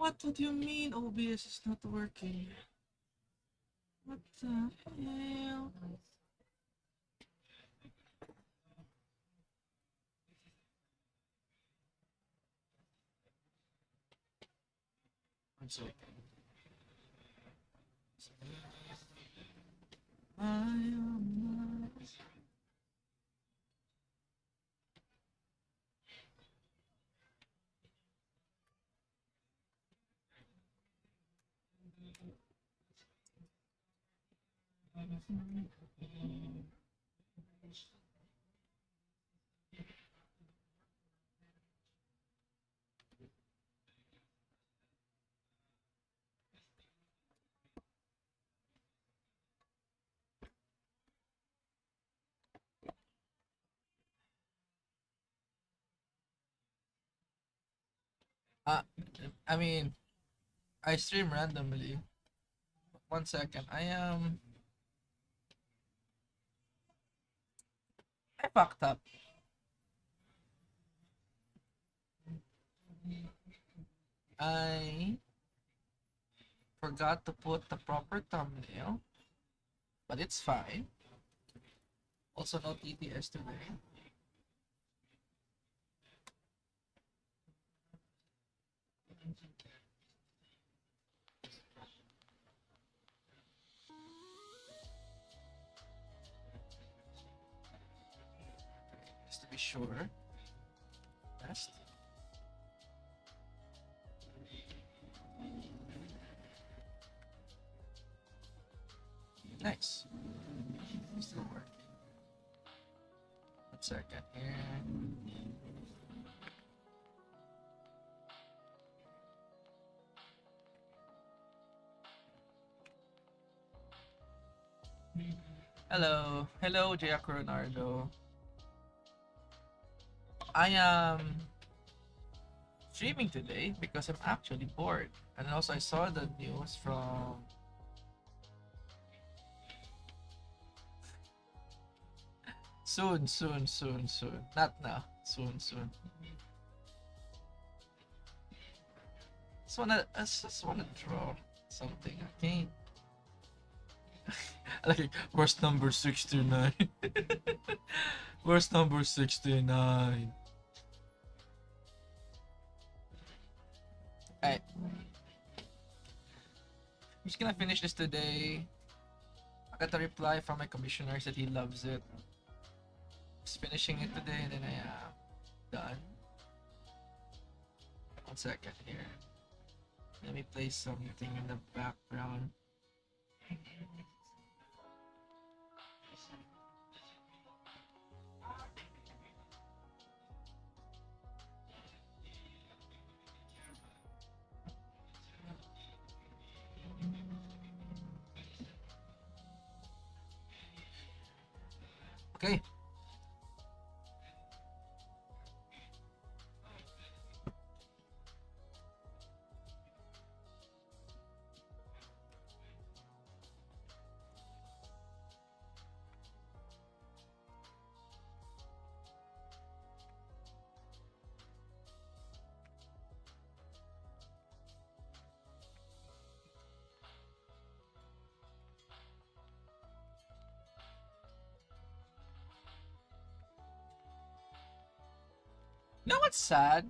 What do you mean OBS is not working? What the hell? I'm sorry. Uh, I mean, I stream randomly. 1 second. I fucked up. I forgot to put the proper thumbnail, but it's fine. Also, no TTS today. Just to be sure. Best. Nice. Still working. 1 second here. Hello. Hello, Jaya Coronado. I am streaming today because I'm actually bored. And also I saw the news from soon. Not now. Soon. I just wanna draw something, okay? Like worst number 69. Worst number 69. Alright. I'm just gonna finish this today. I got a reply from my commissioner, said he loves it. Just finishing it today and then I am done. 1 second here. Let me play something in the background. Okay. You know what's sad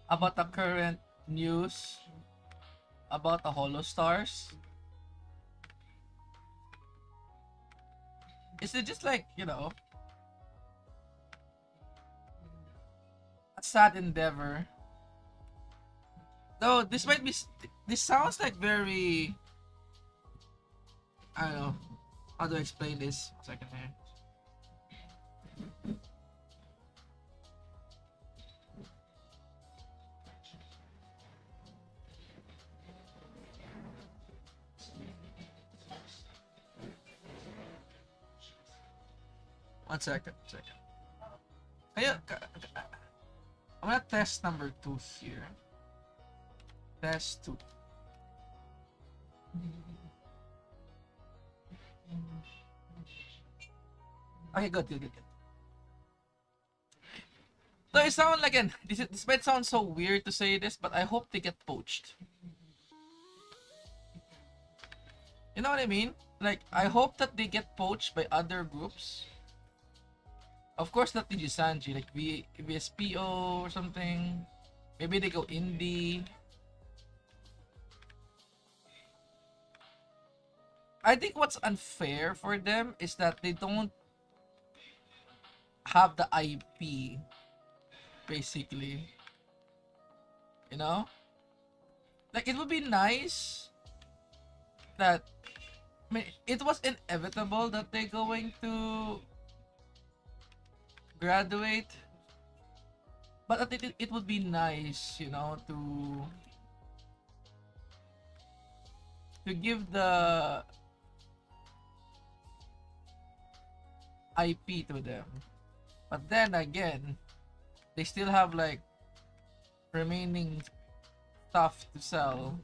about the current news about the Holo Stars? Is it just like, a sad endeavor? Though this might be, this sounds like very, I don't know, how do I explain this? 1 second here. One second. Kaya, I'm gonna test number 2 here. Test 2. Okay, good. So it sound like, again, this might sound so weird to say this, but I hope they get poached. You know what I mean? Like, I hope that they get poached by other groups. Of course, not Nijisanji, like VSPO or something. Maybe they go indie. I think what's unfair for them is that they don't have the IP, basically. You know? Like, it would be nice that, I mean, it was inevitable that they're going to graduate, but I think it would be nice, you know, to give the IP to them. But then again, they still have like remaining stuff to sell.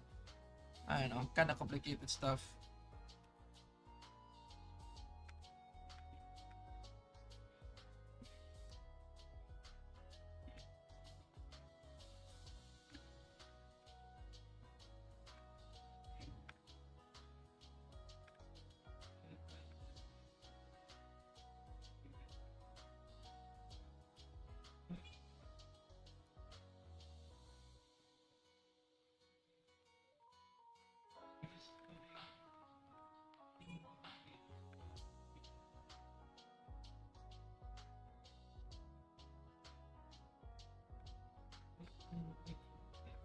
I don't know, kind of complicated stuff.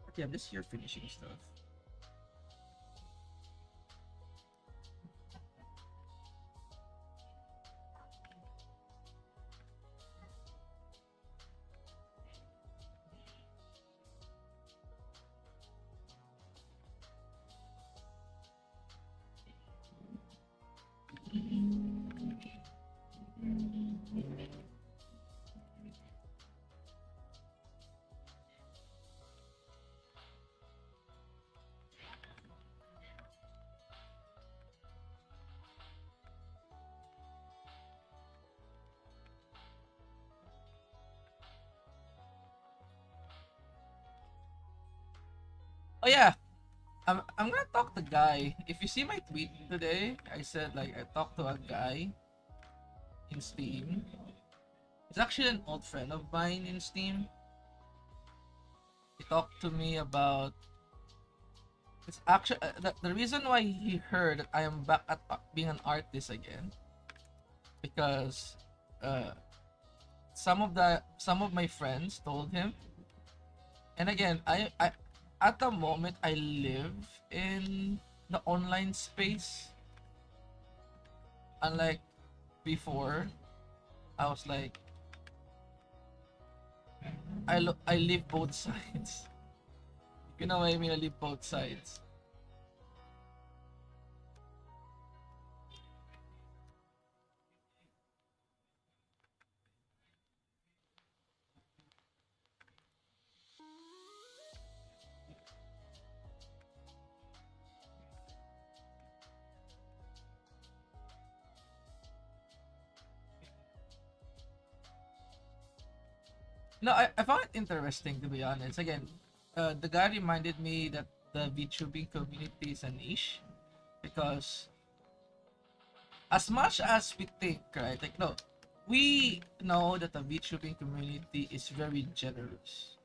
Okay, I'm just here finishing stuff. Oh yeah, I'm gonna talk to guy. If you see my tweet today, I said like I talked to a guy in Steam. It's actually an old friend of mine in Steam. He talked to me about. It's actually the reason why he heard that I am back at being an artist again, because uh, some of my friends told him. And again, I at the moment I live in the online space, unlike before. I was like, I live both sides. You know what I mean? I live both sides. No, I found it interesting, to be honest. Again, the guy reminded me that the VTubing community is a niche, because as much as we think, right? Like, no, we know that the VTubing community is very generous.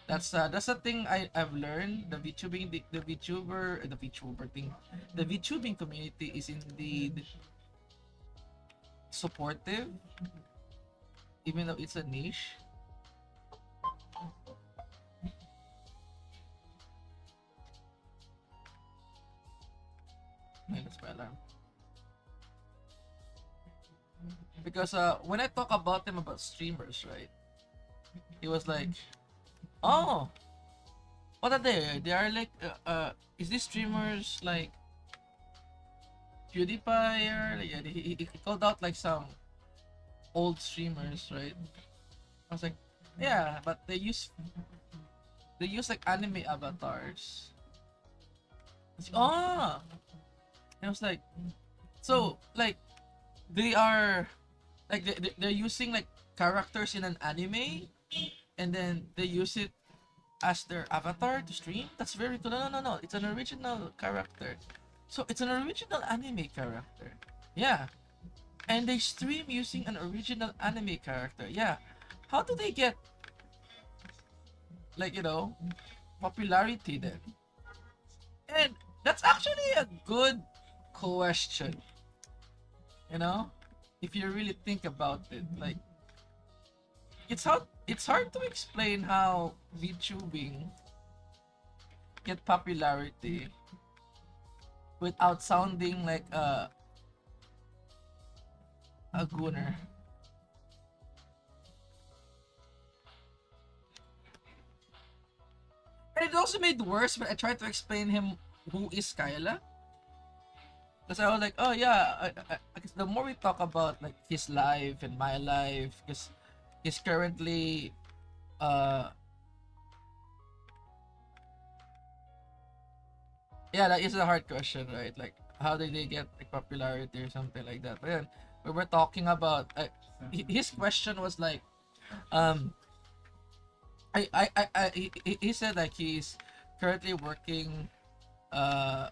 That's the thing I've learned. The VTuber thing, the VTubing community is indeed supportive, even though it's a niche. That's my alarm. Because when I talk about them about streamers, right? He was like, "Oh, what are they? They are like, is these streamers like PewDiePie or like, yeah, he called out like some old streamers, right?" I was like, "Yeah, but they use like anime avatars." It's like, oh, and I was like, so like they are like they're using like characters in an anime, and then they use it as their avatar to stream. That's very cool. No, no, no, no. It's an original character. So it's an original anime character. Yeah. And they stream using an original anime character. Yeah. How do they get, like, popularity then? And that's actually a good question, you know? If you really think about it. Like, it's hard to explain how VTubing get popularity without sounding like a gooner. And it also made worse when I tried to explain him who is Kaela. Because I was like, oh yeah, because the more we talk about like his life and my life, because he's currently uh yeah, that is a hard question, right? Like, how did they get like popularity or something like that? But then we were talking about his question was like, um, he said like he's currently working uh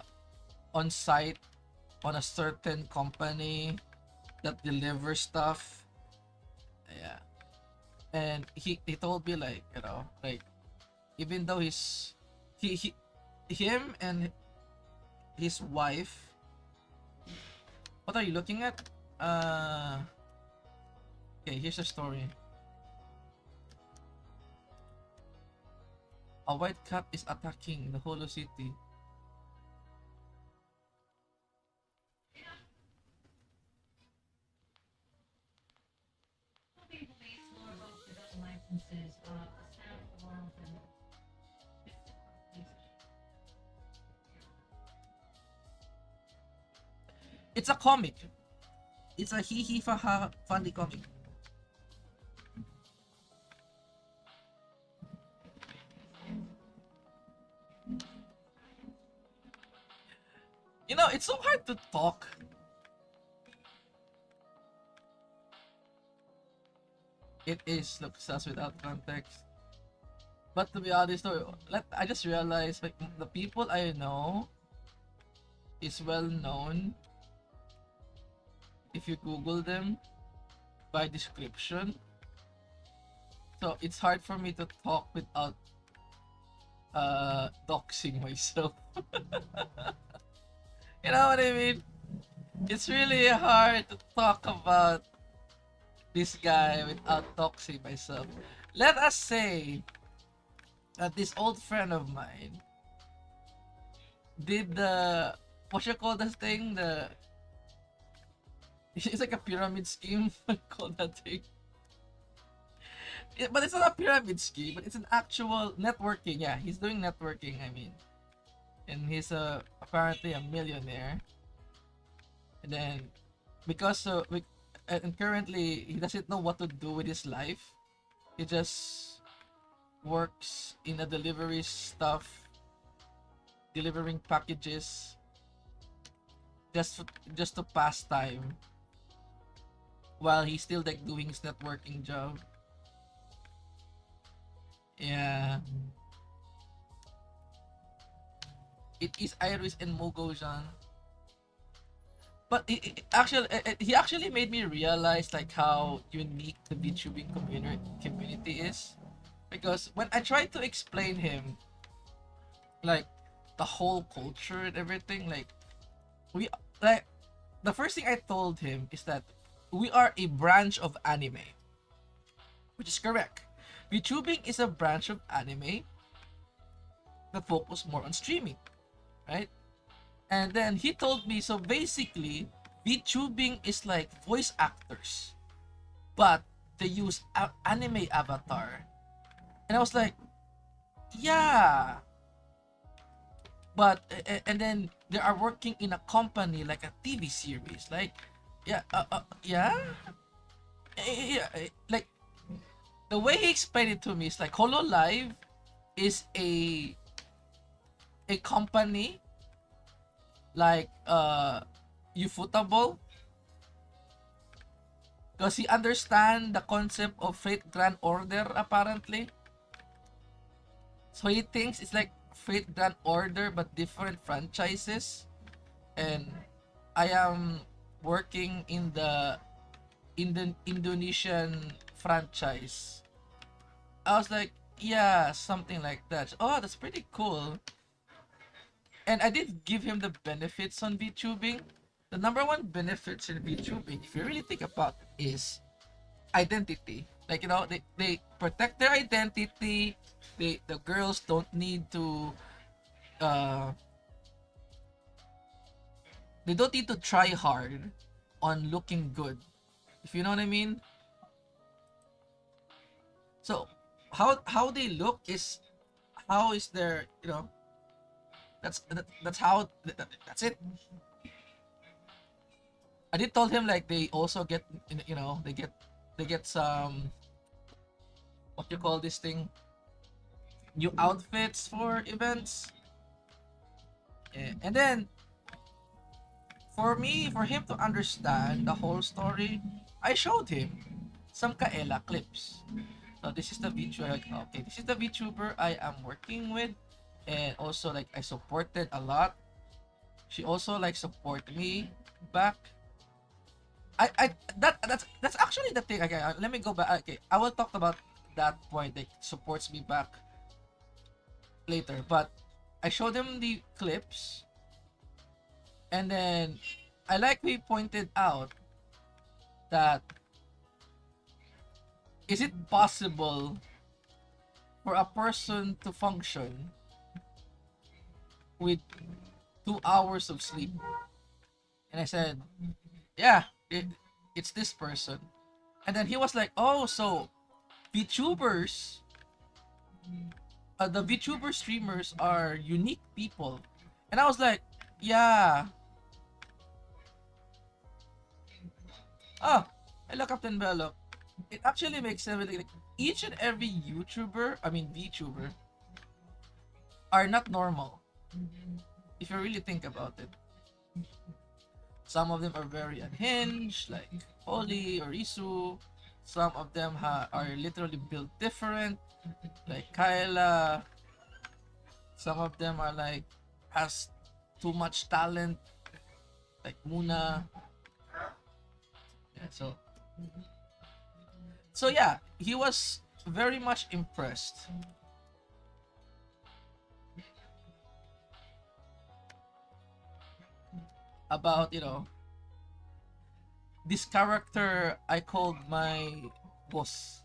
on site on a certain company that delivers stuff. Yeah, and he told me like, like, even though he him and his wife. What are you looking at? Uh, okay, here's the story. A white cat is attacking the Holo City. It's a comic. It's a hee hee fa ha funny comic. It's so hard to talk. It is look sus without context. But to be honest, though, I just realized like the people I know is well known if you Google them by description. So it's hard for me to talk without doxing myself. You know what I mean? It's really hard to talk about this guy without doxing myself. Let us say that this old friend of mine did the what you call this thing? It's like a pyramid scheme. What call that thing? But it's not a pyramid scheme, but it's an actual networking. Yeah, he's doing networking, I mean. And he's apparently a millionaire. And then, because and currently he doesn't know what to do with his life. He just works in a delivery stuff, delivering packages, just to pass time, while he's still like doing his networking job. Yeah. It is Iris and Mogojan. But he actually made me realize like how unique the VTubing community is, because when I tried to explain him like the whole culture and everything, like we like the first thing I told him is that we are a branch of anime, which is correct. VTubing is a branch of anime that focus more on streaming, right? And then he told me, so basically, VTubing is like voice actors, but they use anime avatar. And I was like, yeah. But, and then they are working in a company like a TV series. Like, yeah, yeah? Yeah, like, the way he explained it to me is like, hololive is a company like Ufotable, because he understand the concept of Fate Grand Order apparently. So he thinks it's like Fate Grand Order but different franchises. and I am working in the Indonesian franchise. I was like, yeah, something like that. Oh, that's pretty cool. And I did give him the benefits on VTubing. The number one benefits in VTubing, if you really think about it, is identity. Like, they protect their identity. The girls don't need to uh they don't need to try hard on looking good. If you know what I mean. So how they look is how is their, that's how that's it. I did told him like they also get, they get some, what you call this thing, new outfits for events. Yeah. And then for him to understand the whole story, I showed him some Kaela clips. So this is the VTuber, like, okay, this is the VTuber I am working with, and also like I supported a lot. She also like support me back. That's actually the thing. Okay, let me go back. Okay, I will talk about that point that supports me back later. But I showed him the clips, and then I like we pointed out that is it possible for a person to function with 2 hours of sleep? And I said, yeah, it's this person. And then he was like, oh, so VTubers, the VTuber streamers are unique people. And I was like, yeah. Oh, hello, Captain Bello. It actually makes sense. Like, each and every YouTuber, I mean VTuber, are not normal. If you really think about it. Some of them are very unhinged, like Oli or Isu. Some of them are literally built different, like Kaela. Some of them are like has too much talent, like Muna. Yeah, so yeah, he was very much impressed about, this character I called my boss.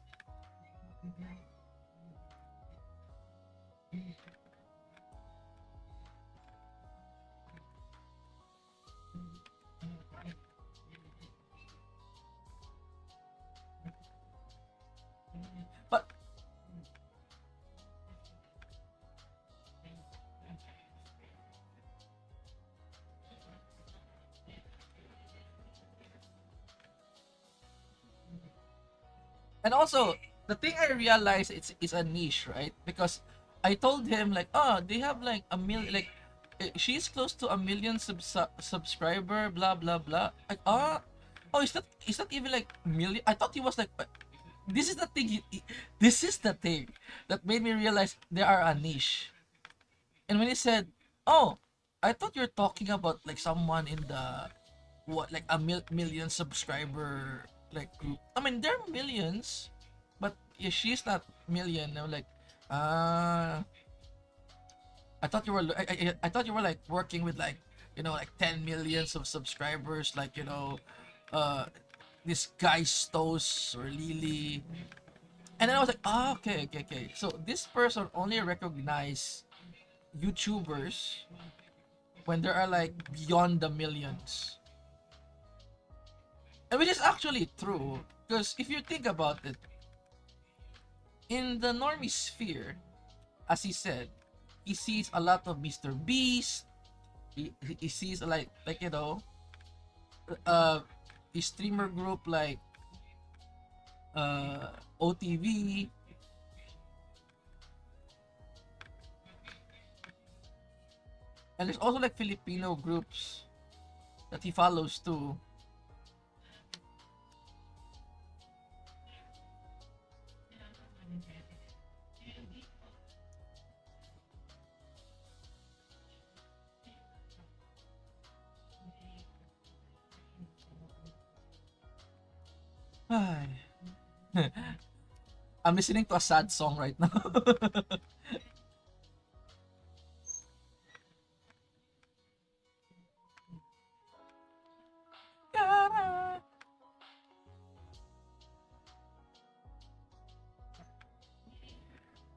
But and also the thing I realized, it's a niche, right? Because I told him like, oh, they have like a million, like, she's close to a million subscriber, blah blah blah. Like, oh, is that even like million? I thought he was like, this is the thing. This is the thing that made me realize they are a niche. And when he said, "Oh, I thought you're talking about like someone in the what, like a million subscriber like group." I mean, there are millions, but yeah, she's not million. I'm like, ah, I thought you were like working with like, like 10 millions of subscribers, like, uh this guy Stos or Lily. And then I was like, okay, okay, okay. So this person only recognize YouTubers when there are like beyond the millions. And which is actually true. Because if you think about it, in the normie sphere, as he said, he sees a lot of Mr. Beast. He sees like uh a streamer group like OTV. And there's also like Filipino groups that he follows too. I'm listening to a sad song right now.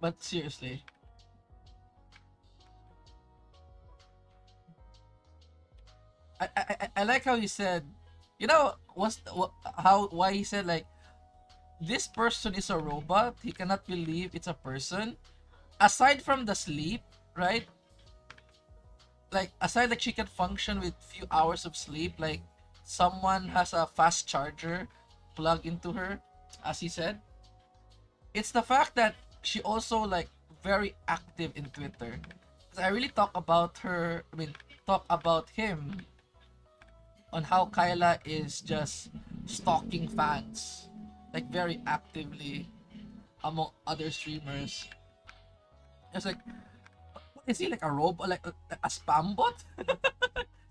But seriously, I like how he said, you know, how why he said like this person is a robot. He cannot believe it's a person. Aside from the sleep, right? Like aside like she can function with few hours of sleep. Like someone has a fast charger plugged into her, as he said. It's the fact that she also like very active in Twitter. 'Cause I really talk about her. I mean, talk about him on how Kaela is just stalking fans, like very actively among other streamers. It's like, what is he like a robot, like a spam bot? I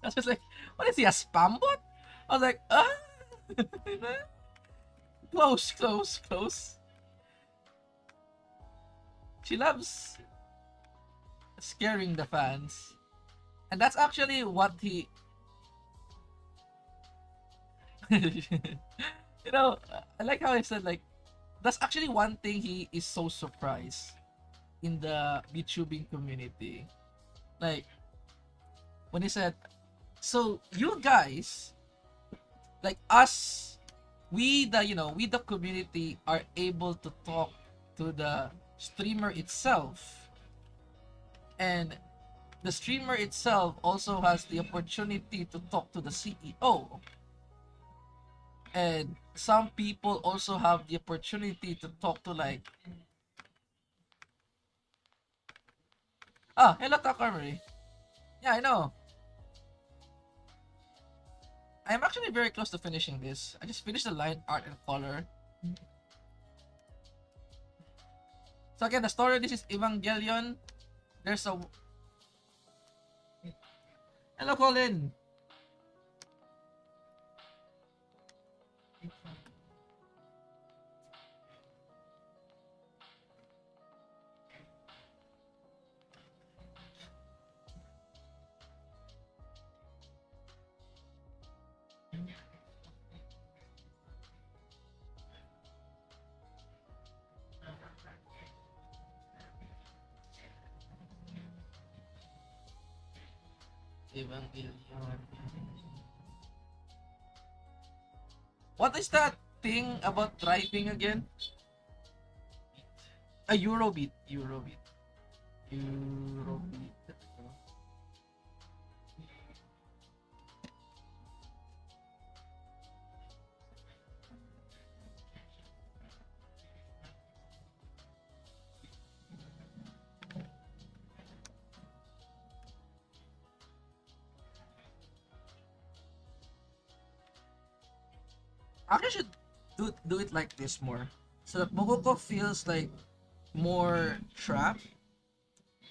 was just like, what is he, a spam bot? I was like, close, close, close. She loves scaring the fans, and that's actually what he. You know, I like how I said like that's actually one thing he is so surprised in the YouTubing community. Like when he said, "So you guys, like us, we the community are able to talk to the streamer itself, and the streamer itself also has the opportunity to talk to the CEO, and some people also have the opportunity to talk to like hello Takamari. Yeah, I know. I'm actually very close to finishing this. I just finished the line art and color. So again, the story, this is Evangelion. There's a hello Colin. Evangelion. What is that thing about driving again? A Eurobeat. Eurobeat. Eurobeat. Actually, should do it like this more, so that Mogoko feels like more trapped.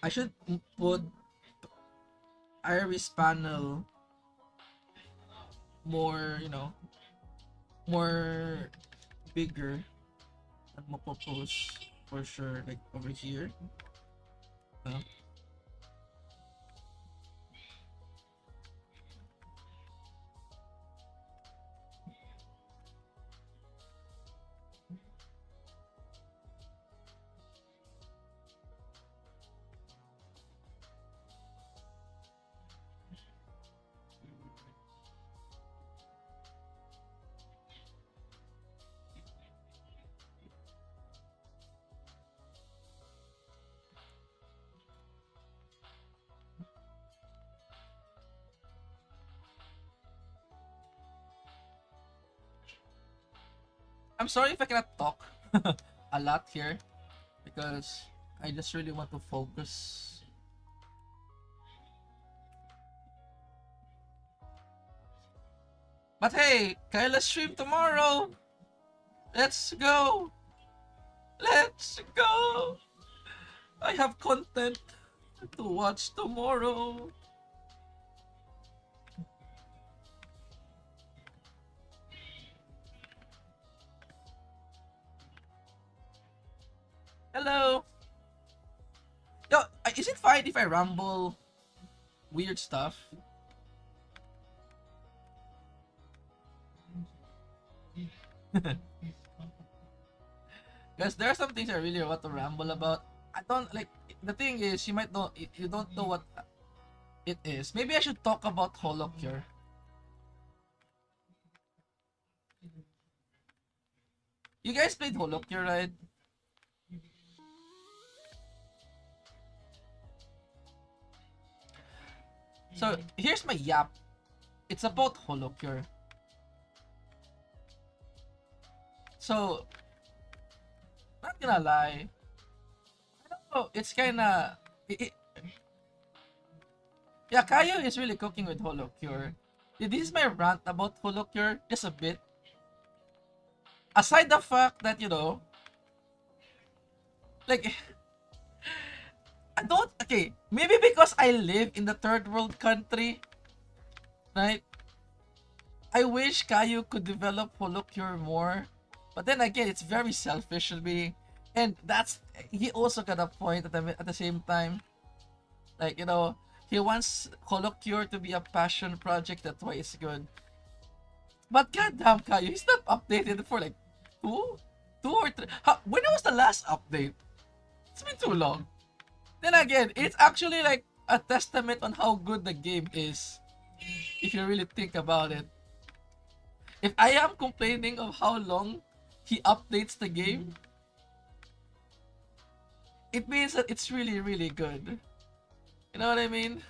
I should put iris panel more, more bigger than Mokoko's for sure, like over here. Uh, I'm sorry if I cannot talk a lot here because I just really want to focus. But hey, Kyla stream tomorrow. Let's go. Let's go. I have content to watch tomorrow. Hello. Yo, is it fine if I ramble weird stuff? Because there are some things I really want to ramble about. I don't like. The thing is, you might know you don't know what it is. Maybe I should talk about Holocure. You guys played Holocure, right? So here's my yap. It's about Holocure. So, not gonna lie, I don't know. It's kinda. Yeah, Kayo is really cooking with Holocure. This is my rant about Holocure, just a bit. Aside the fact that, like, I don't. Okay, maybe because I live in the third world country, right? I wish Kayo could develop Holocure more. But then again, it's very selfish of me. And he also got a point at the same time. Like, he wants Holocure to be a passion project, that's why it's good. But goddamn, Kayo, he's not updated for like two or three. When was the last update? It's been too long. Then again, it's actually like a testament on how good the game is, if you really think about it. If I am complaining of how long he updates the game, it means that it's really, really good. You know what I mean?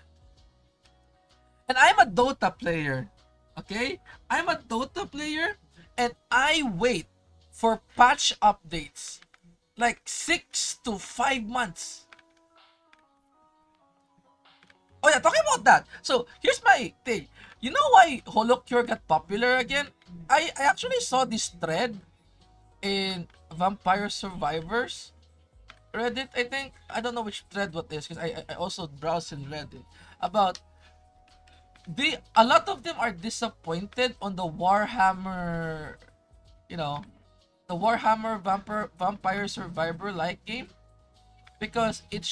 And I'm a Dota player. Okay? I'm a Dota player and I wait for patch updates like 6 to 5 months. Oh yeah, talking about that. So here's my thing. You know why Holocure got popular again? I actually saw this thread in Vampire Survivors Reddit, I think. I don't know which thread what is because I also browse in Reddit about a lot of them are disappointed on the Warhammer, you know, the Warhammer Vampire Survivor like game because it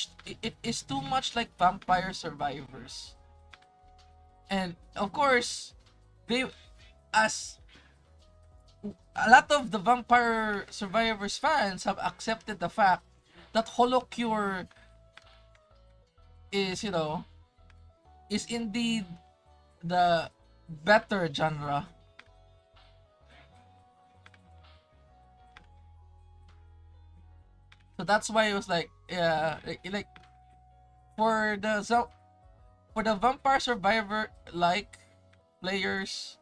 is too much like Vampire Survivors. And of course, they as a lot of the Vampire Survivors fans have accepted the fact that Holocure is, is indeed the better genre. So that's why it was like, yeah, like for the Vampire Survivor like players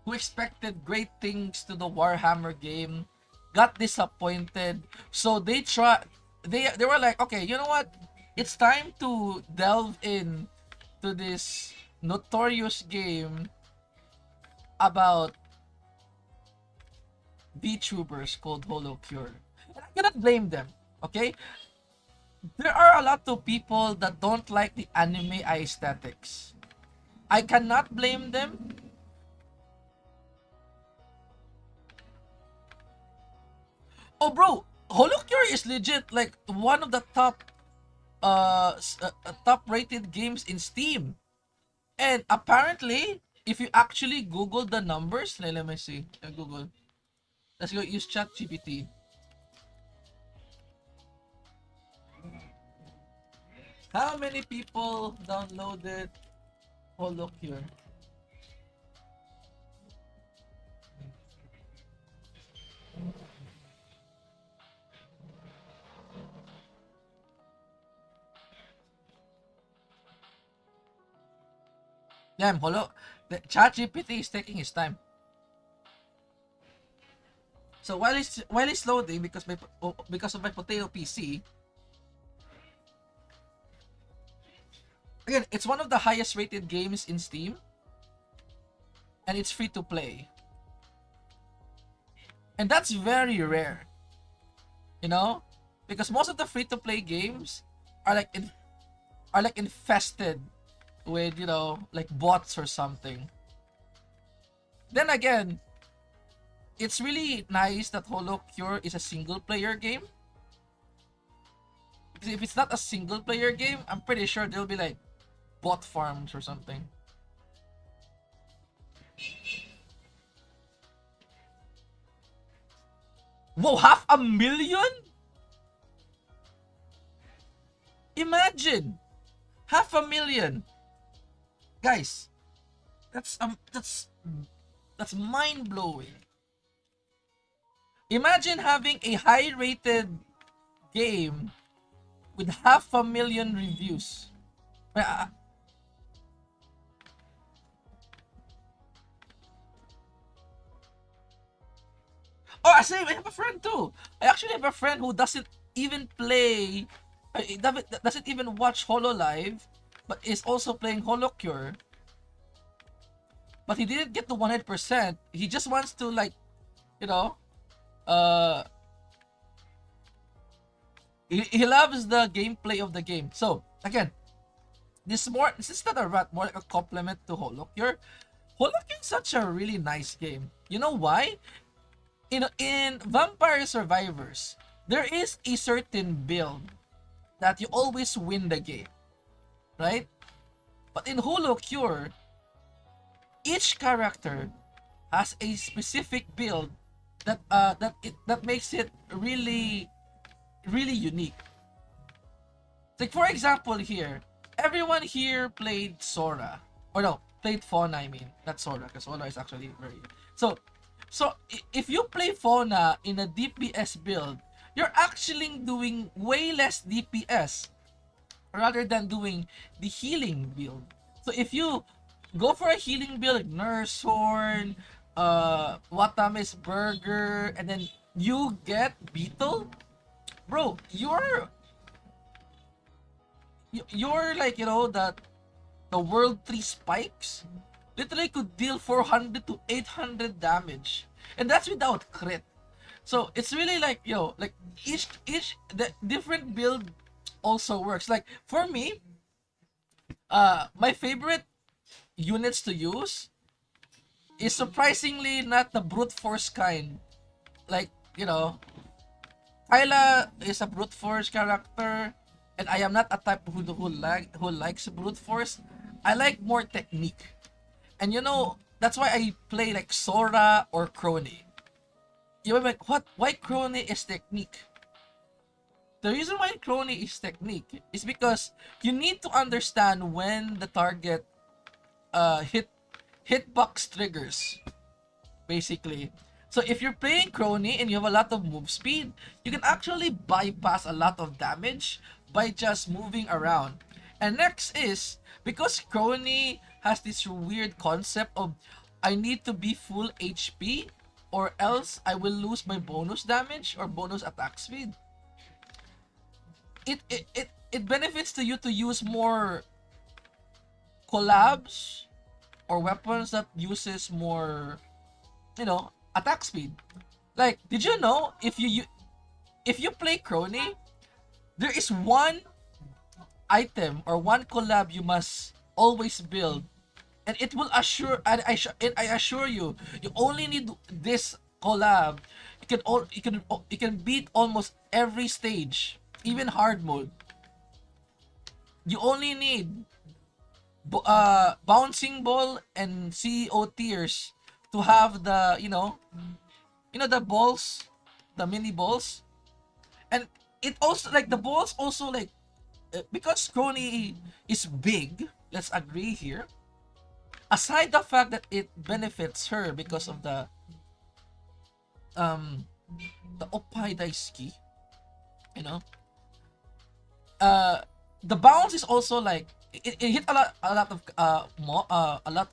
who expected great things to the Warhammer game got disappointed. So they were like, okay, you know what? It's time to delve in to this notorious game about VTubers called Holocure. And I cannot blame them, okay? There are a lot of people that don't like the anime aesthetics. I cannot blame them. Oh bro, Holocure is legit like one of the top rated games in Steam. And apparently, if you actually Google the numbers, let me see. Google. Let's go use ChatGPT. How many people downloaded Holocure? Damn, the ChatGPT is taking his time. So while it's loading because of my potato PC, again, it's one of the highest rated games in Steam, and it's free to play, and that's very rare, because most of the free to play games are like infested with like bots or something. Then again, it's really nice that Holocure is a single player game if it's not a single player game, I'm pretty sure there'll be like bot farms or something. Whoa, 500,000? Imagine 500,000, guys. That's mind blowing. Imagine having a high rated game with 500,000 reviews. Oh, I say I have a friend too. I actually have a friend who doesn't even play, doesn't even watch hololive, but is also playing holocure. But he didn't get to 100%. He just wants to, like, you know, uh, he loves the gameplay of the game. So again, this is not a rat, more like a compliment to holocure. Holocure is such a really nice game. You know why? In Vampire Survivors, there is a certain build that you always win the game, right? But in holocure, each character has a specific build that makes it really really unique. Like for example here, everyone here played Sora. Or no, played Fauna, I mean. Not Sora, because Sora is actually very... So if you play Fauna in a DPS build, you're actually doing way less DPS rather than doing the healing build. So if you go for a healing build, Nurse Horn, Watame's Burger, and then you get Beetle, bro, you're like, that the world 3 spikes literally could deal 400 to 800 damage, and that's without crit. So it's really like, like each the different build also works. Like for me, my favorite units to use is surprisingly not the brute force kind. Like, Kaela is a brute force character, and I am not a type who likes brute force. I like more technique, and that's why I play like Sora or Crony. You're like, what? Why Crony is technique? The reason why Crony is technique is because you need to understand when the target hitbox triggers, basically. So if you're playing Crony and you have a lot of move speed, you can actually bypass a lot of damage by just moving around. And next is, because Crony has this weird concept of, I need to be full HP or else I will lose my bonus damage or bonus attack speed. It benefits to you to use more collabs or weapons that uses more, attack speed. Like, did you know if you play Crony, there is one item or one collab you must always build, and it will I assure you, you only need this collab. You can beat almost every stage, even hard mode. You only need bouncing ball and CEO tears to have the the balls, the mini balls. And it also, like, the balls also, like, because Crony is big, let's agree here, aside the fact that it benefits her because of the Oppai Daisuki, you know the bounce is also like, it hit a lot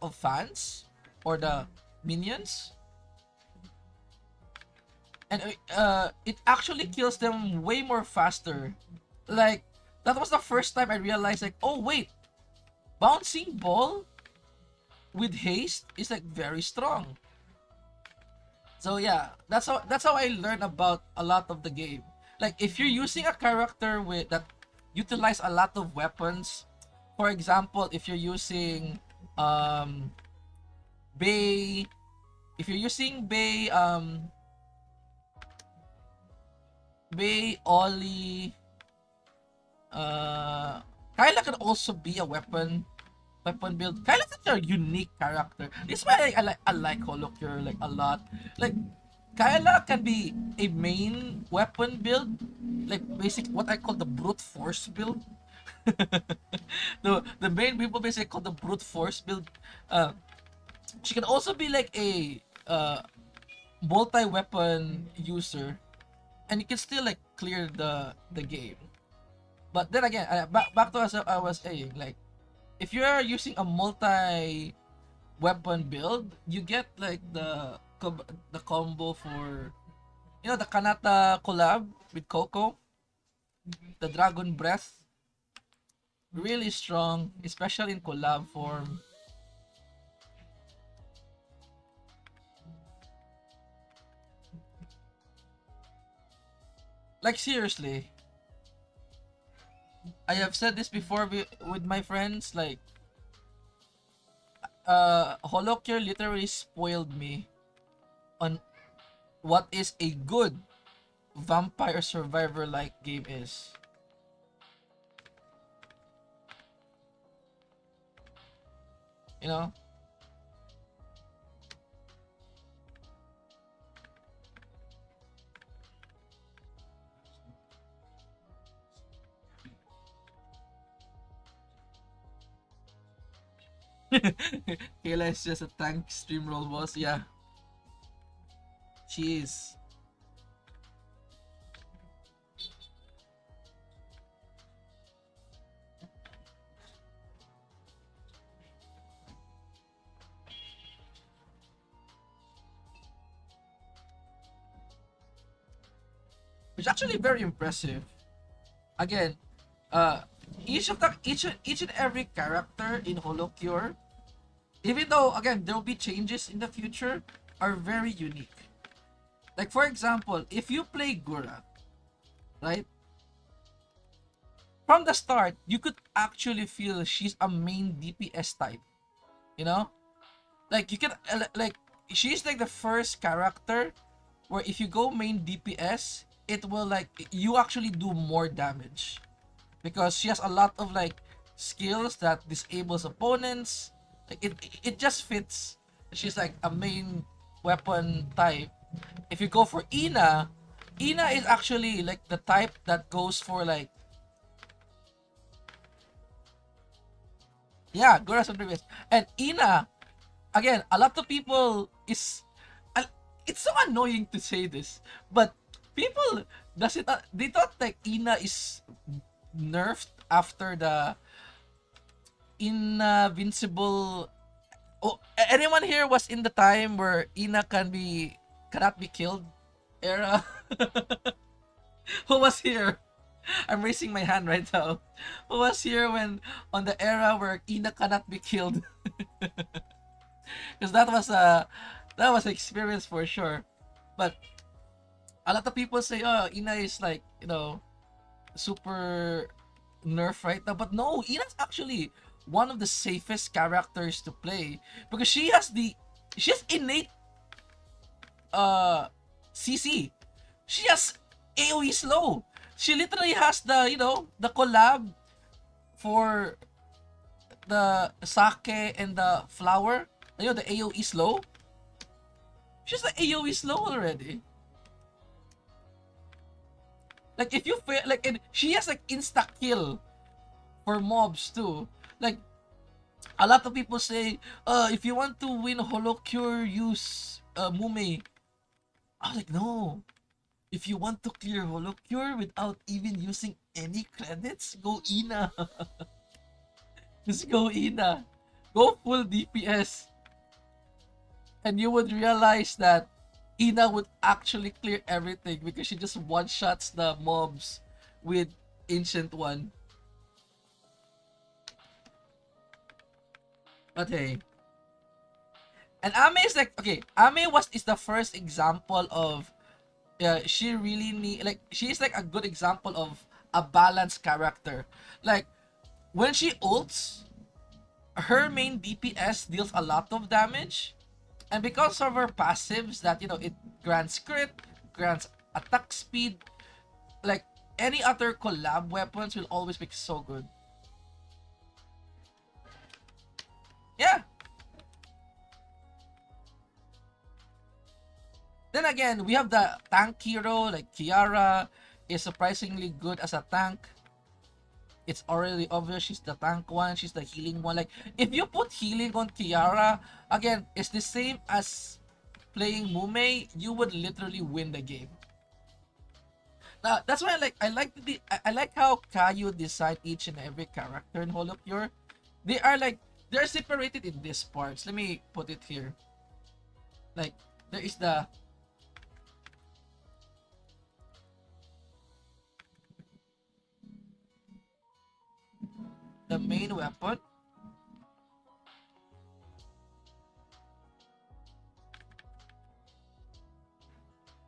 of fans or the minions, and it actually kills them way more faster. Like, that was the first time I realized, like, oh wait, bouncing ball with haste is like very strong. So yeah, that's how I learned about a lot of the game. Like, if you're using a character with that utilize a lot of weapons, for example, if you're using Bay, if you're using Bay, Ollie, Uh, Kaela can also be a weapon build. Kyla's such a unique character. This is why I like Holocure like a lot. Like Kyla can be a main weapon build, like basic what I call the brute force build. The main people basically call the brute force build. Uh, she can also be like a multi-weapon user, and you can still like clear the game. But then again, back to as I was saying, like if you're using a multi weapon build, you get like the combo for the Kanata collab with Coco, the Dragon Breath, really strong, especially in collab form. Like seriously, I have said this before with my friends. Like, Holocure literally spoiled me on what is a good vampire survivor like game is. You know? Kayla is just a tank streamroll boss. Yeah, she is. It's actually very impressive. Again, uh, each and every character in Holocure, even though again there will be changes in the future, are very unique. Like for example, if you play Gura, right? From the start, you could actually feel she's a main DPS type. You know, like you can like she's like the first character where if you go main DPS, it will like you actually do more damage because she has a lot of like skills that disables opponents. Like it just fits. She's like a main weapon type. If you go for Ina is actually like the type that goes for like yeah, Gora's on previous. And Ina, again, a lot of people is it's so annoying to say this, but people does it they thought like Ina is nerfed after the invincible. Oh, anyone here was in the time where Ina cannot be killed era? Who was here? I'm raising my hand right now. Who was here when on the era where Ina cannot be killed? Because that was an experience for sure. But a lot of people say, "Oh, Ina is like super nerf right now," but no, Ina's actually one of the safest characters to play because she has innate uh CC. She has AoE slow. She literally has the collab for the sake and the flower. The AoE slow. She's the AoE slow already. Like if you fail, like and she has like insta kill for mobs too. Like a lot of people say, if you want to win Holocure, use Mume. I'm like, no. If you want to clear Holocure without even using any credits, go Ina. Just go Ina. Go full DPS. And you would realize that Ina would actually clear everything because she just one-shots the mobs with Ancient One. But hey. And Ame is like, okay, Ame is the first example of she really she's like a good example of a balanced character. Like when she ults, her main DPS deals a lot of damage, and because of her passives that it grants crit, grants attack speed, like any other collab weapons will always be so good. Yeah. Then again, we have the tank hero, like Kiara is surprisingly good as a tank. It's already obvious she's the tank one, she's the healing one. Like, if you put healing on Kiara, again, it's the same as playing Mume, you would literally win the game. Now, that's why I like how Kayu designed each and every character in Holocure. They're separated in these parts. Let me put it here. Like, there is the main weapon.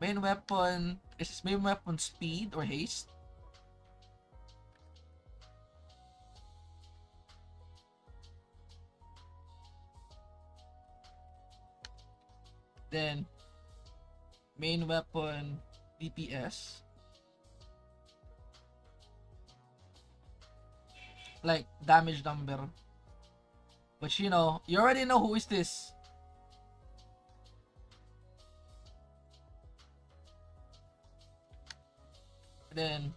Main weapon is main weapon speed or haste. Then main weapon DPS. Like damage number. But you know, you already know who is this. Then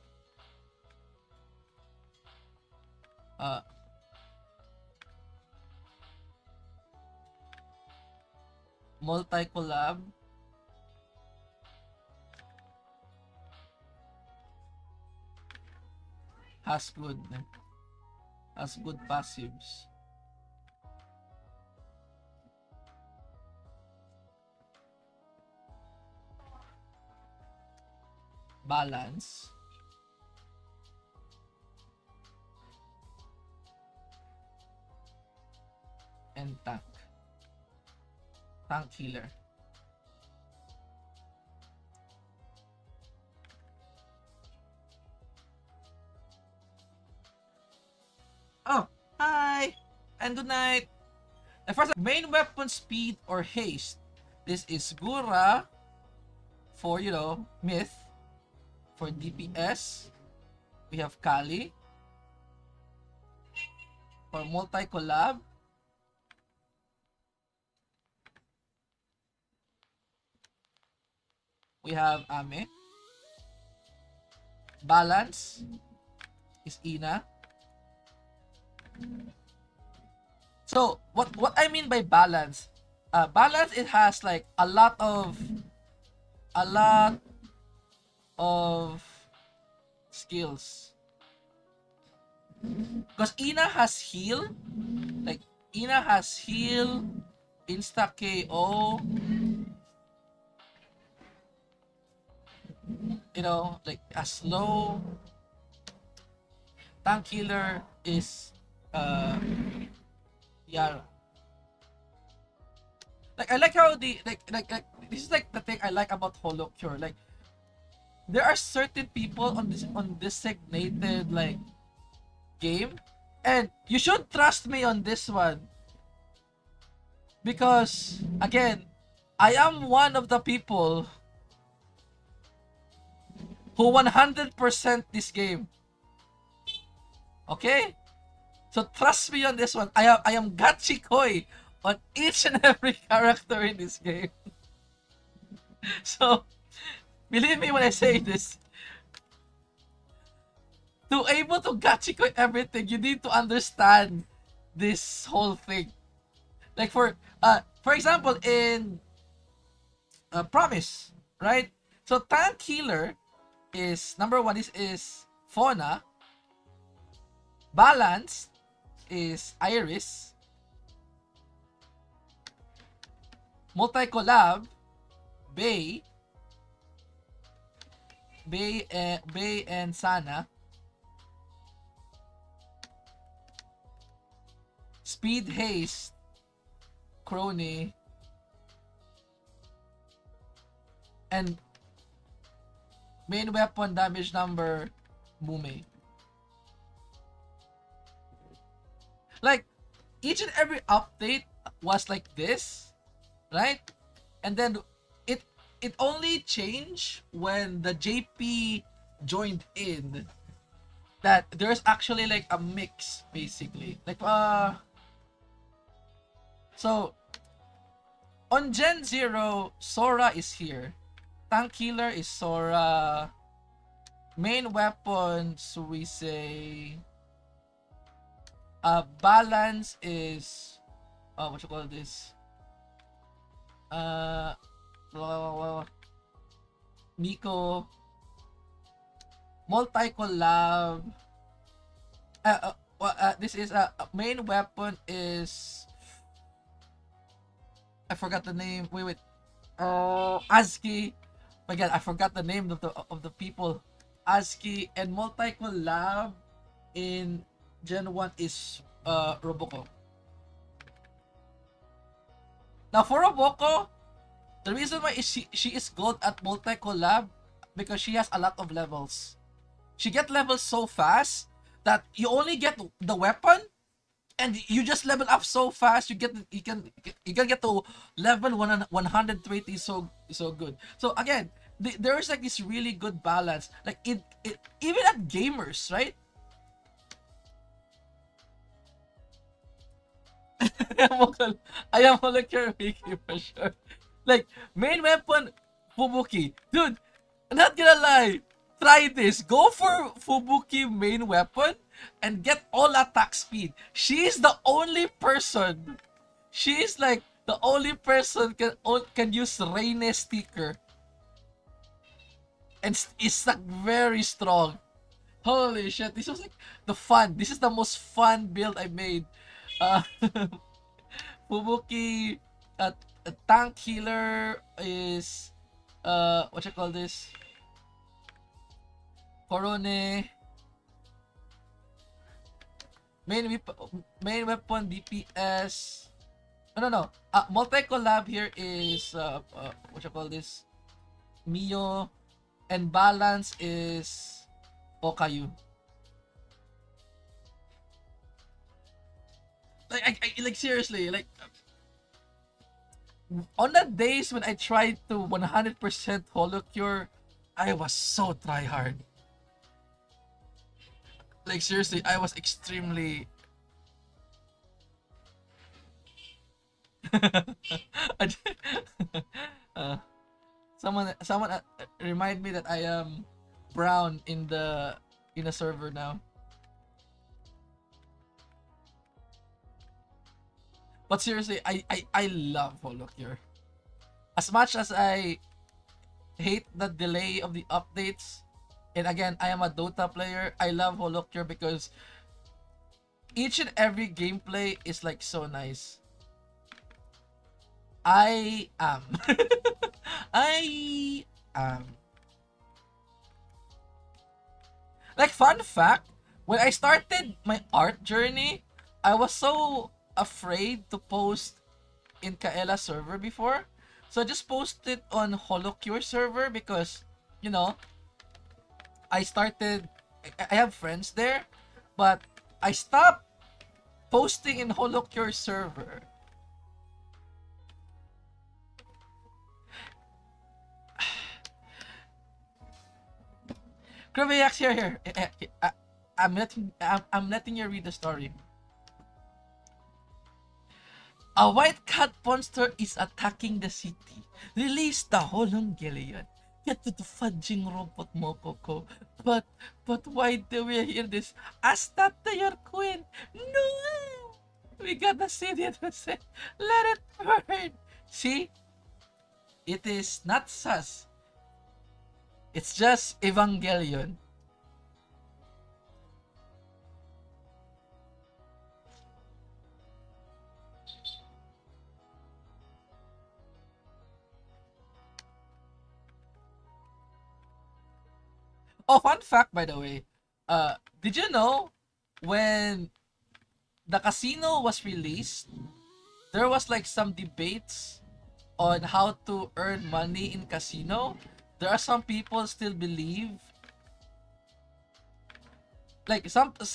multi-collab. Has good passives. Balance. And tank. Tank healer. Oh, hi! And good night! And first, main weapon speed or haste. This is Gura for, you know, myth. For DPS, we have Kali. For multi-collab, we have Ame. Balance is Ina. So what I mean by balance, balance, it has like a lot of skills. Because Ina has heal, like Ina has heal, insta KO, you know, like a slow. Tank healer is Yara. Like, I like how the like this is like the thing I like about Holocure. Like, there are certain people on this designated like game, and you should trust me on this one, because again, I am one of the people who 100% this game. Okay? So trust me on this one. I am Gachikoi on each and every character in this game. So believe me when I say this. To able to Gachikoi everything, you need to understand this whole thing. Like for example in Promise, right? So tank healer is number one is Fauna. Balance is Iris. Multi-collab, Bay and Sana. Speed haste, Crony. And main weapon damage number, Mume. Like, each and every update was like this, right? And then it only changed when the JP joined in, that there's actually like a mix basically. Like so on Gen 0, Sora is here. Tank Healer is Sora. Main weapons, we say balance is what you call this? Uh Miko. Multi-collab. This is main weapon is, I forgot the name. Wait. ASCII. My God, I forgot the name of the people. ASCII and multi-collab in Gen 1 is Roboko. Now for Roboko, the reason why is she is good at multi-collab because she has a lot of levels. She get levels so fast that you only get the weapon and you just level up so fast. You can get to level 120 so good. So again, there is like this really good balance. Like it even at gamers, right? I am molecular Wiki for sure. Like main weapon Fubuki, dude. I'm not gonna lie. Try this. Go for Fubuki main weapon and get all attack speed. She's the only person. She's like the only person can use Reine sticker. And it's like very strong. Holy shit, this was like the fun. This is the most fun build I made. Uh, Fubuki tank healer is what you call this? Korone. Main weapon DPS. No. Multi collab here is what you call this? Mio, and balance is Okayu. Like like seriously, like on the days when I tried to 100% holocure, I was so tryhard. Like seriously, I was extremely uh, someone remind me that I am brown in a server now. But seriously, I love holocure. As much as I hate the delay of the updates, and again, I am a Dota player, I love holocure because each and every gameplay is like so nice. I am. I am. Like fun fact, when I started my art journey, I was so afraid to post in Kaela server before. So I just posted on holocure server because, you know, I have friends there, but I stopped posting in holocure server. Kraveyax here. I'm letting you read the story. A white cat monster is attacking the city. Release the Holongelion. Get to the fudging robot Mokoko. But why do we hear this? Ask that to your queen. No! We got the city to say, let it burn. See? It is not sus. It's just Evangelion. Oh, fun fact by the way. Did you know when the casino was released, there was like some debates on how to earn money in casino. There are some people still believe like some a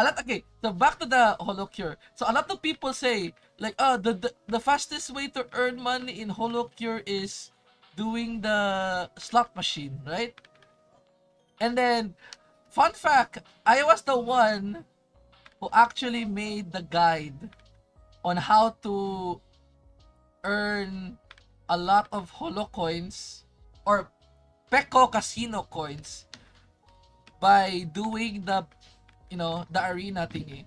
lot. Okay, so back to the holocure. So a lot of people say like the fastest way to earn money in holocure is doing the slot machine, right? And then, fun fact, I was the one who actually made the guide on how to earn a lot of holo coins or Peko casino coins by doing the arena thingy.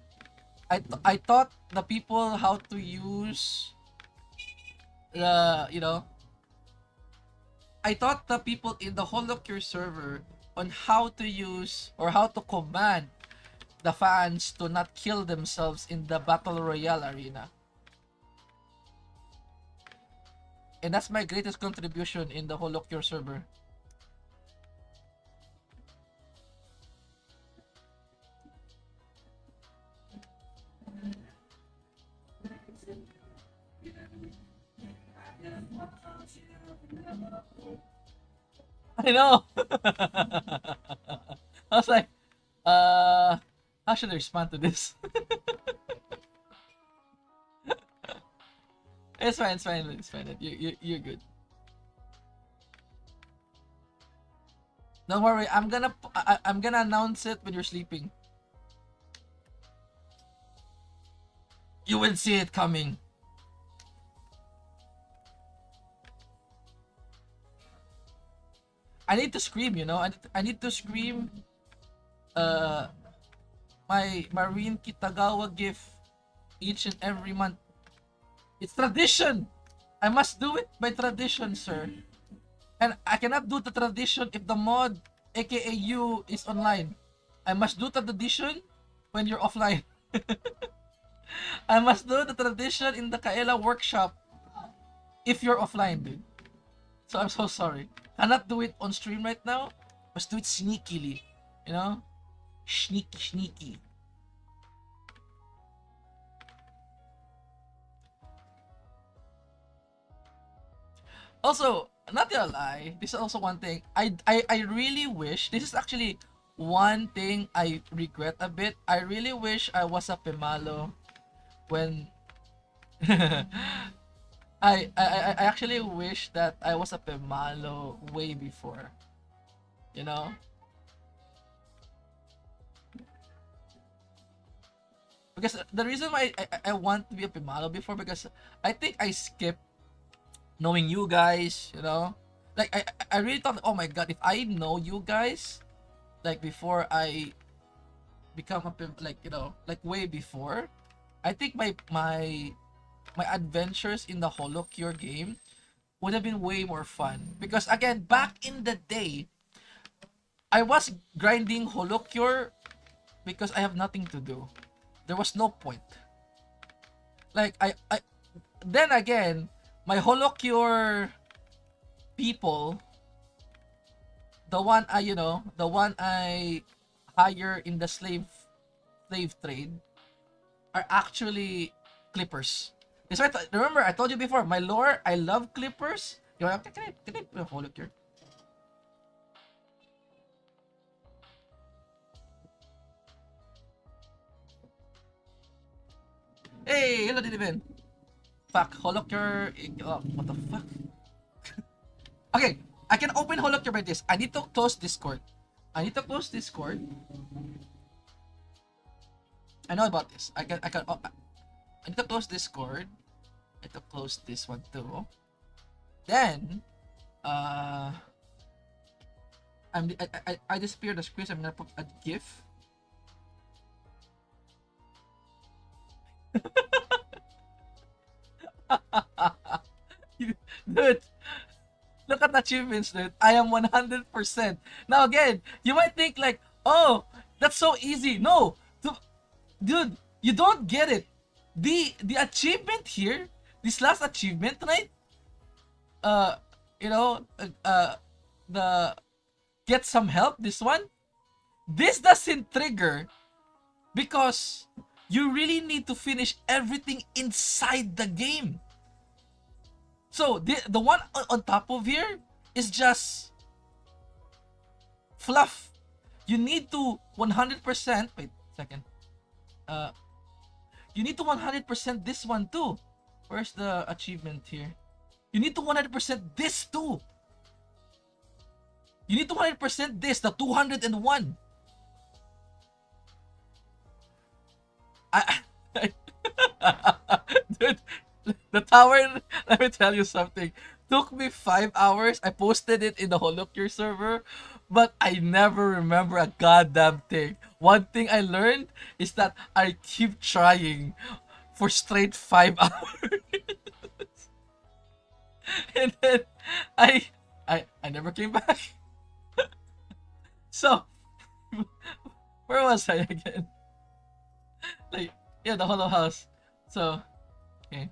I taught the people how to use the I taught the people in the holocure server on how to use or how to command the fans to not kill themselves in the battle royale arena. And that's my greatest contribution in the holocure server. I know. I was like, how should I respond to this? It's fine, it's fine, it's fine. You're good. Don't worry, I'm gonna announce it when you're sleeping. You will see it coming. I need to scream, I need to scream my Marine Kitagawa gift each and every month. It's tradition. I must do it by tradition, sir. And I cannot do the tradition if the mod, aka you, is online. I must do the tradition when you're offline. I must do the tradition in the Kaela workshop if you're offline, dude. So I'm so sorry. Cannot do it on stream right now. Must do it sneakily. Sneaky. Also, not gonna lie, this is also one thing. I really wish, this is actually one thing I regret a bit. I really wish I was a Pimalo when I actually wish that I was a Pimalo way before. Because the reason why I want to be a Pimalo before, because I think I skipped knowing you guys, like I really thought, oh my god, if I know you guys like before I become a pimp, like way before, I think my adventures in the holocure game would have been way more fun. Because again, back in the day, I was grinding holocure because I have nothing to do. There was no point. Like I then again, my holocure people, the one I hire in the slave trade, are actually clippers. That's why remember I told you before, my lore, I love clippers. Can I put a holocure? Hey, hello Diniven. Fuck, holocure. Oh, what the fuck? Okay, I can open holocure by this. I need to close Discord. I need to about this. I need to close Discord. I need to close this one too. Then, I disappear the screen. So I'm gonna put a GIF. Dude, look at the achievements, dude. I am 100%. Now again, you might think like, oh, that's so easy. No, dude, you don't get it. The achievement here, this last achievement, right? The get some help. This one, this doesn't trigger because you really need to finish everything inside the game. So the one on top of here is just fluff. You need to 100%. Wait, second. You need to 100% this one too. Where's the achievement here? You need to 100% this too. You need 200% this, the 201. I, Dude, the tower, let me tell you something. Took me 5 hours. I posted it in the Holocure server, but I never remember a goddamn thing. One thing I learned is that I keep trying for straight 5 hours. And then I I never came back. So where was I again? Like, yeah, the Hollow House. So okay.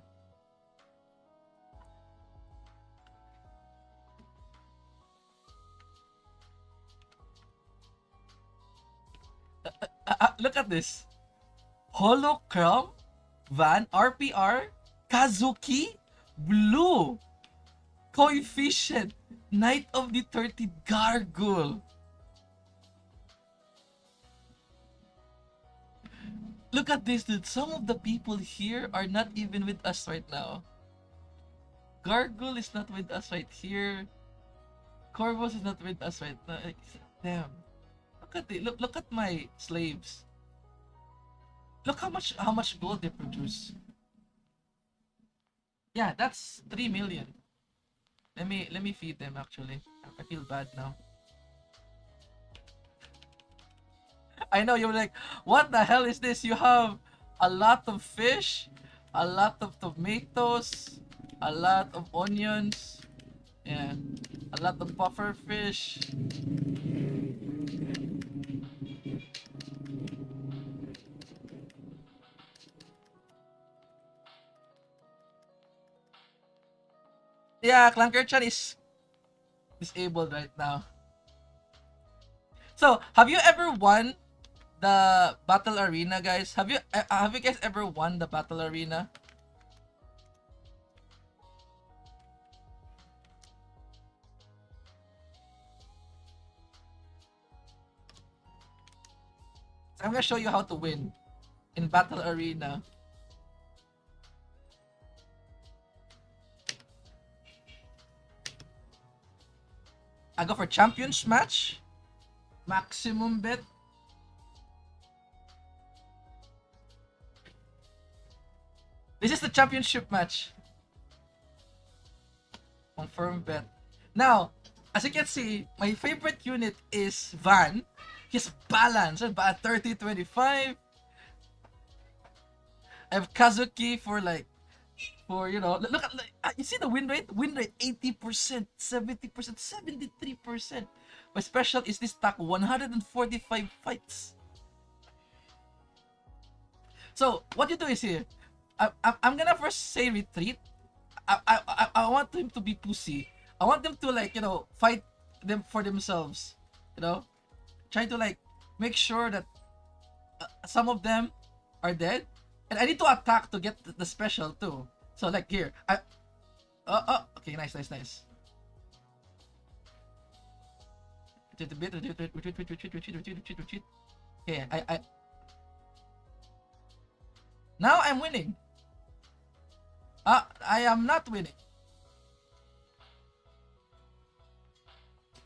Look at this. Holochrome, Van, RPR, Kazuki, Blue, Coefficient, Knight of the 30 Gargoyle. Look at this, dude. Some of the people here are not even with us right now. Gargoyle is not with us right here. Corvus is not with us right now. Like, damn. Look at it. Look at my slaves. Look how much gold they produce. Yeah, that's 3 million. Let me feed them actually. I feel bad now. I know you're like, what the hell is this? You have a lot of fish, a lot of tomatoes, a lot of onions, yeah, a lot of puffer fish. Yeah, Clankerchan is disabled right now. So, have you ever won the battle arena, guys? Have you guys ever won the battle arena? So I'm gonna show you how to win in battle arena. I go for champions match, maximum bet. This is the championship match. Confirm bet. Now, as you can see, my favorite unit is Van. He's balanced at 30-25. I have Kazuki for like, for look at, like, you see the win rate? Win rate 80%, 70%, 73%. My special is this stack 145 fights. So what you do is here, I'm gonna first say retreat. I want him to be pussy. I want them to, like, fight them for themselves. Trying to, like, make sure that some of them are dead, and I need to attack to get the special too. So, like, here, okay, nice. Retreat. Okay, now I'm winning. I am not winning.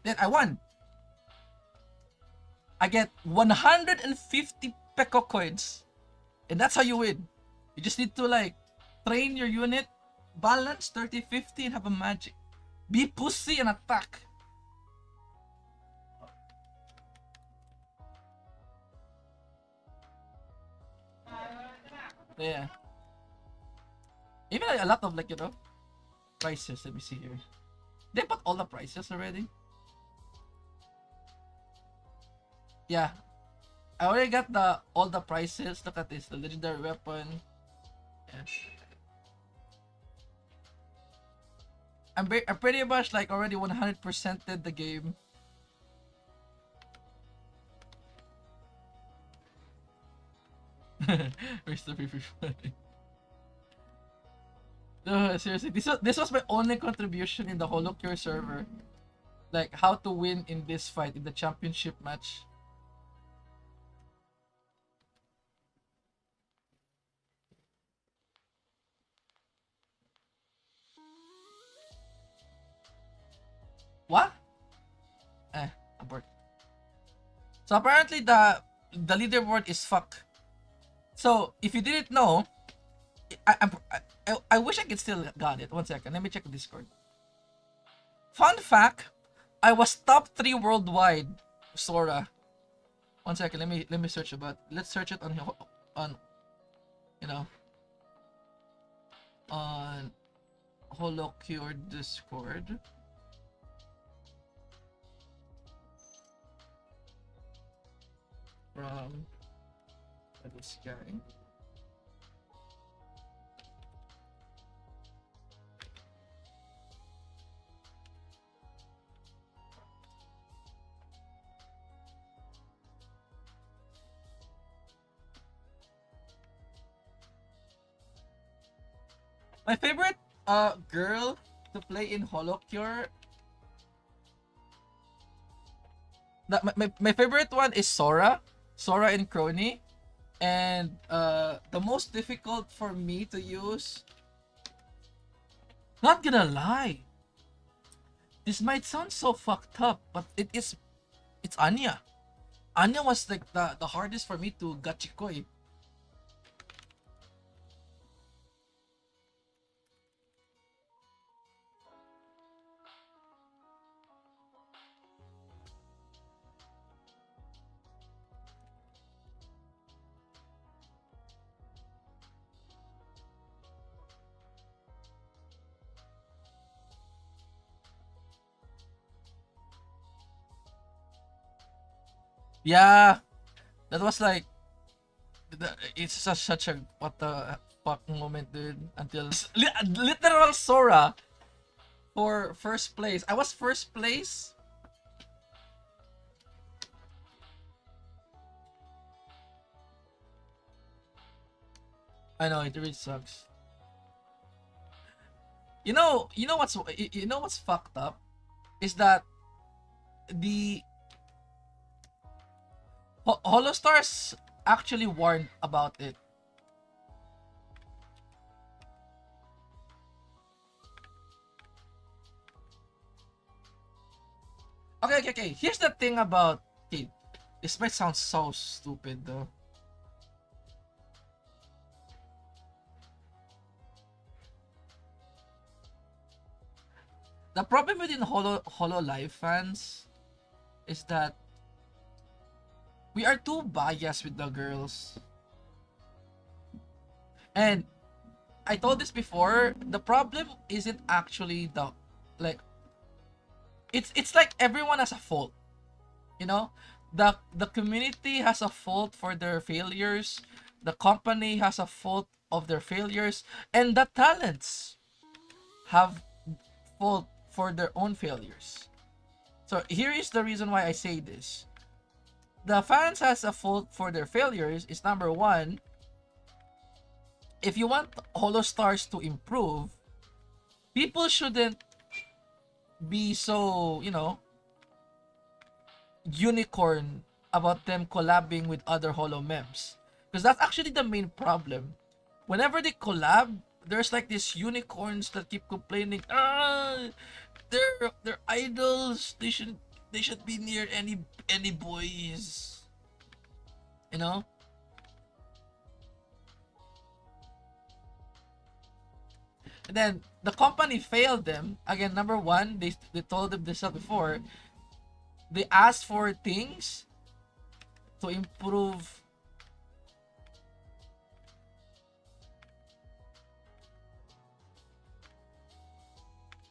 Then I won. I get 150 Peko coins. And that's how you win. You just need to, like, train your unit, balance 30-50, and have a magic. Be pussy and attack. Yeah. Even a lot of, like, prices. Let me see here. They put all the prices already. Yeah. I already got all the prices. Look at this. The legendary weapon. Yeah. I'm pretty much, like, already 100%ed the game. Mr. Fifi. No, seriously, this was my only contribution in the Holocure server. Like, how to win in this fight, in the championship match. What? Abort. So apparently the leaderboard is fuck. So if you didn't know, I wish I could still got it. 1 second, let me check the Discord. Fun fact: I was top 3 worldwide. Sora. 1 second, let me search about. Let's search it on you know on Holocure Discord. From this guy. My favorite girl to play in Holocure. My favorite one is Sora. Sora and Crony. And the most difficult for me to use, not gonna lie, this might sound so fucked up, but it's Anya. Anya was like the hardest for me to gachikoi. Yeah, that was like, it's such a what the fuck moment, dude. Until literal Sora for first place. I was first place. I know it really sucks. You know what's fucked up is that the Holostars actually warned about it. Okay. Here's the thing about, okay, this might sound so stupid though. The problem within hololive fans is that we are too biased with the girls. And I told this before, the problem isn't actually the, like, it's like everyone has a fault. You know? The community has a fault for their failures, the company has a fault of their failures, and the talents have fault for their own failures. So here is the reason why I say this. The fans has a fault for their failures is, number one, if you want Holostars to improve, people shouldn't be so, unicorn about them collabing with other holo memes. Because that's actually the main problem. Whenever they collab, there's like these unicorns that keep complaining, they're idols, they should be near any boys. You know? And then the company failed them. Again, number one, they told them this before. They asked for things to improve.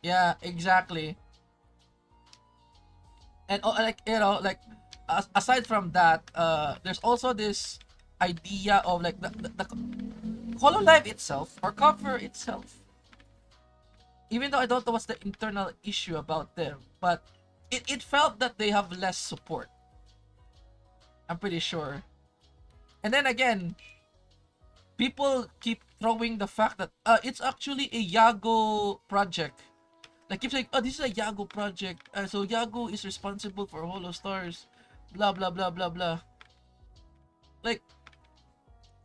Yeah, exactly. And aside from that, there's also this idea of like the hololive itself or cover itself. Even though I don't know what's the internal issue about them, but it felt that they have less support. I'm pretty sure. And then again, people keep throwing the fact that it's actually a Yago project. Like, keep saying, oh, this is a Yago project. So Yago is responsible for Holostars. Blah, blah, blah, blah, blah. Like,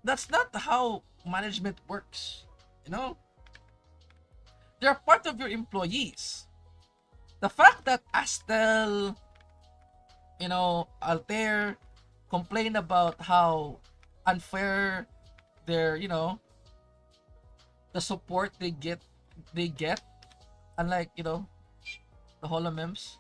that's not how management works. You know? They're part of your employees. The fact that Astel, Altair complain about how unfair their, the support they get, unlike, the holomems.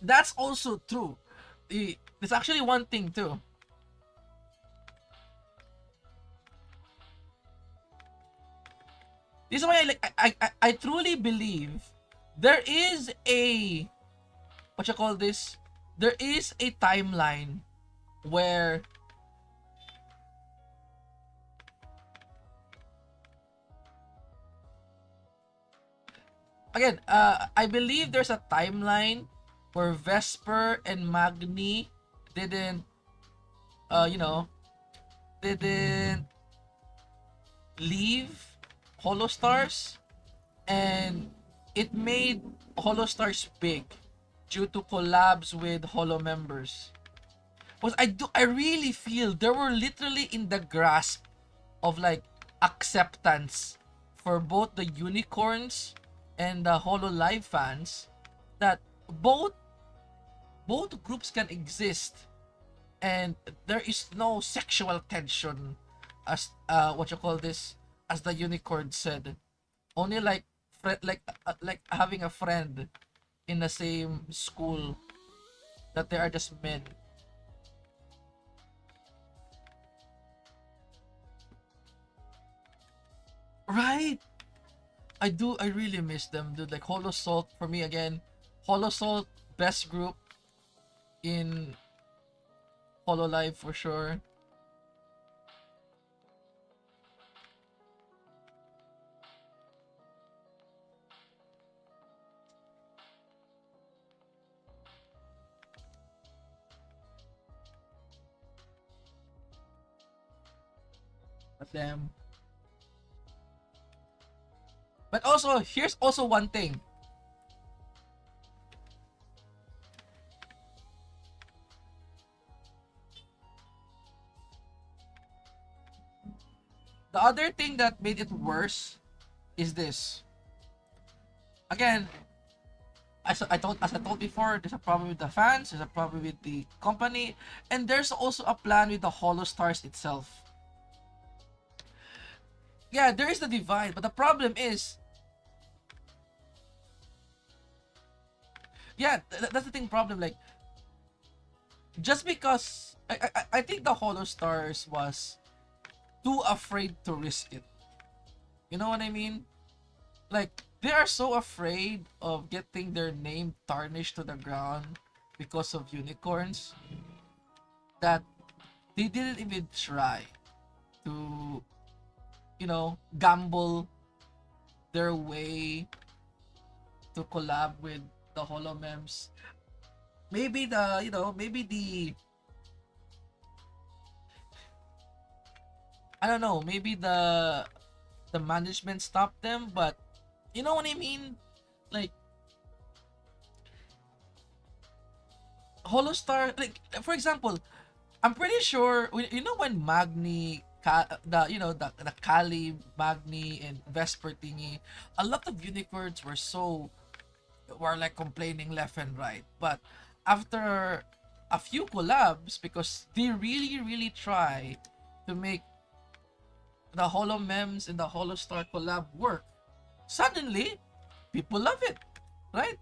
That's also true. There's actually one thing too. This is why I truly believe there is a, what you call this, there is a timeline where, again, I believe there's a timeline where Vesper and Magni didn't, uh, you know, didn't leave Holostars, and it made Holostars big due to collabs with Holo members. Was I really feel they were literally in the grasp of like acceptance for both the unicorns and the hololive fans, that both groups can exist and there is no sexual tension, as what you call this, as the unicorn said, only like like having a friend in the same school, that they are just men. Right. I really miss them, dude. Like Holo Salt for me again. Holo Salt, best group in Hololive for sure. But them. But also, here's also one thing. The other thing that made it worse is this. Again, as I told before, there's a problem with the fans, there's a problem with the company, and there's also a plan with the Holo Stars itself. Yeah, there is the divide, but the problem is, yeah, that's the thing. Problem, like, just because I think the Holo Stars was too afraid to risk it. You know what I mean? Like, they are so afraid of getting their name tarnished to the ground because of unicorns, that they didn't even try to, gamble their way to collab with the holomems. Maybe maybe I don't know, maybe the management stopped them, but you know what I mean? Like, Holostar, like, for example, I'm pretty sure, when Magni, the Kali, Magni, and Vesper thingy, a lot of unicorns were like complaining left and right. But after a few collabs, because they really, really try to make the Holo Mems and the Holostar collab work, suddenly people love it, right?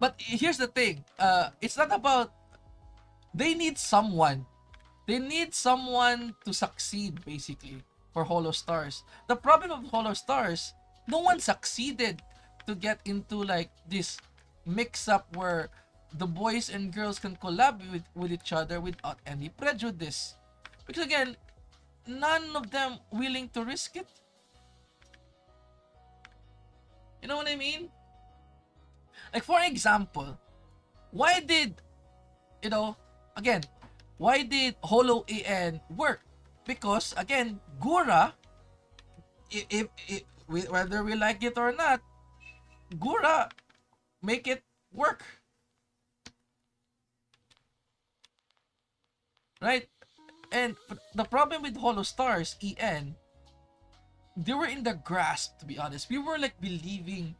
But here's the thing, it's not about, they need someone to succeed, basically, for Holo Stars. The problem of Holo Stars, no one succeeded to get into like this mix up where the boys and girls can collab with each other without any prejudice, because again, none of them willing to risk it. You know what I mean? Like, for example, why did, you know again, why did Holo AN work? Because again, Gura, if whether we like it or not, Gura make it work. right? And the problem with Hollow Stars, they were in the grasp, to be honest. We were like believing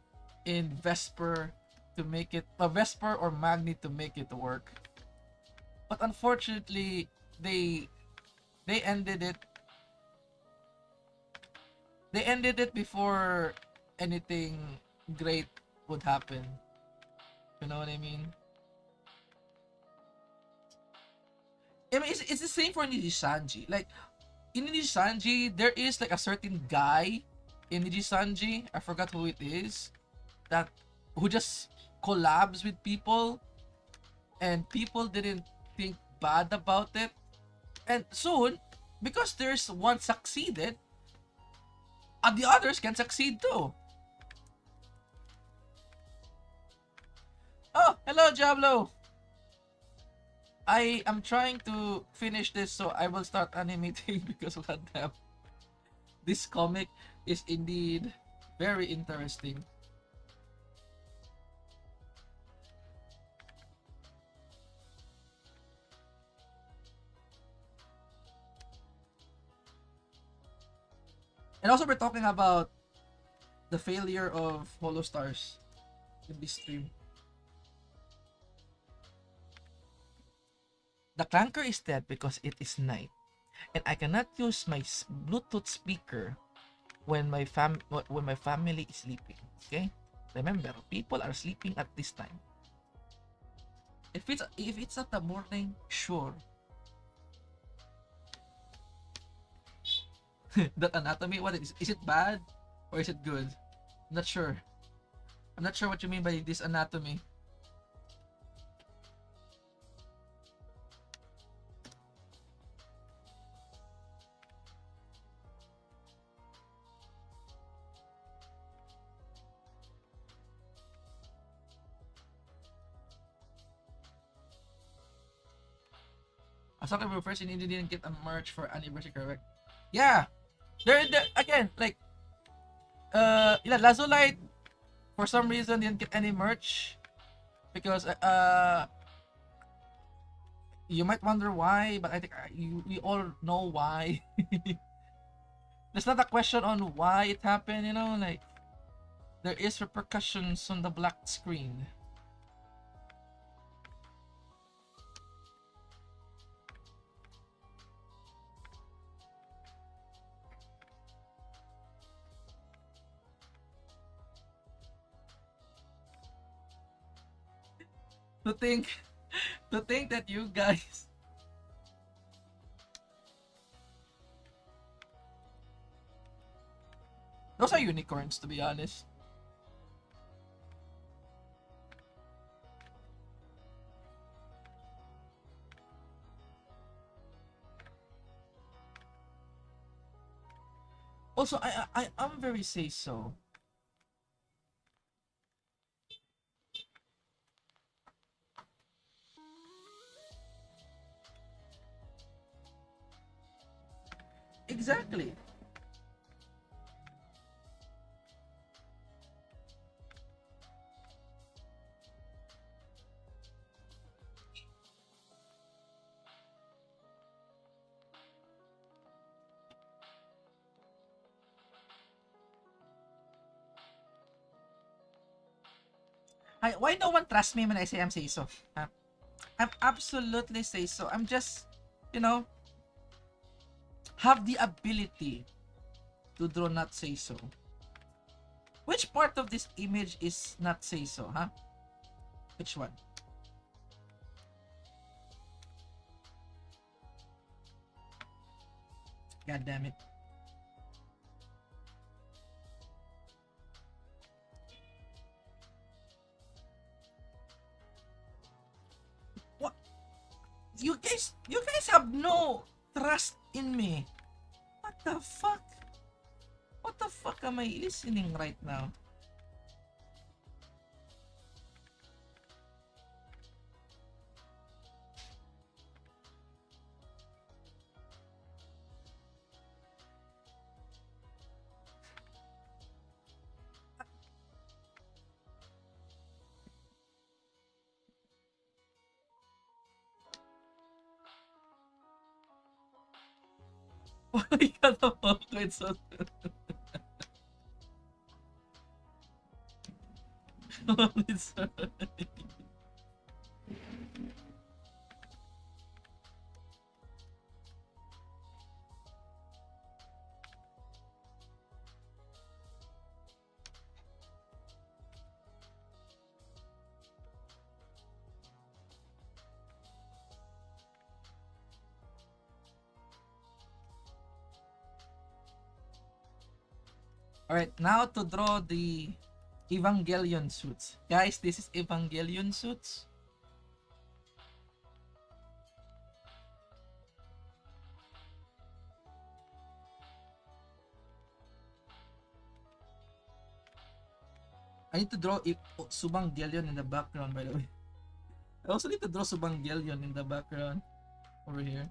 in Vesper to make it, Vesper or Magni to make it work. But unfortunately, they they ended it they ended it before anything great would happen. You know what I mean? I mean, it's the same for Nijisanji. Like, in Nijisanji, there is like a certain guy in Nijisanji, I forgot who it is, that who just collabs with people, and people didn't think bad about it. And soon, because there's one succeeded, and the others can succeed too. Oh, hello, Diablo. I am trying to finish this, so I will start animating because goddamn, this comic is indeed very interesting. And also, we're talking about the failure of Hollow Stars in this stream. The clanker is dead because it is night, and I cannot use my Bluetooth speaker when my family is sleeping. Okay, remember, people are sleeping at this time. If it's at the morning, sure. That anatomy, what is it bad or is it good? I'm not sure. I'm not sure what you mean by this anatomy. I thought we were first in India didn't get a merch for anniversary, correct? Yeah, there again, like Lazulite for some reason didn't get any merch because you might wonder why, but I think we all know why. There's not a question on why it happened, like there is repercussions on the black screen. To think to think that you guys, those are unicorns, to be honest. Also, I'm very say so. Exactly. Why no one trusts me when I say I'm say so? Huh? I'm absolutely say so. I'm just, you know, have the ability to draw not say so. Which part of this image is not say so, huh? Which one? God damn it. What? You guys have no trust in me. What the fuck? What the fuck am I listening right now? Oh my god, the Moco, it's so it's so Alright, now to draw the Evangelion suits. Guys, this is Evangelion suits. I need to draw Subangelion in the background, by the way. I also need to draw Subangelion in the background over here.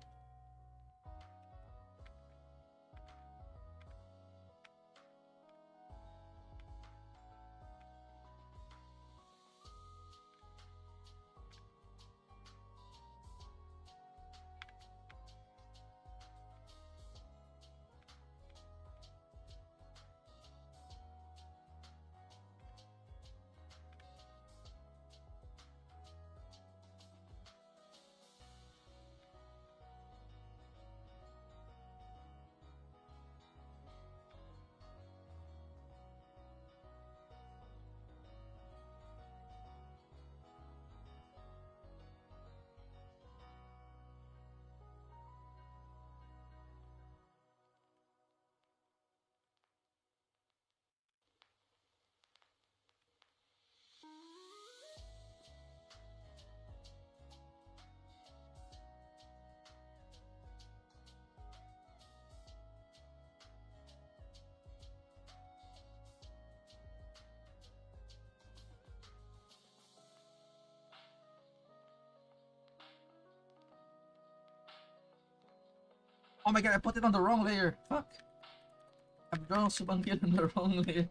Oh my god, I put it on the wrong layer. Fuck. I've drawn Subangelion on the wrong layer.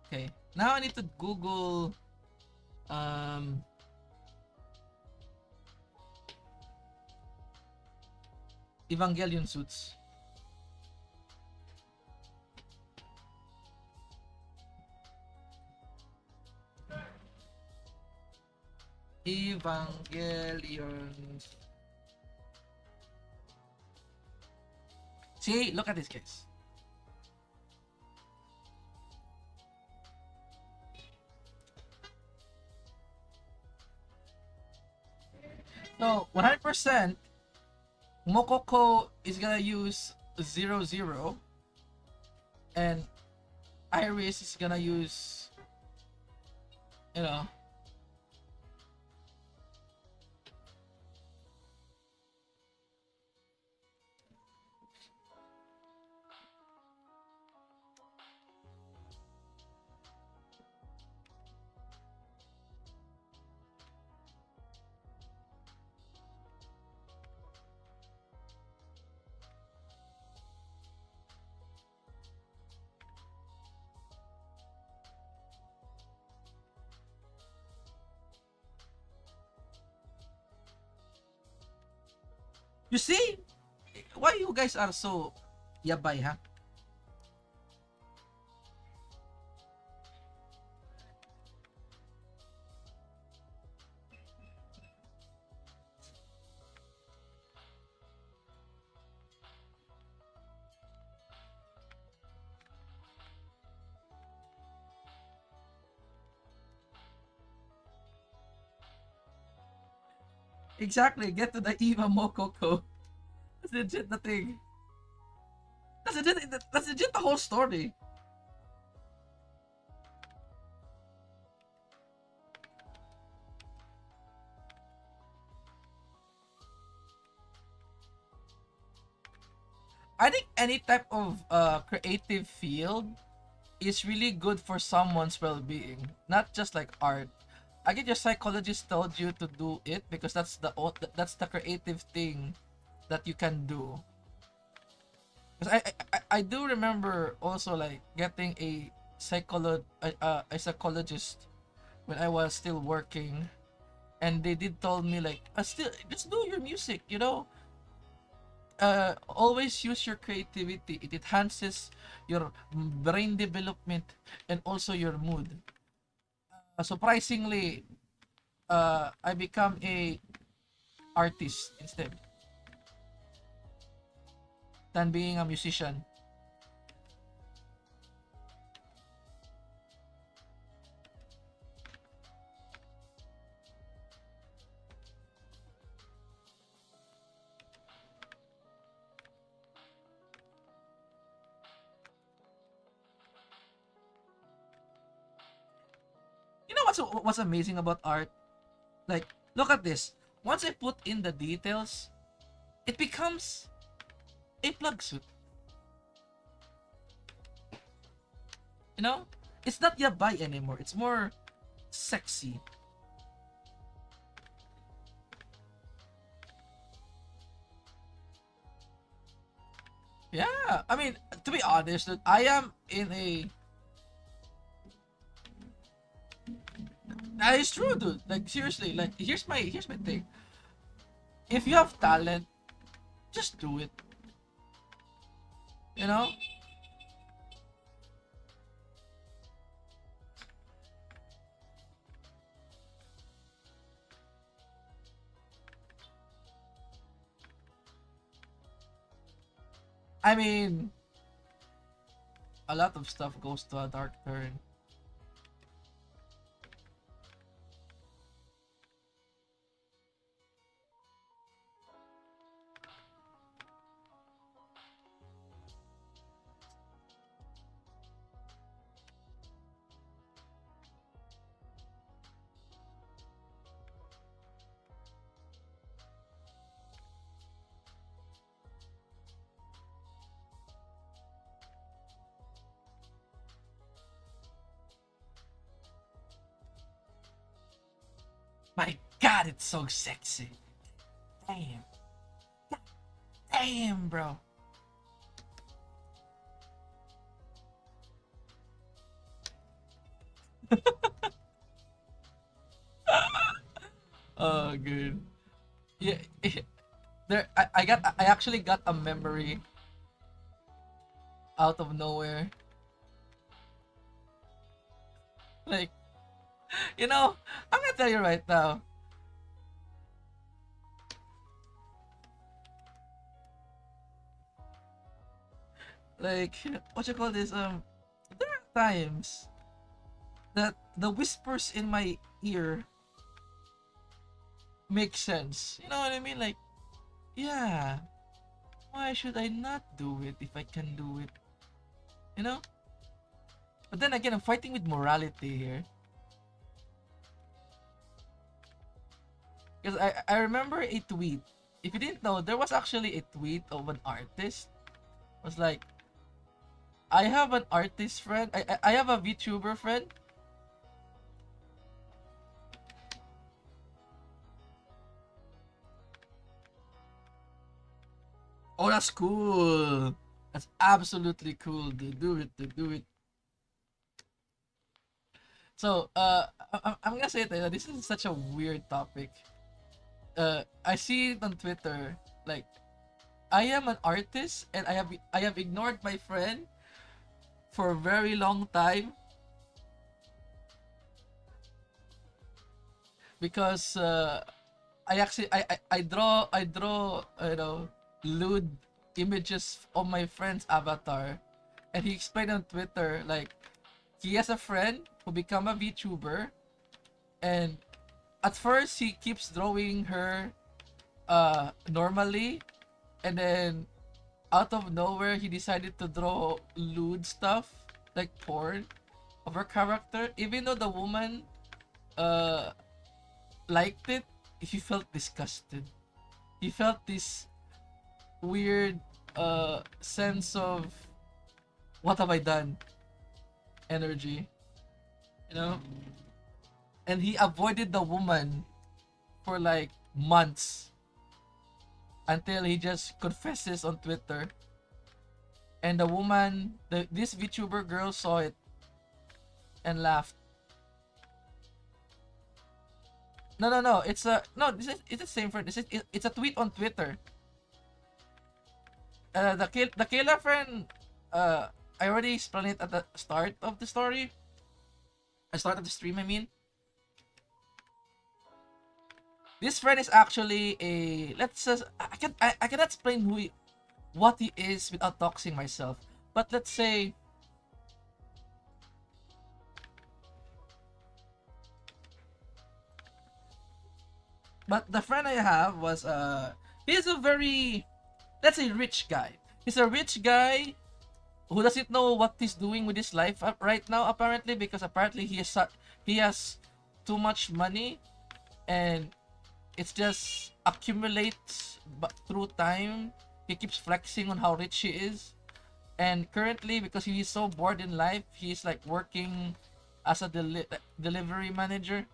Okay, now I need to Google Evangelion suits. Evangelion. See, look at this case. So 100% Mokoko is gonna use 0, and Iris is gonna use, you know, you see why you guys are so yabay, huh? Exactly, get to the Eva Mokoko. That's legit the thing. That's legit the whole story. I think any type of creative field is really good for someone's well-being, not just like art. I get your psychologist told you to do it because that's the creative thing that you can do. Because I do remember also like getting a psychologist when I was still working, and they did told me like, still just do your music, you know. Always use your creativity. It enhances your brain development and also your mood. Surprisingly, I become a artist instead than being a musician. You know what's amazing about art? Like, look at this. Once I put in the details, it becomes a plug suit. You know, it's not yabai anymore. It's more sexy. Yeah, I mean, to be honest, I am in a. That is true, dude. Like seriously, like here's my thing. If you have talent, just do it. You know. I mean, a lot of stuff goes to a dark turn. My God, it's so sexy. Damn, damn, bro. Oh, good. Yeah, there. I actually got a memory out of nowhere. Like, you know, I'm gonna tell you right now. Like, what you call this? There are times that the whispers in my ear make sense. You know what I mean? Like, yeah, why should I not do it if I can do it? You know? But then again, I'm fighting with morality here. Because I remember a tweet. If you didn't know, there was actually a tweet of an artist. It was like, I have an artist friend. I have a VTuber friend. Oh, that's cool. That's absolutely cool, dude. Do it, dude. Do it. So, I'm gonna say that this is such a weird topic. I see it on Twitter. Like, I am an artist, and I have ignored my friend for a very long time because I draw lewd images of my friend's avatar, and he explained on Twitter like he has a friend who become a VTuber, and at first he keeps drawing her normally, and then out of nowhere he decided to draw lewd stuff like porn of her character, even though the woman uh liked it. He felt disgusted. He felt this weird sense of what have I done energy, you know. And he avoided the woman for like months until he just confesses on Twitter. And the woman, this VTuber girl saw it and laughed. No. It's a no. It's the same friend. It's a tweet on Twitter. The Kayla friend. I already explained it at the start of the story. The start of the stream. I mean, this friend is actually a. Let's just. I cannot explain what he is without doxing myself. But let's say. But the friend I have was he's a very, let's say, rich guy. He's a rich guy who doesn't know what he's doing with his life right now, apparently, because apparently he has too much money, and it's just accumulates, but through time he keeps flexing on how rich he is. And currently, because he's so bored in life, he's like working as a delivery manager.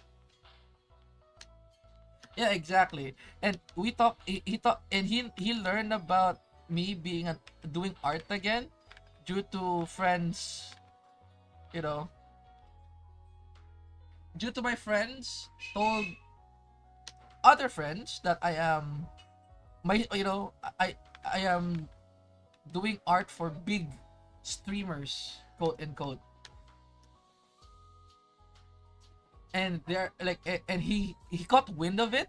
Yeah, exactly. And we talk. He talk, and he learned about me doing art again, due to friends. You know, due to my friends told other friends that I am my I am doing art for big streamers, quote unquote. And they're like, and he got wind of it,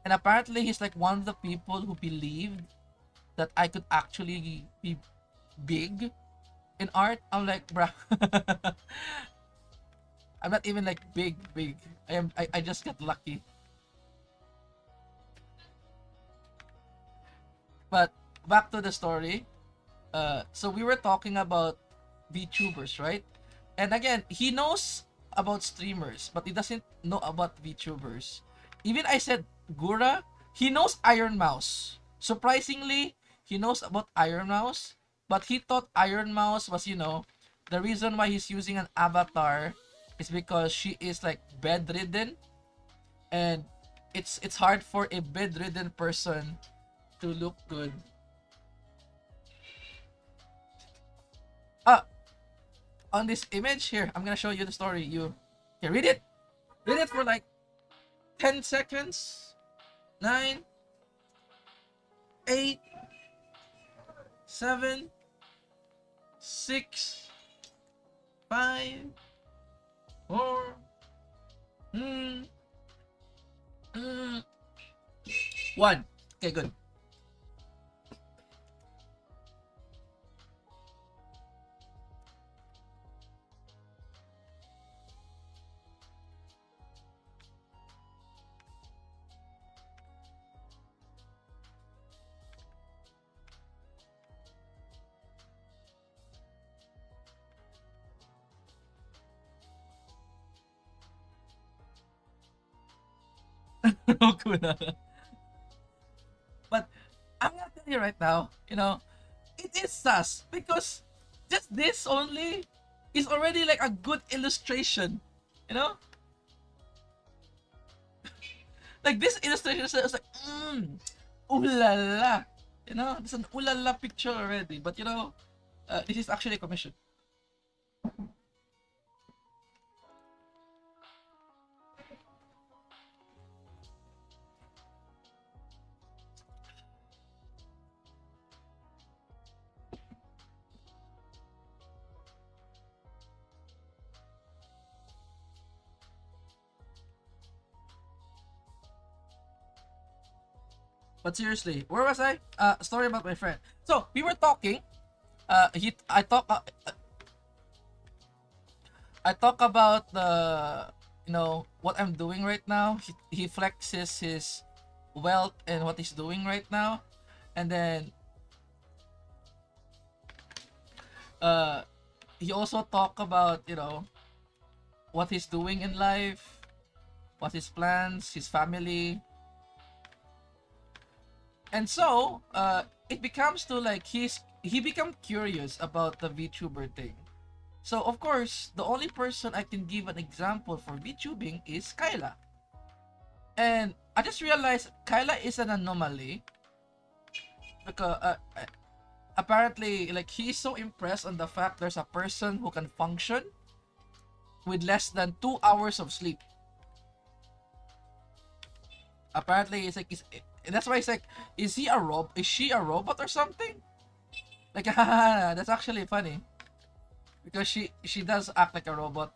and apparently he's like one of the people who believed that I could actually be big in art. I'm like, bruh. I'm not even like big. I just got lucky. But back to the story. So we were talking about VTubers, right? And again, he knows about streamers, but he doesn't know about VTubers. Even I said Gura, he knows Iron Mouse. Surprisingly, he knows about Iron Mouse, but he thought Iron Mouse was, the reason why he's using an avatar is because she is like bedridden, and it's hard for a bedridden person to look good. Ah, on this image here, I'm gonna show you the story. You can read it. Read it for like 10 seconds. 9, 8, 7, 6, 5, 4, 1. Okay, good. Cool. But I'm gonna tell you right now, it is sus because just this only is already like a good illustration, you know? Like this illustration is like, ooh la la, it's an ooh la la picture already. But this is actually a commission. But seriously, where was I? Story about my friend. So we were talking. I talk about what I'm doing right now. He flexes his wealth and what he's doing right now, and then uh he also talk about what he's doing in life, what his plans, his family. And so it becomes to like he become curious about the VTuber thing. So of course, the only person I can give an example for VTubing is Kaela. And I just realized Kaela is an anomaly because apparently like he's so impressed on the fact there's a person who can function with less than 2 hours of sleep. Apparently, it's like that's why it's like, is he a is she a robot or something? Like, that's actually funny because she does act like a robot.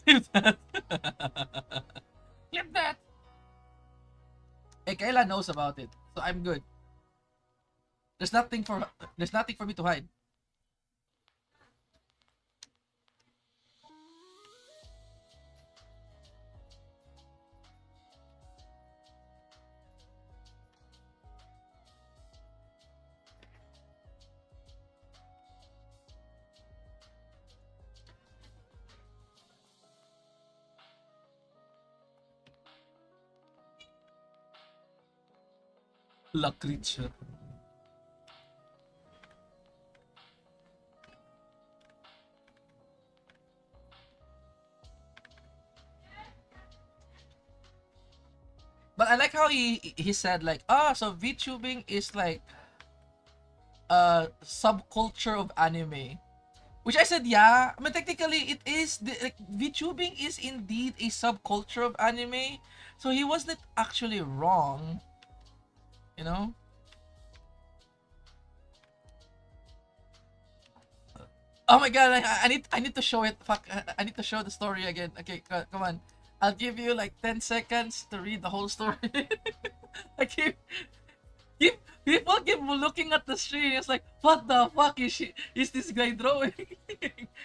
Clip that. Clip that. Hey, Kayla knows about it, so I'm good. There's nothing for there's nothing for me to hide. La creature. But I like how he said like, so VTubing is like a subculture of anime. Which I said, yeah. I mean, technically, it is. Like, VTubing is indeed a subculture of anime. So he wasn't actually wrong, you know? Oh my god, I need to show it. Fuck, I need to show the story again. Okay, come on. I'll give you like 10 seconds to read the whole story. I keep people keep looking at the screen. It's like, what the fuck is this guy drawing?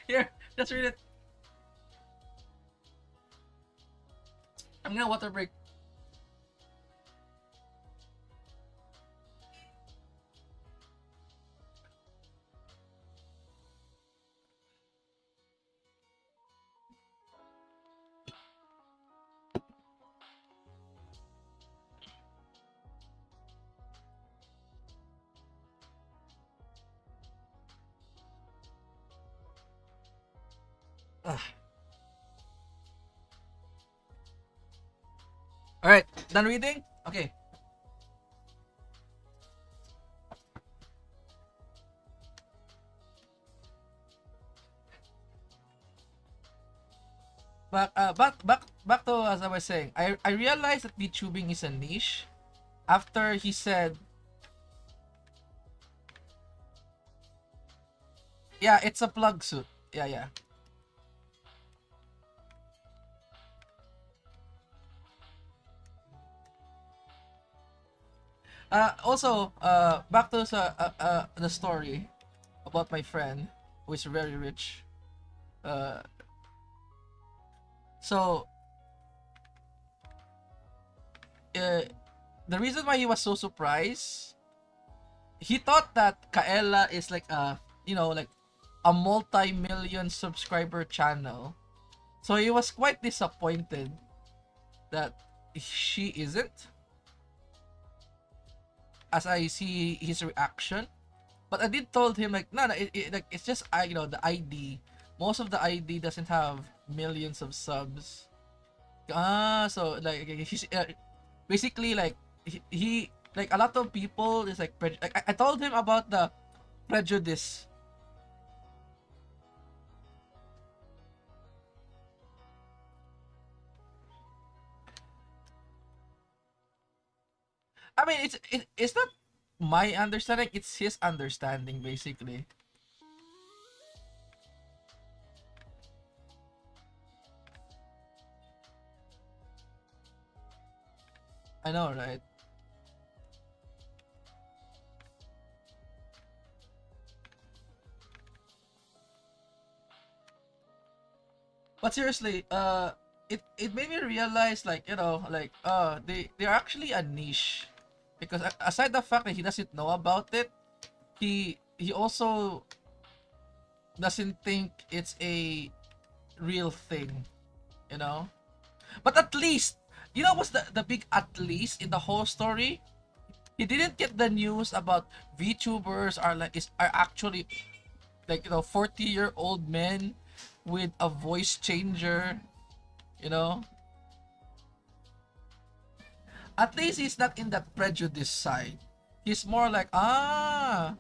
Here, just read it. I'm gonna water break. Ugh. All right, done reading. Okay. Back to as I was saying. I realized that VTubing is a niche after he said, yeah, it's a plug suit. Yeah, yeah. Also, back to the story about my friend who is very rich. Uh, so uh, the reason why he was so surprised, he thought that Kaela is like a, like a multi-million subscriber channel. So he was quite disappointed that she isn't, as I see his reaction. But I did told him like, no, no, like it's just the ID. Most of the ID doesn't have millions of subs. So like he's basically like he like a lot of people is like I told him about the prejudice. I mean, it's not my understanding, it's his understanding basically. I know, right? But seriously, it made me realize like, like they're actually a niche, because aside the fact that he doesn't know about it, he also doesn't think it's a real thing, you know. But at least, what's the big at least in the whole story? He didn't get the news about VTubers are actually like 40-year-old men with a voice changer, you know. At least he's not in that prejudice side. He's more like, ah.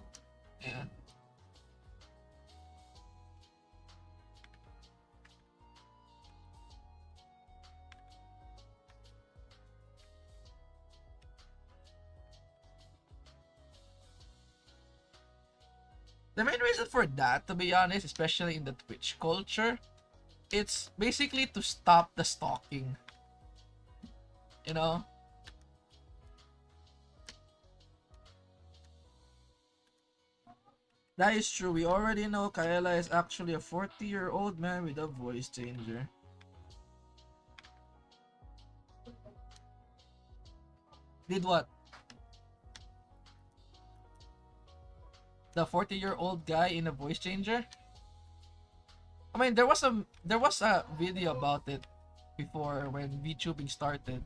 Yeah. The main reason for that, to be honest, especially in the Twitch culture, it's basically to stop the stalking. You know? That is true. We already know Kaela is actually a 40-year-old man with a voice changer. Did what? The 40-year-old guy in a voice changer? I mean, there was a video about it before when VTubing started.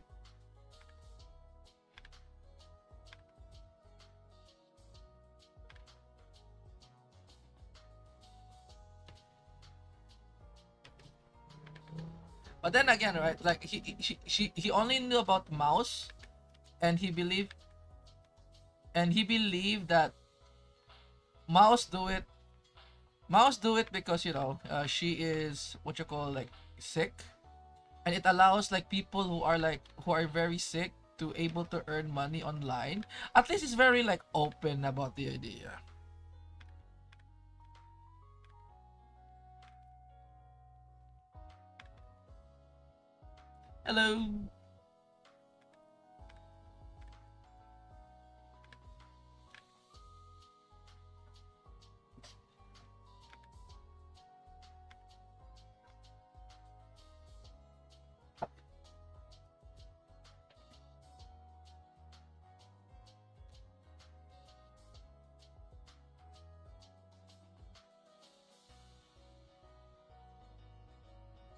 But then again, right? Like he only knew about mouse, and he believed that mouse do it. Mouse do it because she is what you call like sick, and it allows like people who are very sick to able to earn money online. At least it's very like open about the idea. Hello.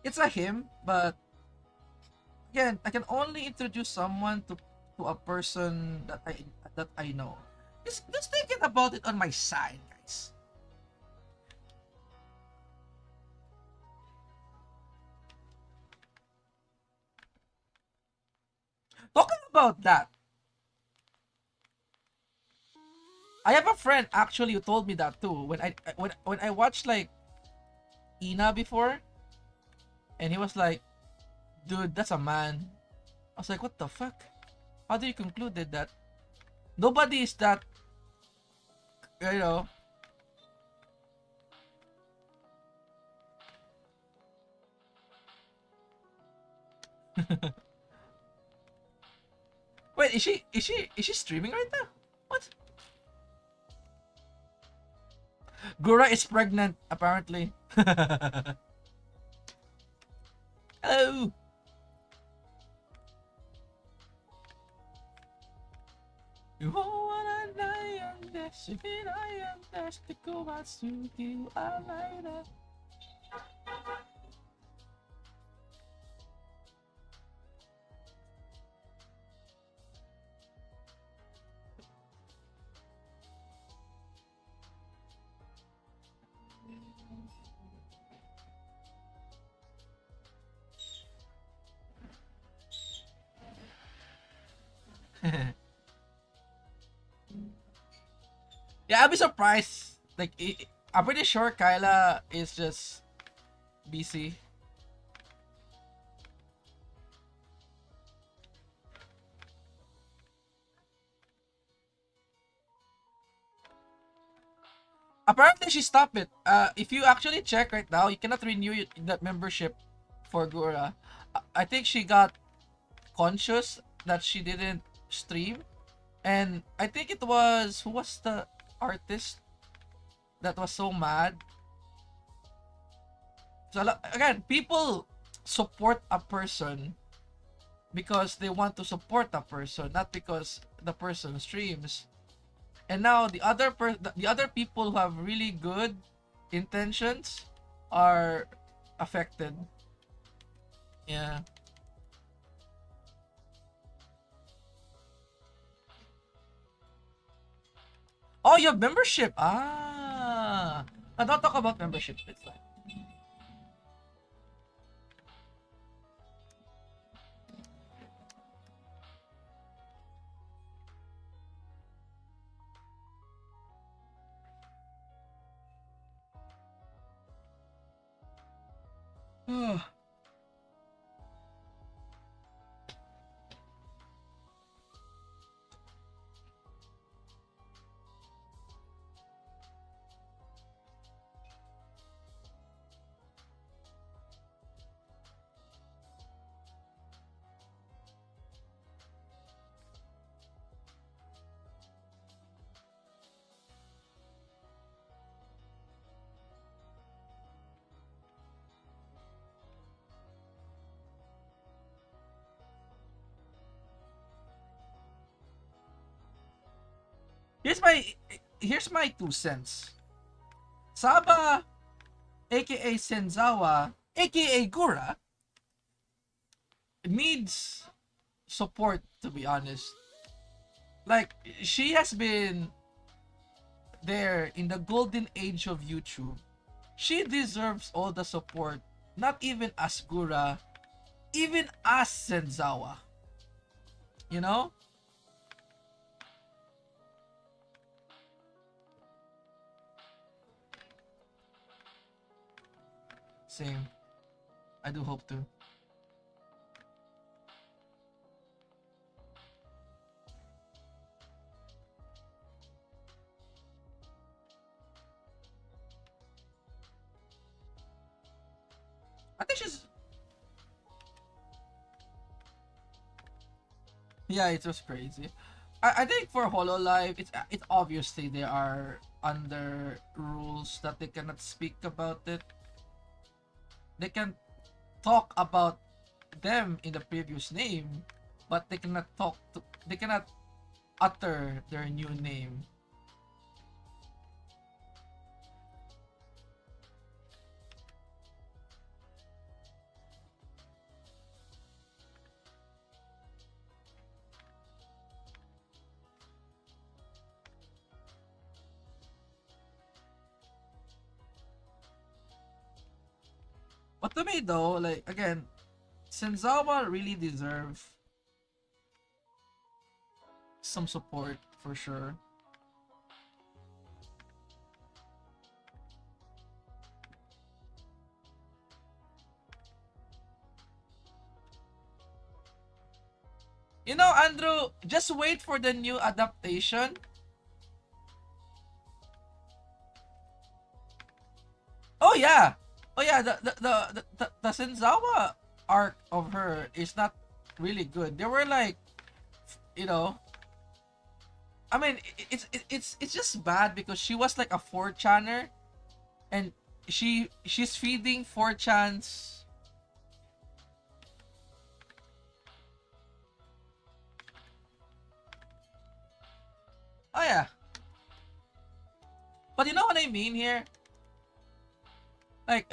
It's a him, but again, I can only introduce someone to a person that I know. Just thinking about it on my side, guys. Talking about that, I have a friend actually who told me that too. When I watched like Ina before, and he was like, "Dude, that's a man." I was like, "What the fuck? How do you concluded that nobody is that you know?" Wait, is she streaming right now? What? Gura is pregnant apparently. Hello. You wanna die on this, if it I am this, to go out to you, I like that. Yeah, I'll be surprised. Like, I'm pretty sure Kyla is just busy. Apparently, she stopped it. If you actually check right now, you cannot renew that membership for Gura. I think she got conscious that she didn't stream, and I think it was who was the artist that was so mad. So again, people support a person because they want to support a person, not because the person streams. And now the other people who have really good intentions are affected. Yeah. Oh, you have membership. Ah. Don't talk about membership. It's fine. Here's my here's my 2 cents. Saba, aka Senzawa, aka Gura, needs support, to be honest. Like, she has been there in the golden age of YouTube. She deserves all the support, not even as Gura, even as Senzawa. You know? Same. I do hope to. I think she's... Yeah, it was crazy. I think for hololive, it's obviously they are under rules that they cannot speak about it. They can talk about them in the previous name, but they cannot utter their new name. But to me though, like, again, Senzawa really deserve some support for sure. You know, Andrew, just wait for the new adaptation. Oh yeah. Oh yeah, the Senzawa arc of her is not really good. They were like, you know, I mean, it's just bad because she was like a 4chaner, and she's feeding 4chans. Oh yeah. But you know what I mean here? Like,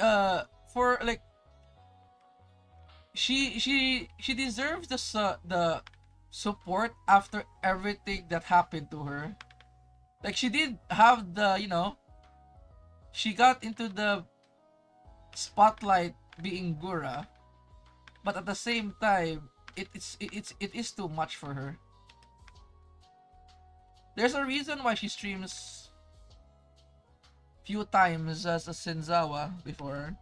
for like, she deserves the support after everything that happened to her. Like, she did have the, you know, she got into the spotlight being Gura, but at the same time, it is too much for her. There's a reason why she streams few times as a Senzawa before.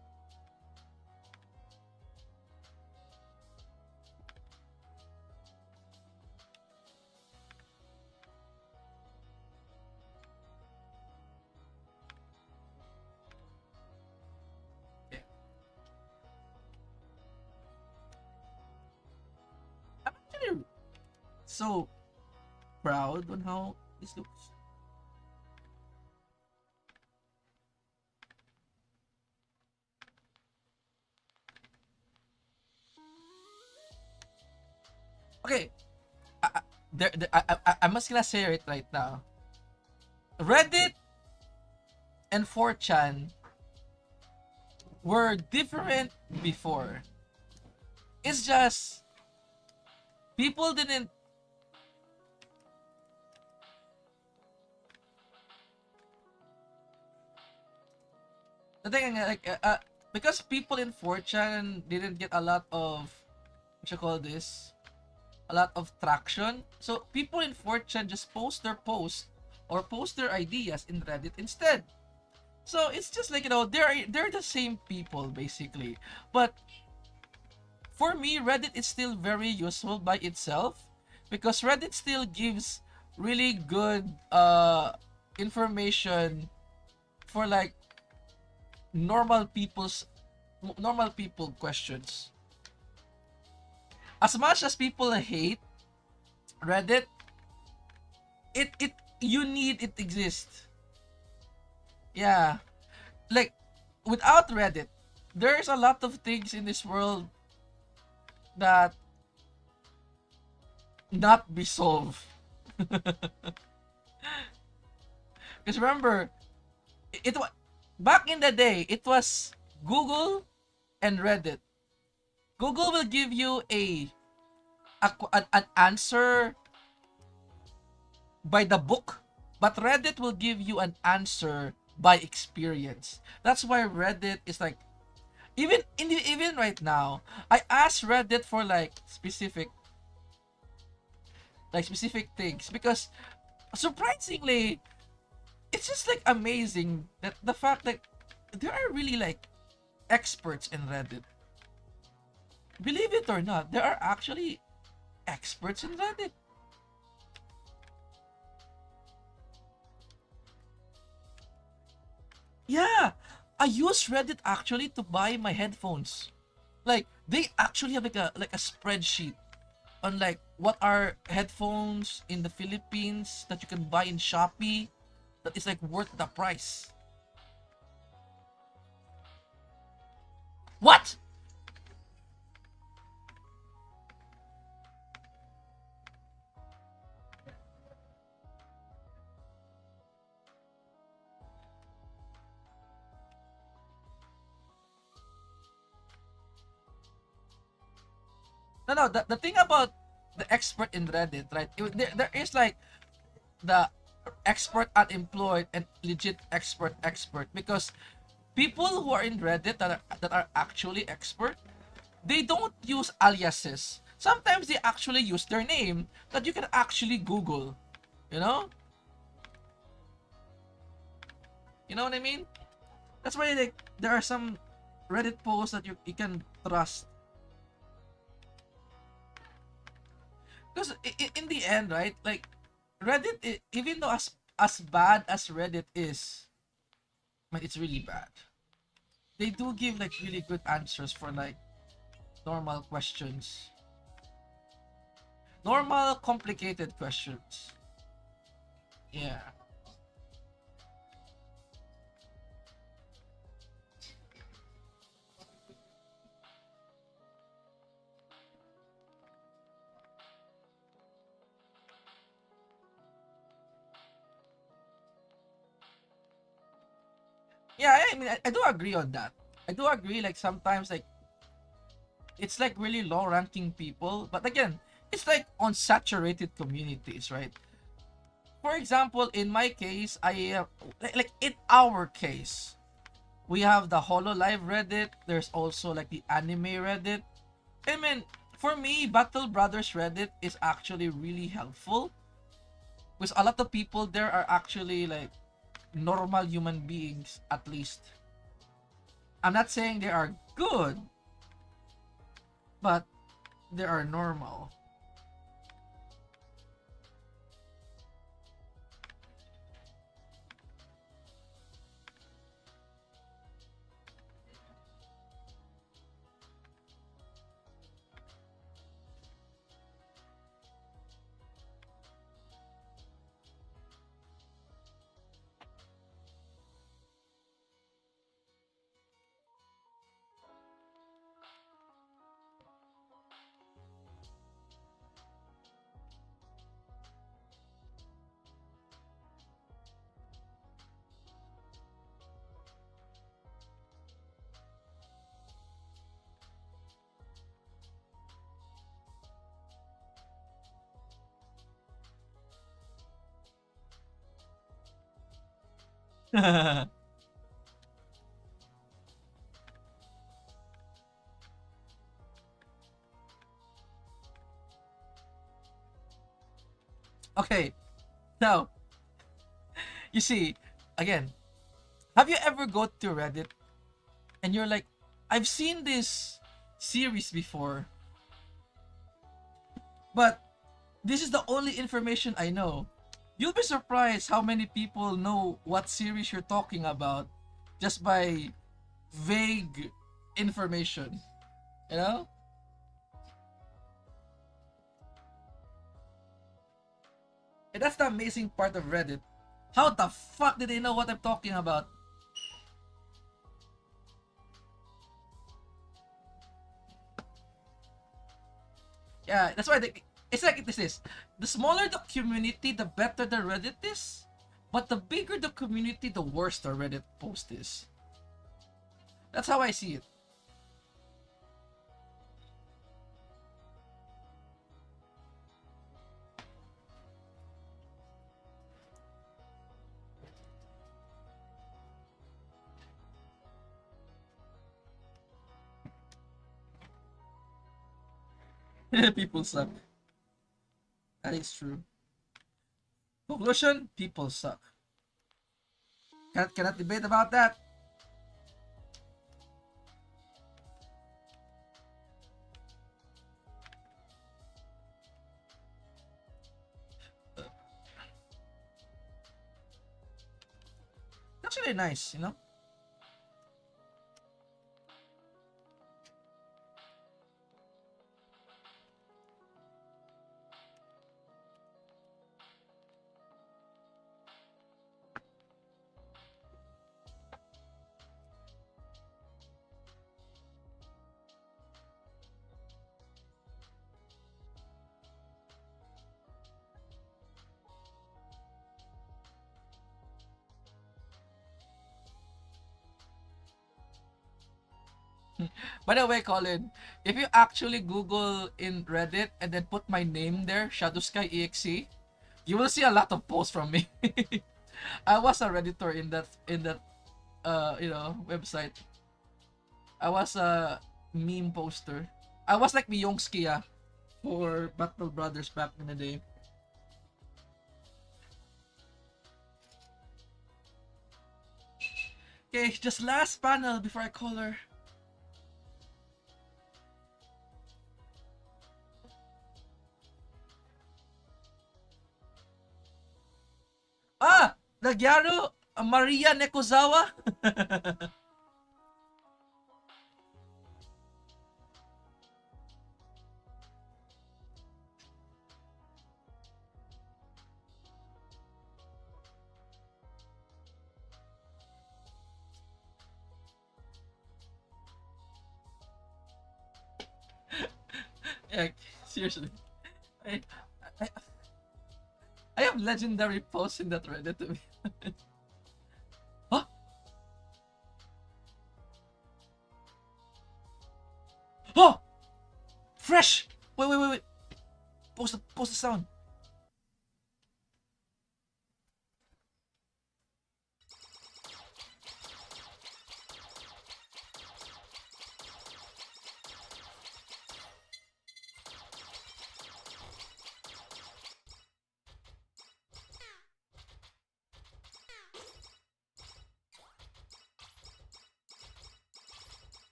Yeah. I'm actually so proud on how this looks. Okay, I'm just gonna say it right now. Reddit and 4chan were different before. It's just people didn't the thing, like, because people in 4chan didn't get a lot of, what you call this, a lot of traction. So people in 4chan just post their posts or post their ideas in Reddit instead. So it's just like, they're the same people basically. But for me, Reddit is still very useful by itself, because Reddit still gives really good information for like normal people's normal people questions. As much as people hate Reddit, it you need it exist. Yeah. Like, without Reddit, there's a lot of things in this world that not be solved. Because remember, it was back in the day, it was Google and Reddit. Google will give you an answer by the book, but Reddit will give you an answer by experience. That's why Reddit is like, even right now, I ask Reddit for specific things, because surprisingly, it's just like amazing that the fact that there are really like experts in Reddit. Believe it or not, there are actually experts in Reddit. Yeah, I use Reddit actually to buy my headphones. Like, they actually have like a spreadsheet on like what are headphones in the Philippines that you can buy in Shopee that is like worth the price. What? No, no. The thing about the expert in Reddit, right? There is like the expert unemployed and legit expert, because people who are in Reddit that are actually expert, they don't use aliases. Sometimes they actually use their name that you can actually Google. You know? You know what I mean? That's why like there are some Reddit posts that you can trust. Because in the end, right? Like, Reddit, even though as bad as Reddit is, man, it's really bad. They do give like really good answers for like normal questions, normal complicated questions. Yeah. Yeah, I mean, I do agree on that. I do agree. Like, sometimes, like, it's like really low ranking people, but again, it's like on saturated communities, right? For example, in my case, like in our case, we have the hololive Reddit. There's also like the anime Reddit. I mean, for me, Battle Brothers Reddit is actually really helpful, because a lot of people there are actually like normal human beings, at least. I'm not saying they are good, but they are normal. Okay, now, you see, again, Have you ever go to Reddit and you're like, I've seen this series before, but this is the only information I know. You'll be surprised how many people know what series you're talking about just by vague information. You know? And that's the amazing part of Reddit. How the fuck did they know what I'm talking about? Yeah, that's why it's like this is. The smaller the community, the better the Reddit is. But the bigger the community, the worse the Reddit post is. That's how I see it. People suck. That is true. Conclusion: people suck. Cannot debate about that. It's actually nice, you know. By the way, Colin, if you actually Google in Reddit and then put my name there, Shadow Sky EXE, you will see a lot of posts from me. I was a redditor in that website. I was a meme poster. I was like Miyonskia for Battle Brothers back in the day. Okay, just last panel before I call her. Ah! Nagyaro Maria Nekozawa? Yeah, seriously. I, I, I have legendary posts in that Reddit to me. Huh? Oh! Fresh! Wait. Post the sound.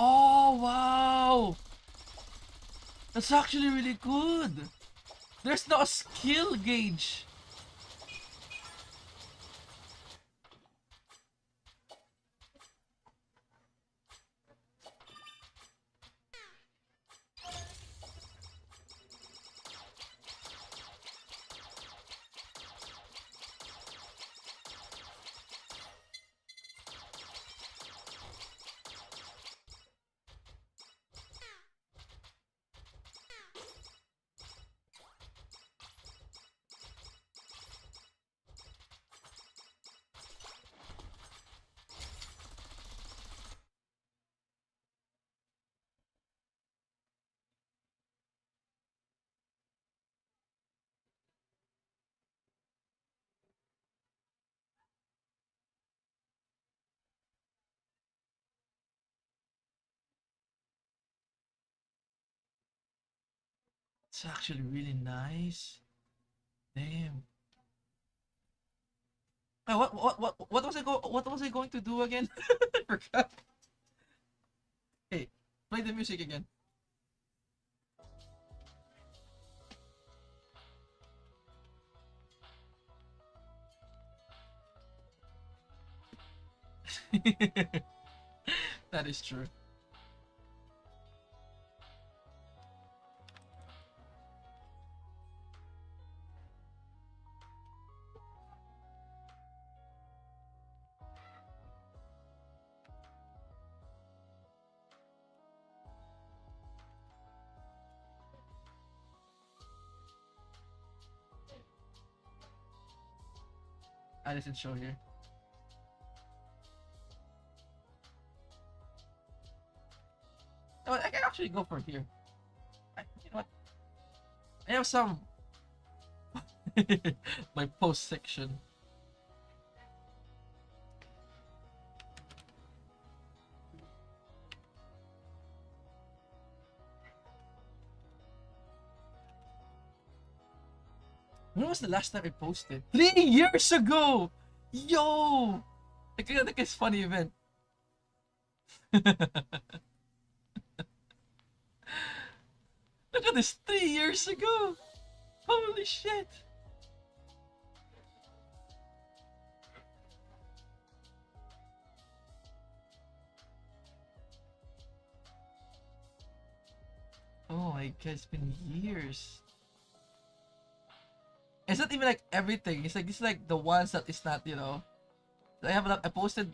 Oh, wow! That's actually really good. There's no skill gauge. It's actually really nice. Damn. what was I going to do again? I forgot. Hey, play the music again. That is true. I didn't show here. Oh, I can actually go for here. You know what? I have some my post section. When was the last time I posted? 3 years ago! Yo! I think it's funny event. Look at this, 3 years ago! Holy shit! Oh my god, it's been years. It's not even like everything. It's like the ones that is not, you know. I posted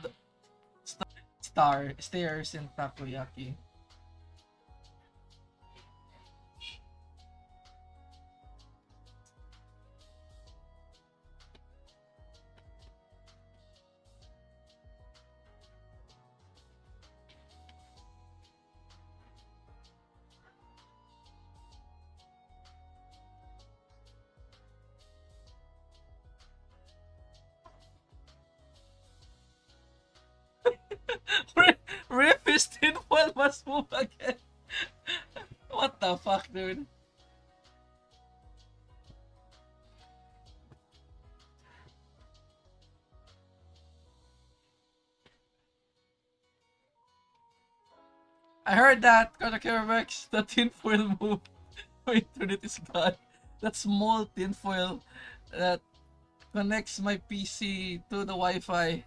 stairs in takoyaki. Rip is tinfoil must move again. What the fuck, dude? I heard that, Karakaramax, the tinfoil move. My internet is gone. That small tinfoil that connects my PC to the Wi-Fi.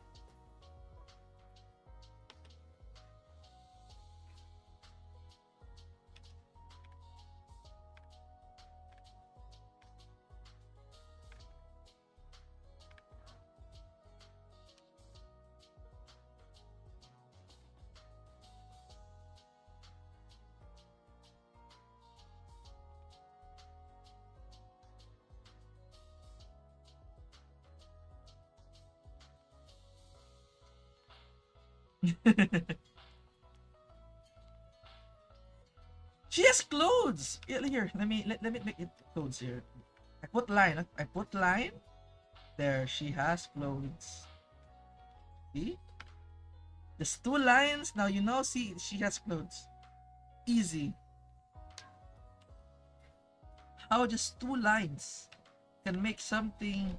She has clothes. Here, let me make it clothes here. I put line. I put line. There, she has clothes. See? Just 2 lines. Now you know. See, she has clothes. Easy. How just 2 lines can make something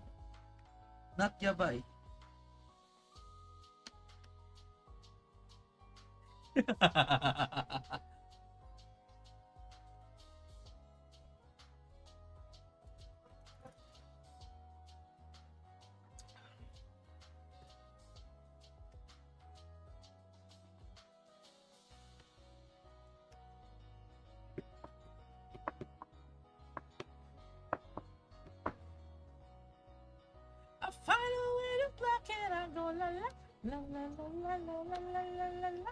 not yabay? I find a way to block it. I go la la la la la la la la la la la.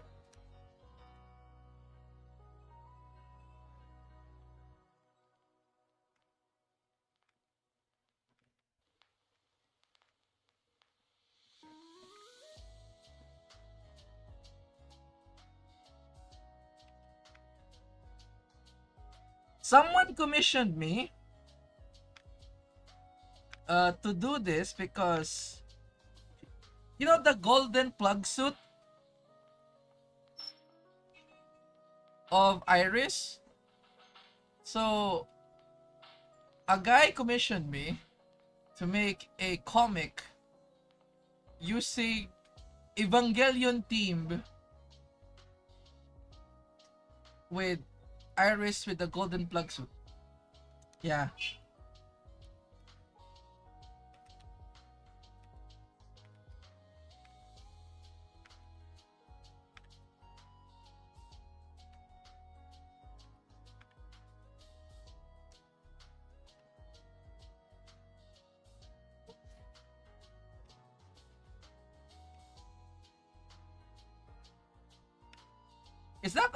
Someone commissioned me to do this because you know the golden plug suit of Iris. So a guy commissioned me to make a comic using Evangelion theme with Iris with the golden plug suit. Yeah. Is that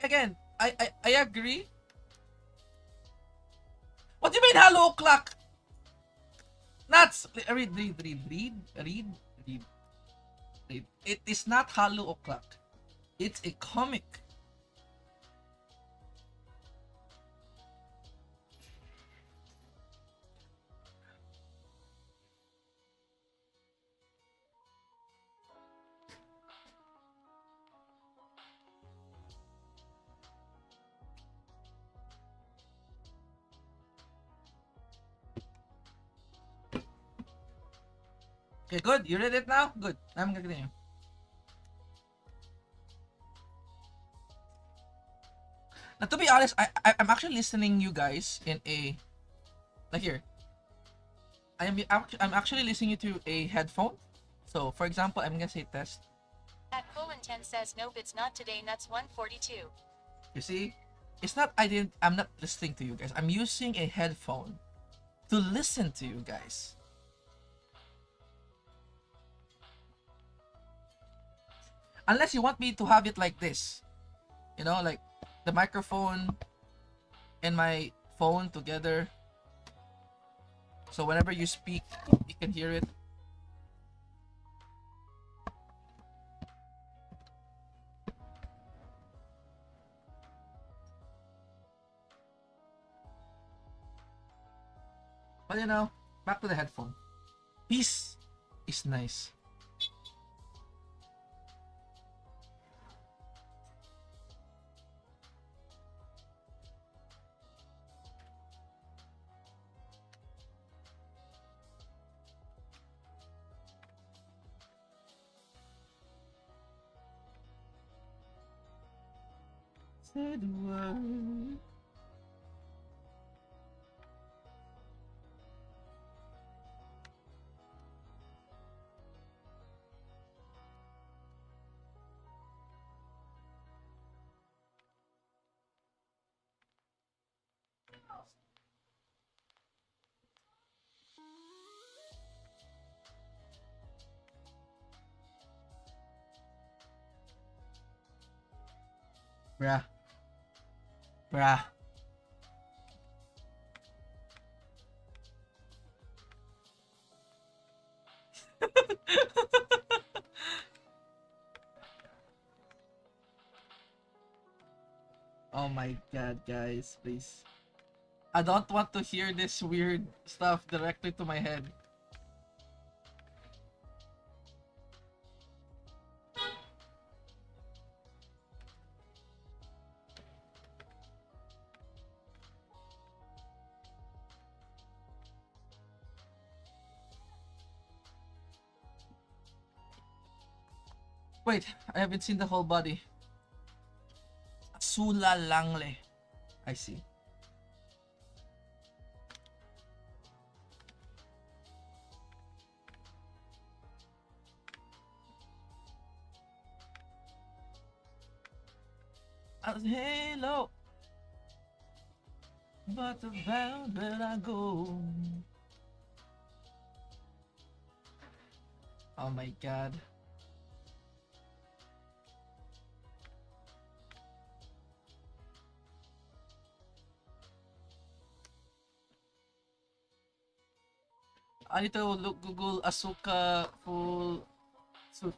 again? I agree. What do you mean hello clock? Nuts. Read. It is not Halo O'Clock. It's a comic. Okay, good. You read it now? Good. I'm gonna continue. Now, to be honest, I'm actually listening you guys in a like here. I'm actually listening to a headphone. So, for example, I'm gonna say test. At Colin10 says nope, it's not today. Nuts 142. You see, it's not. I'm not listening to you guys. I'm using a headphone to listen to you guys. Unless you want me to have it like this, you know, like the microphone and my phone together. So whenever you speak, you can hear it. But you know, back to the headphone. Peace is nice. Said word. Bruh. Bruh. Oh my god, guys, please. I don't want to hear this weird stuff directly to my head. Wait, I haven't seen the whole body. Sula Langle. I see. Halo. But about where I go. Oh my god. I need to look Google Asuka full suit.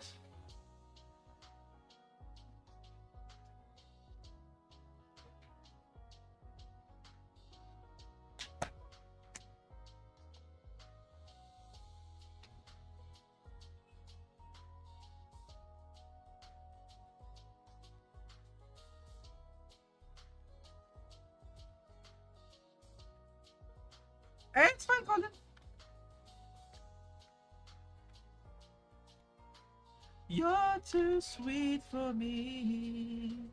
Eh, it's fine, Colin. You're too sweet for me.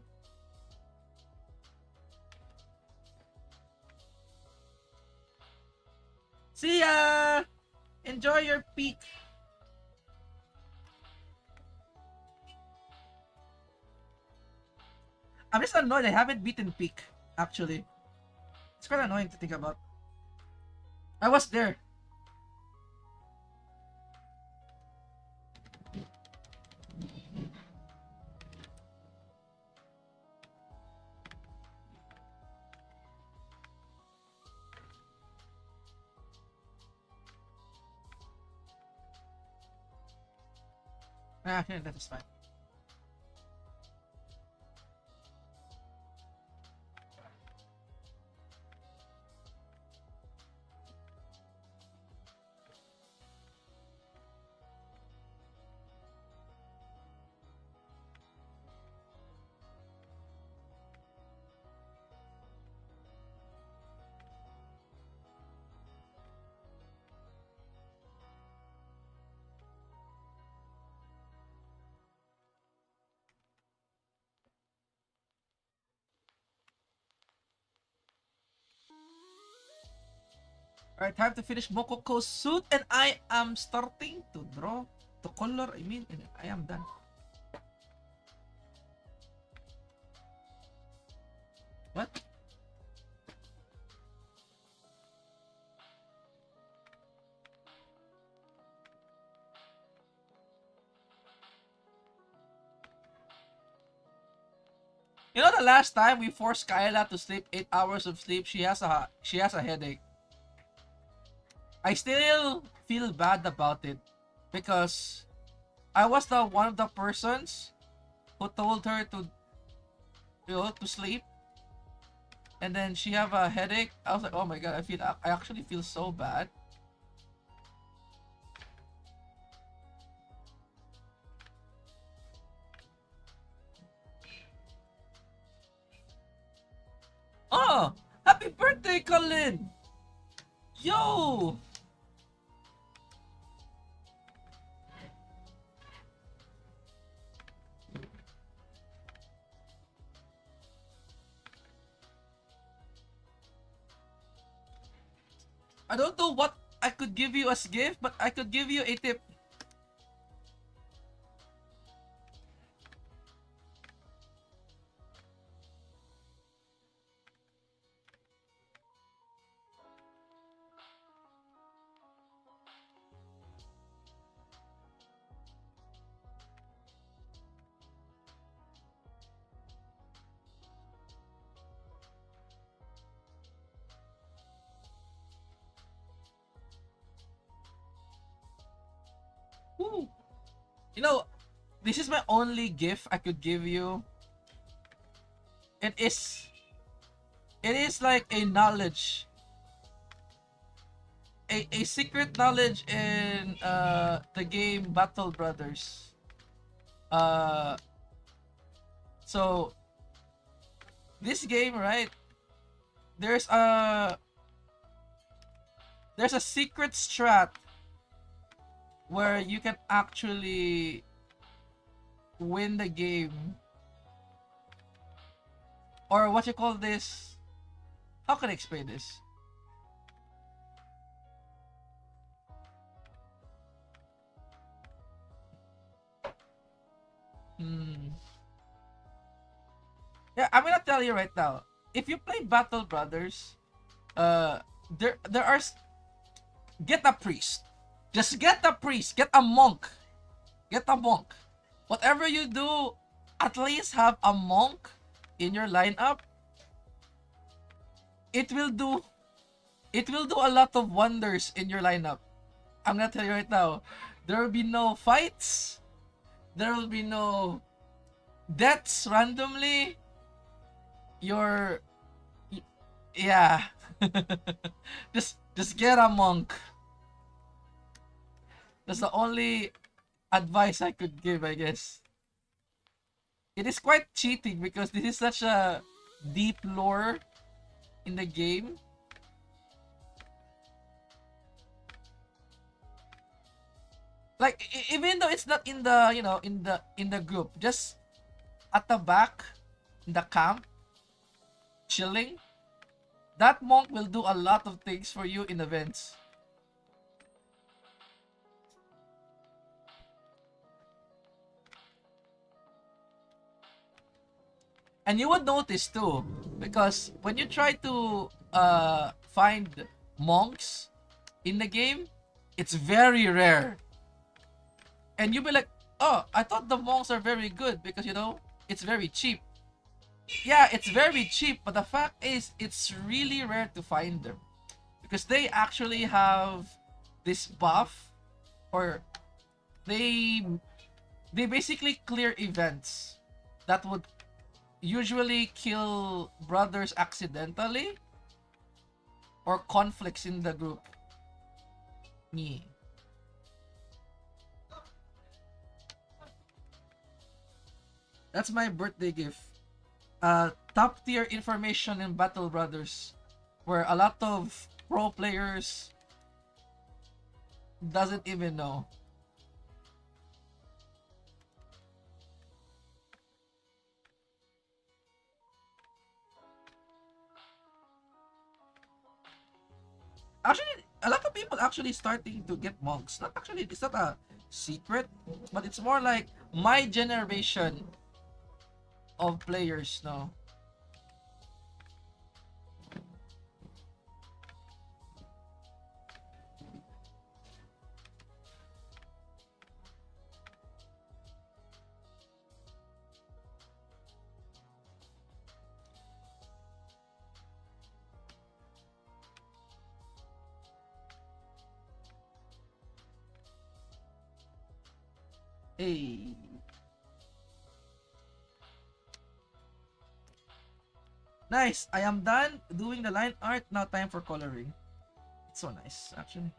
See ya! Enjoy your peak. I'm just annoyed I haven't beaten peak, actually. It's quite annoying to think about. I was there. Ah, yeah, that is fine. Alright, time to finish Mokoko's suit, and I am starting to draw the color. I mean, and I am done. What? You know, the last time we forced Kaela to sleep 8 hours of sleep, she has a headache. I still feel bad about it because I was the one of the persons who told her to, to sleep, and then she have a headache. I was like, oh my god, I actually feel so bad. Oh, happy birthday, Colin! Yo! I don't know what I could give you as gift, but I could give you a tip. Woo. You know, this is my only gift I could give you. It is like a knowledge, a secret knowledge in the game Battle Brothers. Uh, so this game, right? There's a secret strat where you can actually win the game, or what you call this. How can I explain this? Yeah, I'm gonna tell you right now. If you play Battle Brothers, uh, there are get a priest. Just get a priest. Get a monk. Get a monk. Whatever you do, at least have a monk in your lineup. It will do. It will do a lot of wonders in your lineup. I'm gonna tell you right now. There will be no fights. There will be no deaths randomly. Your yeah. just get a monk. That's the only advice I could give, I guess. It is quite cheating because this is such a deep lore in the game. Like even though it's not in the in the group, just at the back in the camp chilling, that monk will do a lot of things for you in events. And you would notice too, because when you try to find monks in the game, it's very rare. And you'll be like, oh, I thought the monks are very good because it's very cheap. Yeah, it's very cheap, but the fact is it's really rare to find them. Because they actually have this buff, or they they basically clear events that would usually kill brothers accidentally or conflicts in the group. Yeah. That's my birthday gift. Top tier information in Battle Brothers, where a lot of pro players doesn't even know. Actually, a lot of people actually starting to get monks. Not actually, it's not a secret, but it's more like my generation of players now. Hey. Nice. I am done doing the line art. Now time for coloring. It's so nice, actually.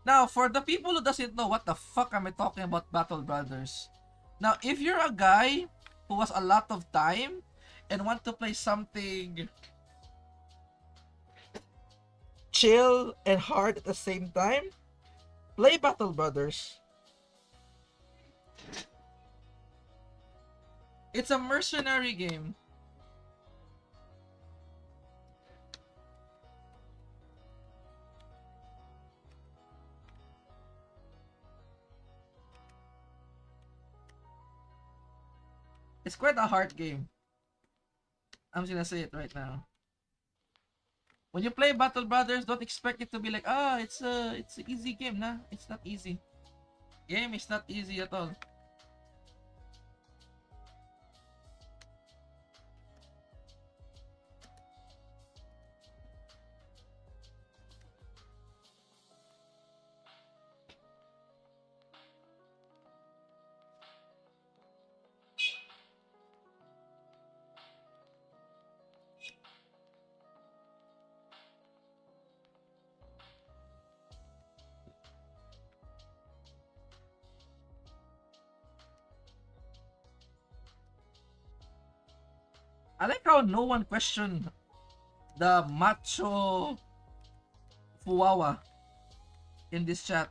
Now, for the people who doesn't know what the fuck am I talking about Battle Brothers. Now, if you're a guy who has a lot of time and want to play something chill and hard at the same time, play Battle Brothers. It's a mercenary game. It's quite a hard game. I'm just gonna say it right now. When you play Battle Brothers, don't expect it to be like, it's an easy game, nah. It's not easy. Game is not easy at all. I like how no one questioned the macho Fuwawa in this chat.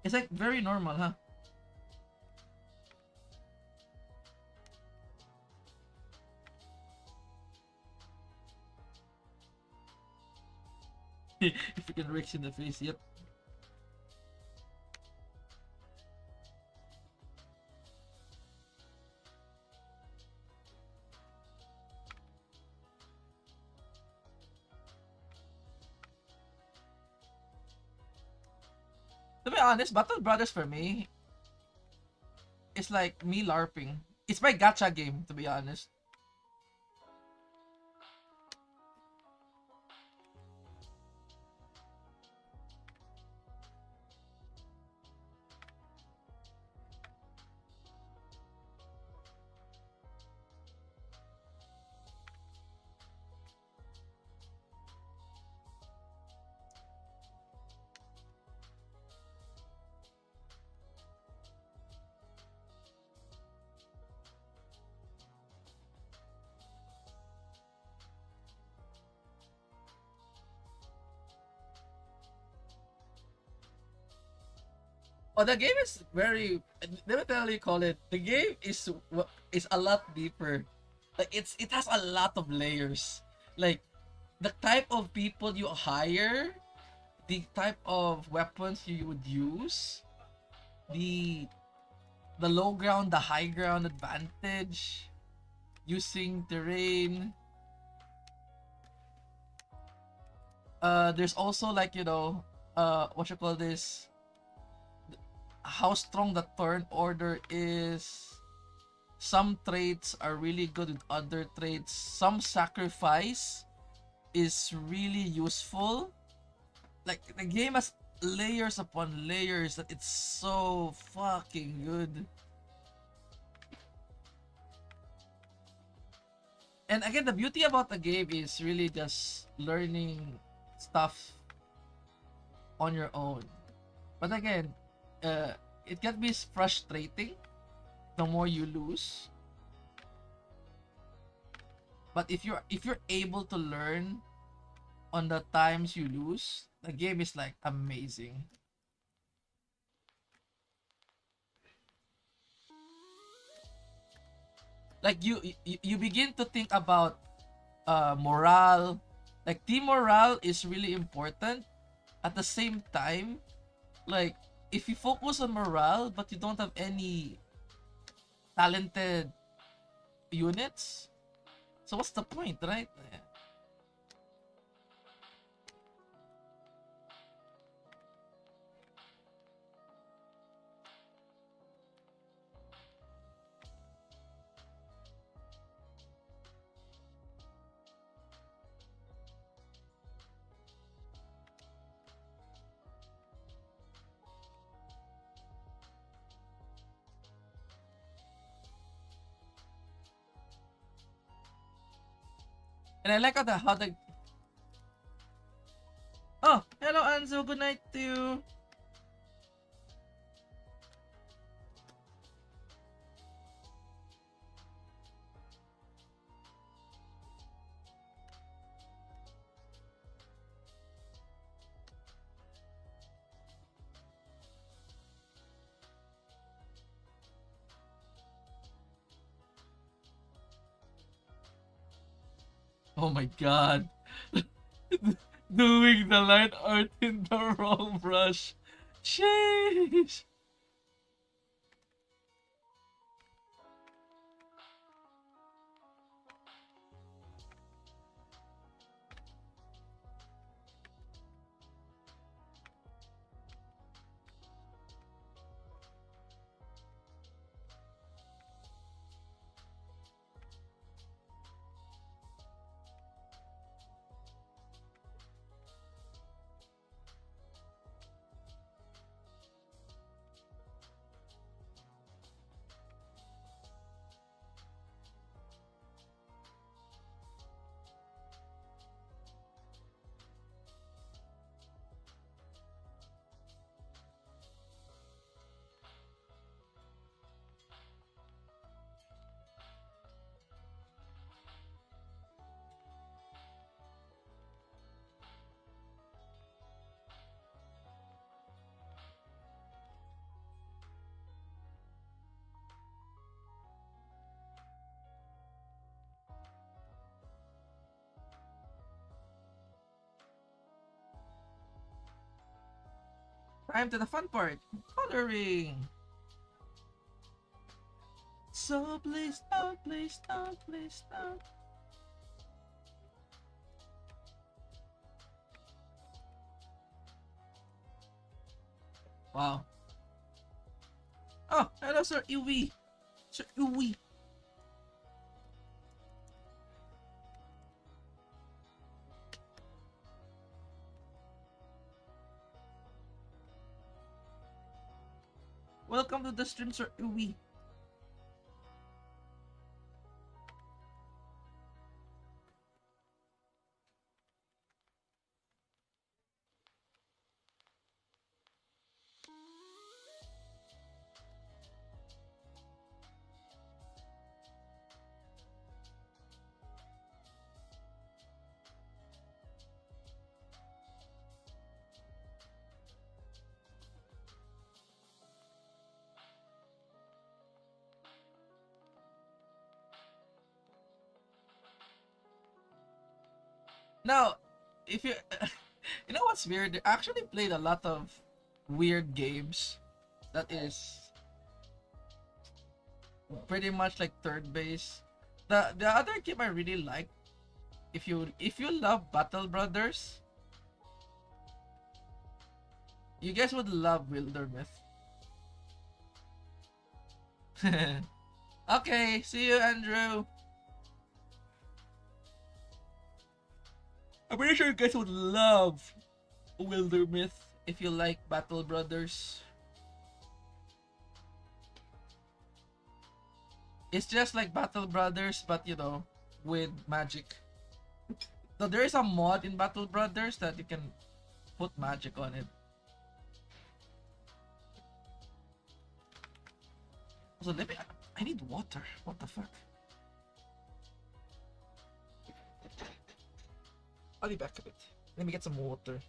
It's like very normal, huh? If you can Rex in the face, yep. To be honest, Battle Brothers for me is like me LARPing. It's my gacha game, to be honest. Oh, the game is very. Let me tell you, call it. The game is a lot deeper. Like it has a lot of layers. Like the type of people you hire, the type of weapons you would use, the the low ground, the high ground advantage, using terrain. There's also like what you call this, how strong the turn order is. Some traits are really good with other traits. Some sacrifice is really useful. Like the game has layers upon layers that it's so fucking good. And again, the beauty about the game is really just learning stuff on your own. But again, it can be frustrating the more you lose. But if you're able to learn on the times you lose, the game is like amazing. Like you begin to think about morale. Like team morale is really important. At the same time, like if you focus on morale but you don't have any talented units, so what's the point, right? And I like how the oh, hello Anzo, good night to you. Oh my god. Doing the line art in the wrong brush. Sheesh. Time to the fun part. Coloring. So please don't, please don't, please don't. Wow. Oh, hello Sir Iwi. Sir Iwi. Welcome to the stream, Sir Iwi. Now, if you you know what's weird? They actually played a lot of weird games that is pretty much like third base. The other game I really like, if you love Battle Brothers, you guys would love Wildermyth. Okay, see you, Andrew. I'm pretty sure you guys would love Wildermyth if you like Battle Brothers. It's just like Battle Brothers, but with magic. So there is a mod in Battle Brothers that you can put magic on it. So I need water. What the fuck? I'll be back a bit. Let me get some water.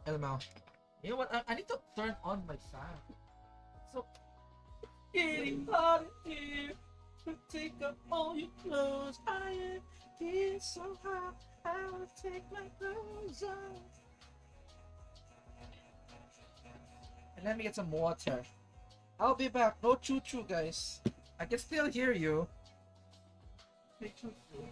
Elmo. You know what? I need to turn on my fan. So getting hot in here. Take up all your clothes. I am getting so hot. I will take my clothes off. And let me get some water. I'll be back. No choo choo, guys. I can still hear you. Hey, choo choo.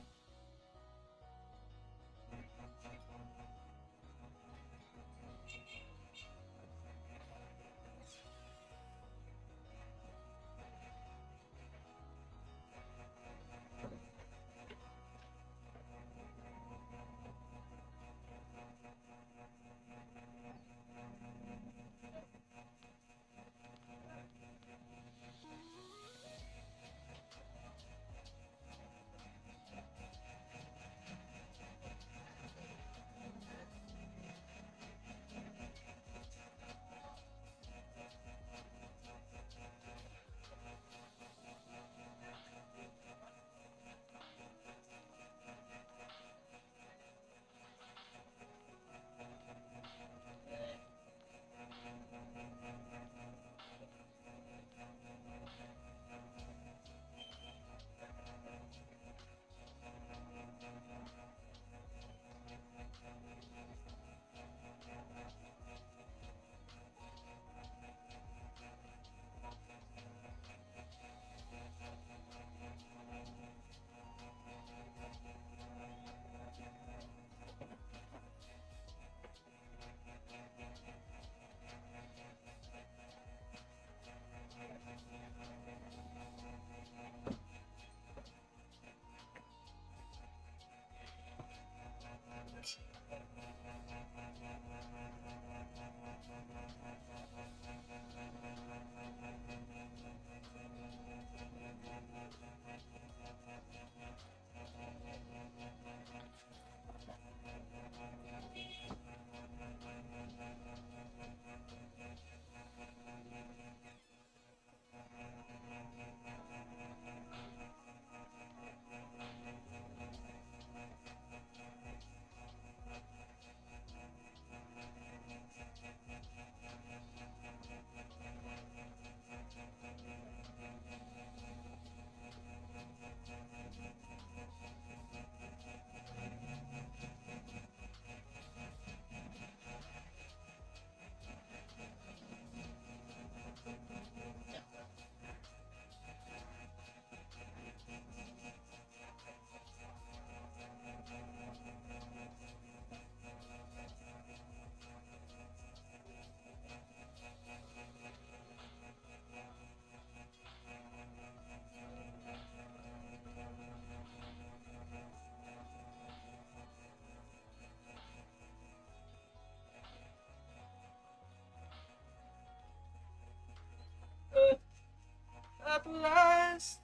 at last.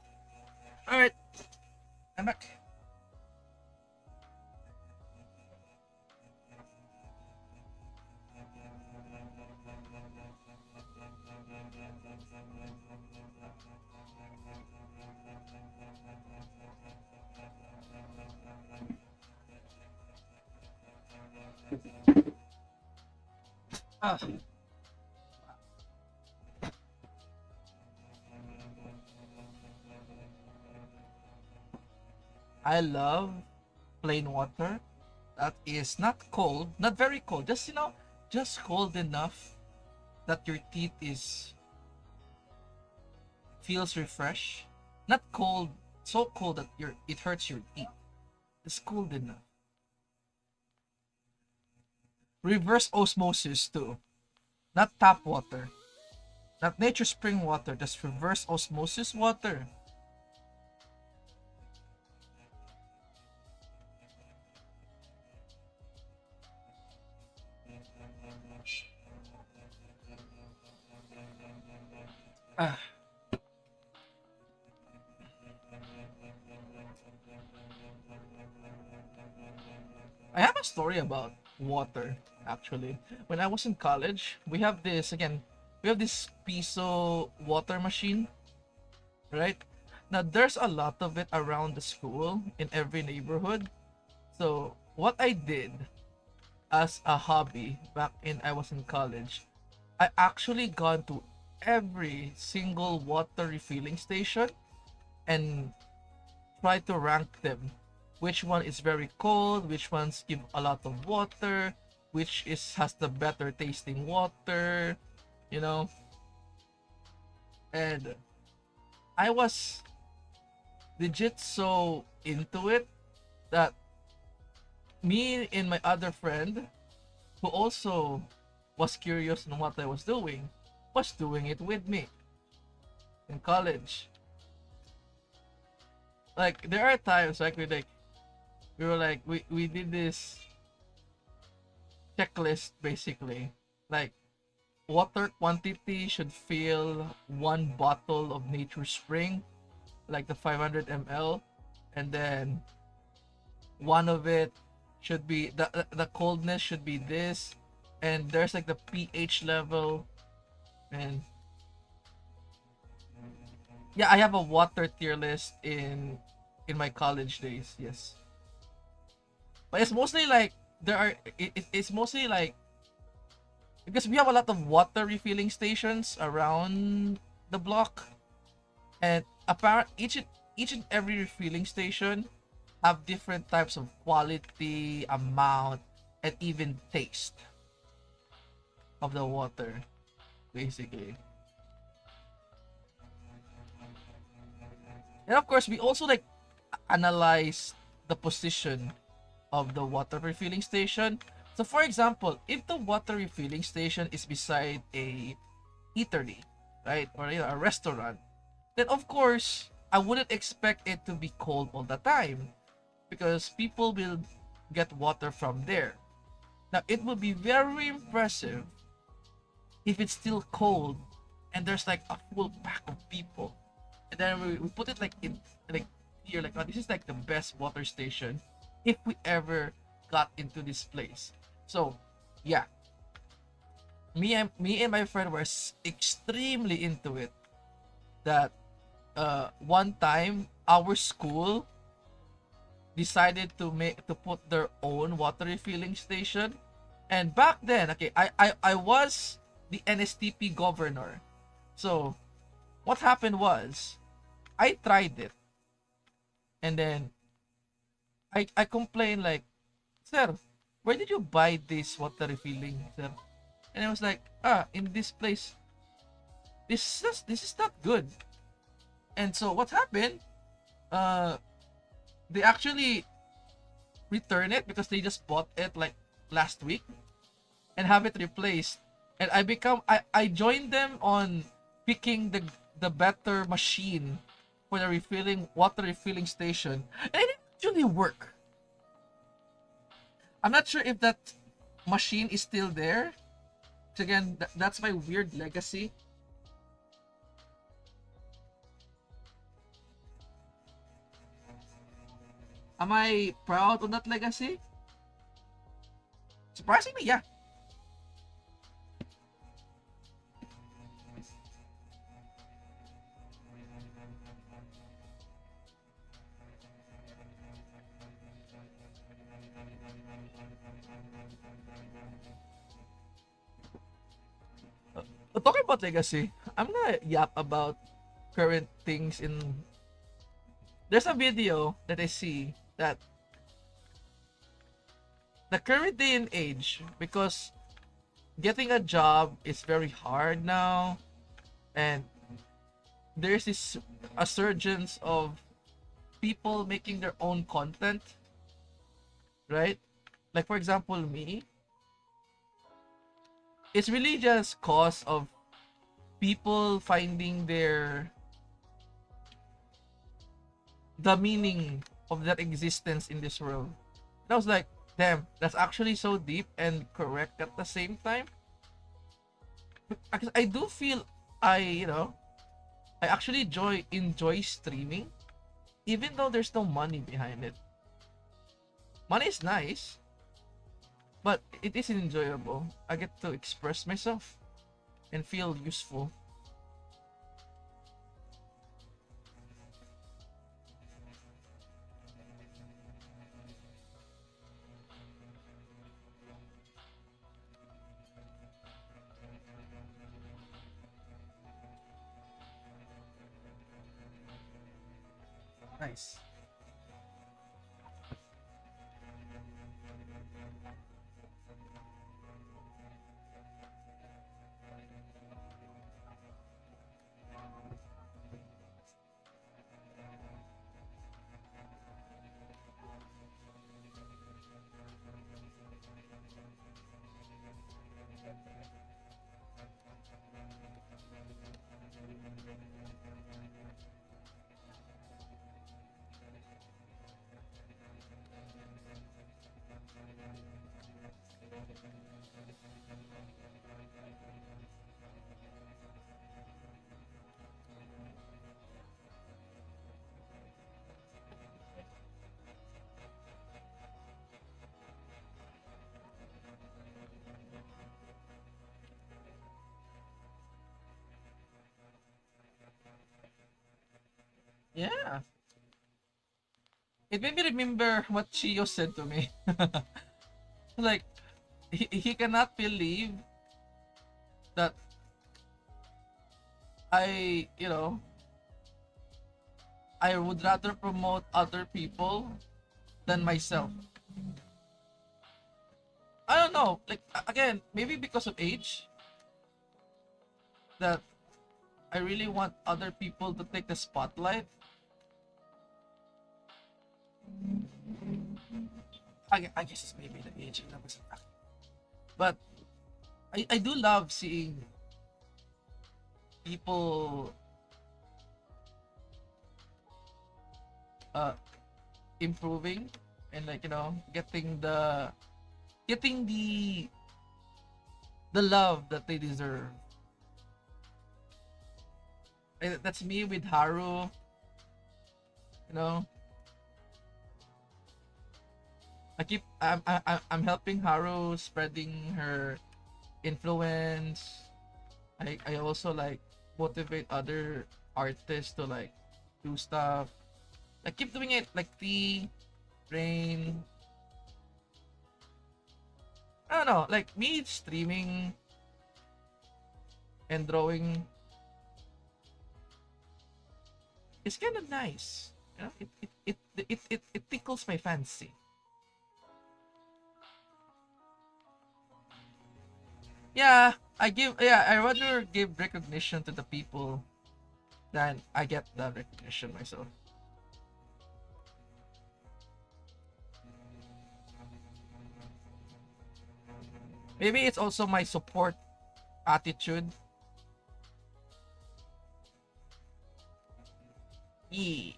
All right, I'm back. Ah, I love plain water that is not cold, not very cold, just just cold enough that your teeth is feels refreshed. Not cold, so cold that it hurts your teeth. It's cold enough. Reverse osmosis too. Not tap water. Not nature spring water, just reverse osmosis water. Ah, I have a story about water actually. When I was in college, we have this piso water machine, right? Now there's a lot of it around the school in every neighborhood. So what I did as a hobby back in I was in college, I actually gone to every single water refilling station and try to rank them. Which one is very cold, which ones give a lot of water, which is has the better tasting water, you know. And I was legit so into it that me and my other friend, who also was curious on what I was doing it with me in college. Like there are times like we were like we did this checklist basically. Like water quantity should fill one bottle of Nature Spring, like the 500 ml, and then one of it should be the coldness should be this, and there's like the pH level, and yeah, I have a water tier list in my college days. Yes, but it's mostly like it's mostly like because we have a lot of water refilling stations around the block, and apparent each and every refilling station have different types of quality, amount, and even taste of the water, basically. And of course, we also like analyze the position of the water refilling station. So, for example, if the water refilling station is beside a eatery, right, or a restaurant, then of course I wouldn't expect it to be cold all the time because people will get water from there. Now, it would be very impressive if it's still cold and there's like a full pack of people, and then we put it like in like here, like, oh, this is like the best water station if we ever got into this place. So yeah, me and my friend were extremely into it. That one time our school decided to put their own water refilling station. And back then, okay, I was the NSTP governor. So what happened was I tried it, and then I complained like, sir, where did you buy this water refilling, sir? And I was like, in this place. This is not good. And so what happened? Uh, they actually return it because they just bought it like last week and have it replaced. And I joined them on picking the better machine for the refilling water refilling station, and it actually worked. I'm not sure if that machine is still there. So again, that's my weird legacy. Am I proud of that legacy? Surprisingly, yeah. Talking about legacy, I'm gonna yap about current things in. There's a video that I see that the current day and age, because getting a job is very hard now, and there's this a surgence of people making their own content, right? Like for example, me, it's really just cause of people finding the meaning of that existence in this world. And I was like, damn, that's actually so deep and correct at the same time. Because I do feel I actually enjoy streaming, even though there's no money behind it. Money is nice, but it is enjoyable. I get to express myself and feel useful. Nice. Yeah. It made me remember what Chio said to me. Like, he cannot believe that I would rather promote other people than myself. I don't know. Like, again, maybe because of age, that I really want other people to take the spotlight. I guess it's maybe the age. But I do love seeing people uh improving and getting the love that they deserve. That's me with Haru, you know. I'm helping Haru spreading her influence. I also like motivate other artists to like do stuff. I keep doing it like the Rain. I don't know, like me streaming and drawing is kind of nice. You know, it tickles my fancy. Yeah, I rather give recognition to the people than I get the recognition myself. Maybe it's also my support attitude. Yeah.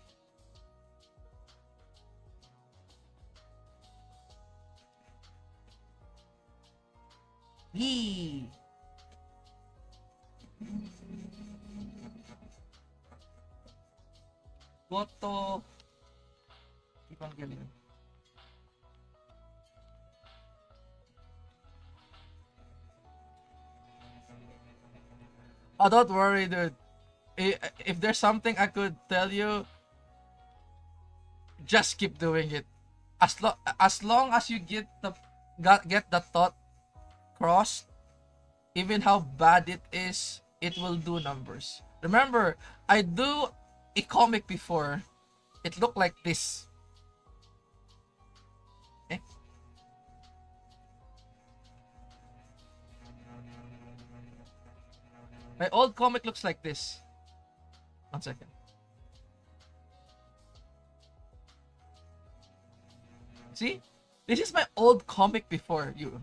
Yeah. Goto Evangelion. Oh, don't worry, dude. If there's something I could tell you, just keep doing it. As long as you get the thought crossed, even how bad it is, it will do numbers. Remember, I do a comic before. It looked like this. Okay? My old comic looks like this. 1 second. See? This is my old comic before you.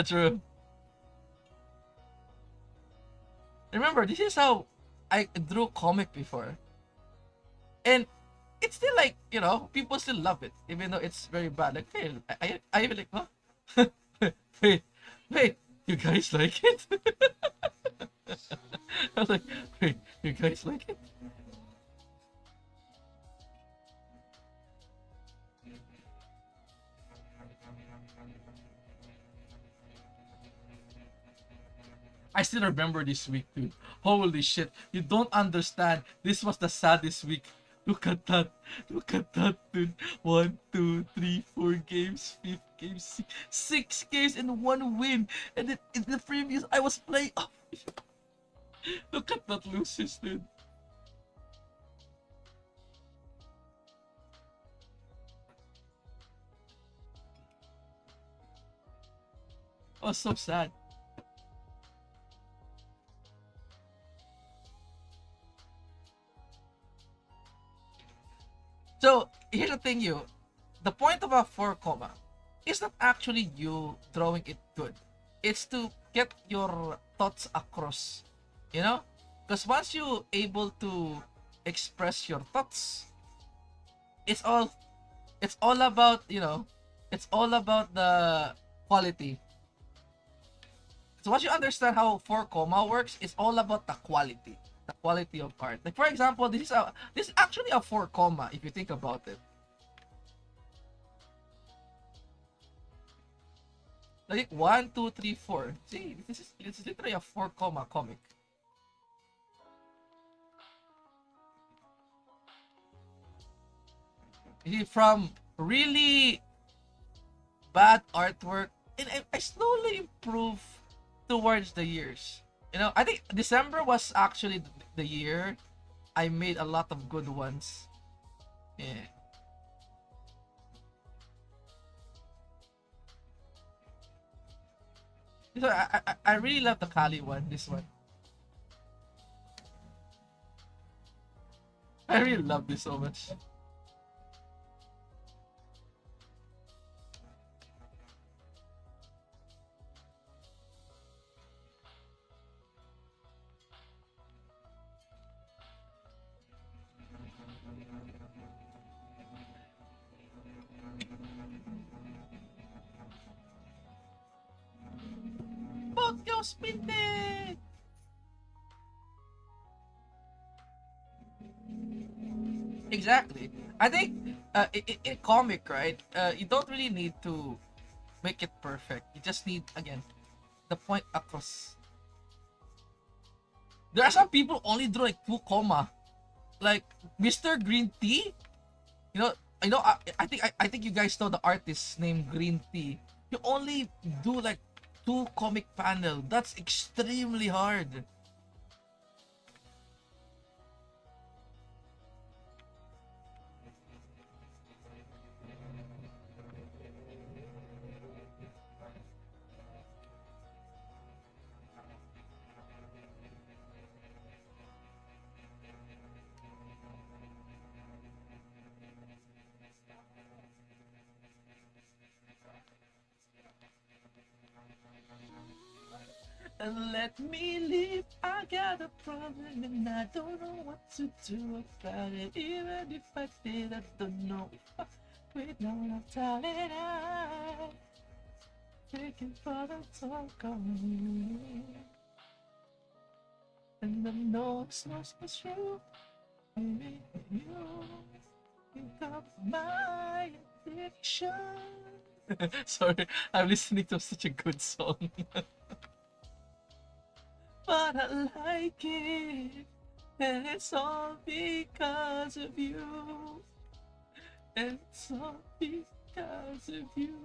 True. Remember, this is how I drew comic before. And it's still like, people still love it, even though it's very bad. Like, hey, I even like, huh? wait, wait, you guys like it? I was like, wait, you guys like it? I still remember this week, dude. Holy shit. You don't understand. This was the saddest week. Look at that. Look at that, dude. 1, 2, 3, 4 games, 5th game, 6 games and 1 win. And then in the previous, I was playing. Oh, look at that losses, dude. I was so sad. So here's the thing, the point of a 4 comma is not actually you drawing it good. It's to get your thoughts across, because once you able to express your thoughts, it's all about it's all about the quality. So once you understand how 4 comma works, it's all about the quality of art. Like, for example, this is actually a 4 comma if you think about it. Like 1, 2, 3, 4. See, it's literally a 4 comma comic. You see, from really bad artwork, and I slowly improve towards the years. I think December was actually the year I made a lot of good ones. Yeah. So I really love the Kali one, this one. I really love this so much. Tokyo Spinted! Exactly. I think in comic, right? You don't really need to make it perfect. You just need, again, the point across. There are some people only draw like 2 comma, like Mr. Green Tea. You know, I think you guys know the artist named Green Tea. You only do like 2 comic panel. That's extremely hard. And let me live. I got a problem and I don't know what to do about it. Even if I did, I don't know if I quit. No, I'm telling I taking for the talk on me. And I know it's not true. Maybe you pick up my addiction. Sorry, I'm listening to such a good song. But I like it. And it's all because of you. And it's all because of you.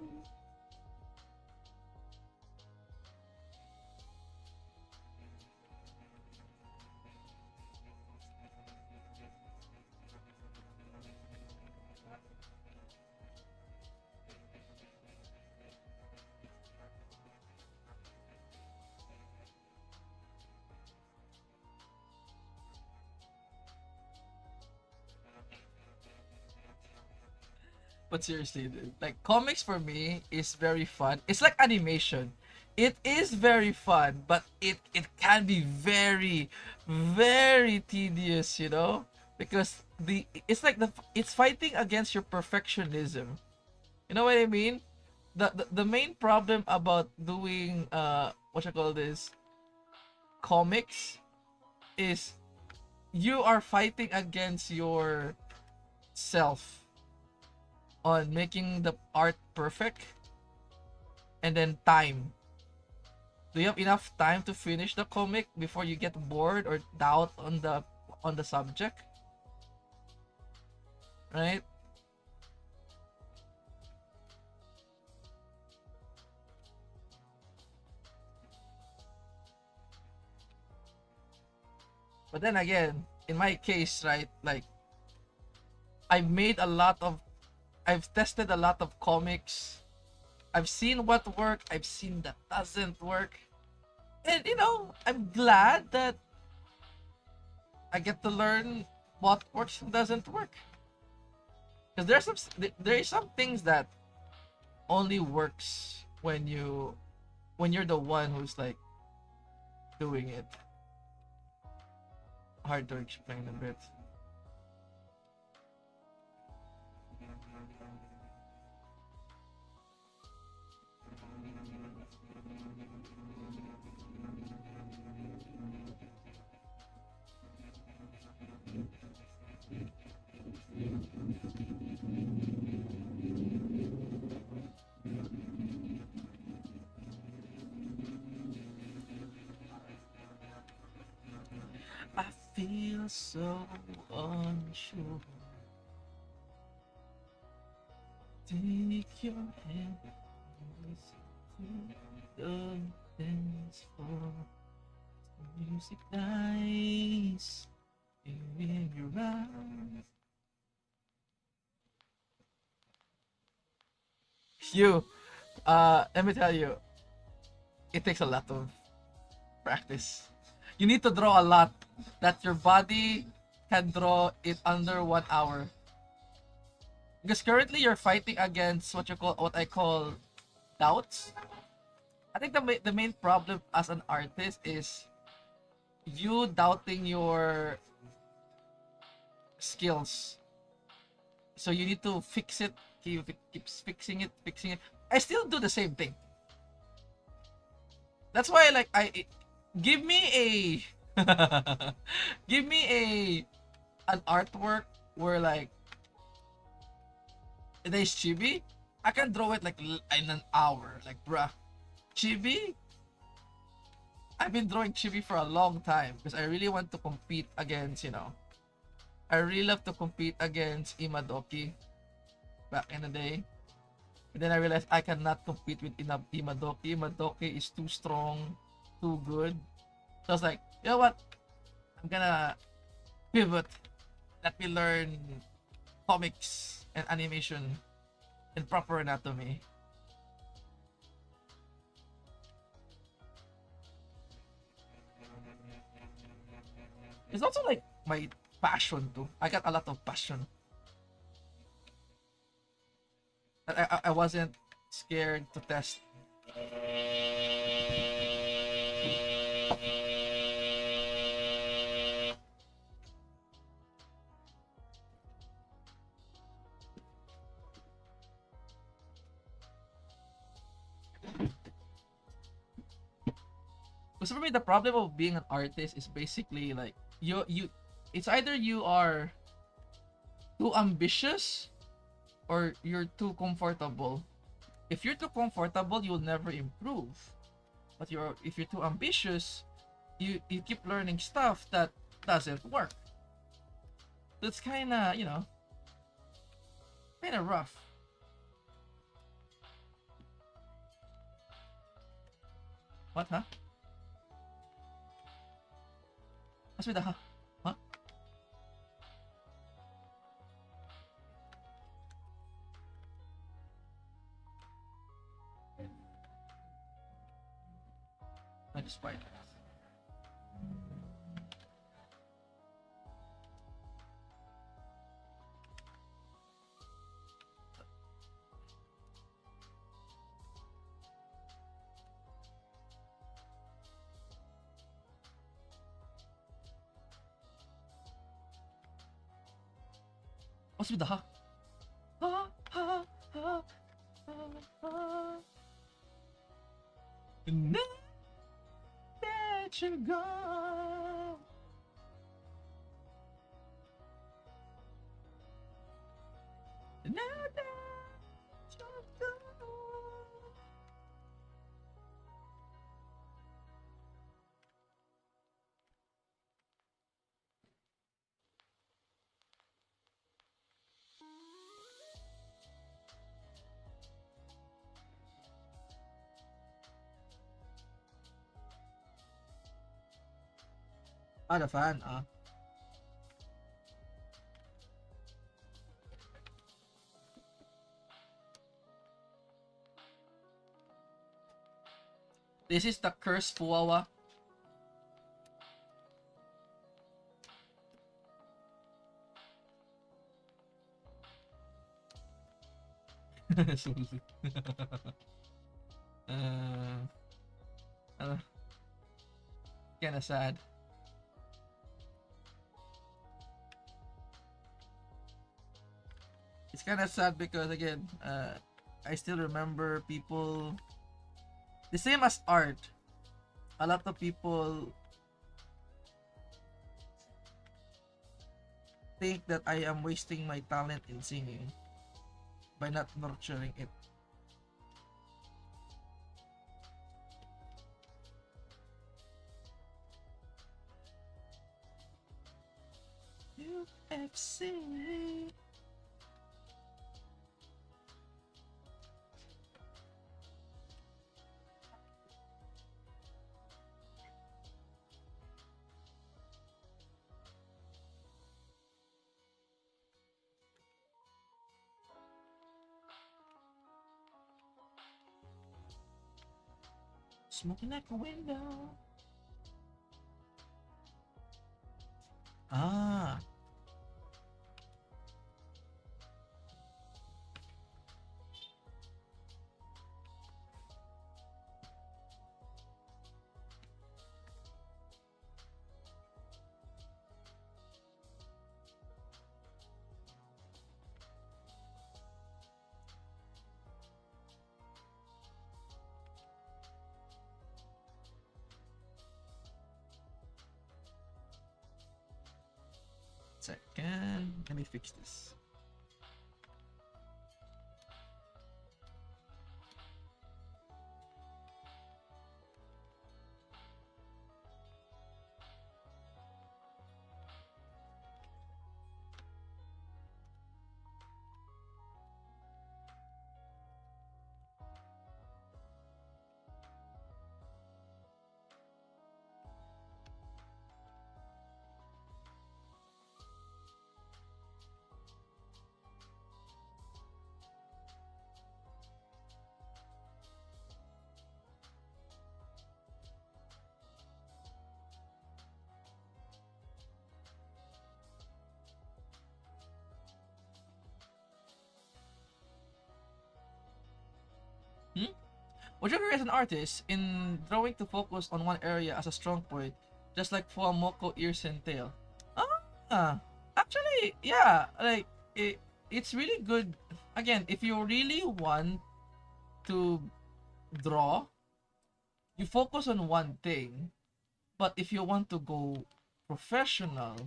But seriously, dude, like comics for me is very fun. It's like animation. It is very fun, but it can be very very tedious, you know? Because the it's like it's fighting against your perfectionism. You know what I mean? The main problem about doing what you call this comics is you are fighting against your self on making the art perfect, and then time. Do you have enough time to finish the comic before you get bored or doubt on the subject? Right? But then again, in my case, right, like I've made a lot of I've tested a lot of comics. I've seen what work, I've seen that doesn't work. And you know, I'm glad that I get to learn what works and doesn't work. Because there is some things that only works when you're the one who's like doing it. Hard to explain a bit. I feel so unsure. Take your hand, listen to the dance floor. Music dies in your eyes. You, let me tell you, it takes a lot of practice. You need to draw a lot that your body can draw it under 1 hour. Because currently you're fighting against what I call doubts. I think the main problem as an artist is you doubting your skills. So you need to fix it, keeps fixing it. I still do the same thing. That's why like I give me a give me a an artwork where like there's chibi, I can draw it like in an hour. Like bruh, chibi. I've been drawing chibi for a long time because I really want to compete against, you know. I really love to compete against Imadoki back in the day. And then I realized I cannot compete with Imadoki. Imadoki is too strong, too good. So I was like, you know what? I'm gonna pivot. Let me learn comics and animation and proper anatomy. It's also like my passion too. I got a lot of passion. I wasn't scared to test. for me, the problem of being an artist is basically like it's either you are too ambitious or you're too comfortable. If you're too comfortable, you'll never improve. But if you're too ambitious, you keep learning stuff that doesn't work. So it's kind of, kind of rough. What, huh? What's with the huh? Huh? Like spiders. What's with the huh? Ha ha ha ha ha. Now that you're gone. Now that you're gone. Ah, the fan, ah. This is the cursed Fuawa. Susi. Kinda sad. It's kind of sad because again, I still remember people. The same as art, a lot of people think that I am wasting my talent in singing by not nurturing it. UFC. Smoking out the window. Ah. Second, let me fix this. Would you agree as an artist in drawing to focus on one area as a strong point, just like Fuamoko ears and tail? Ah, actually, yeah, like it's really good. Again, if you really want to draw, you focus on one thing, But if you want to go professional,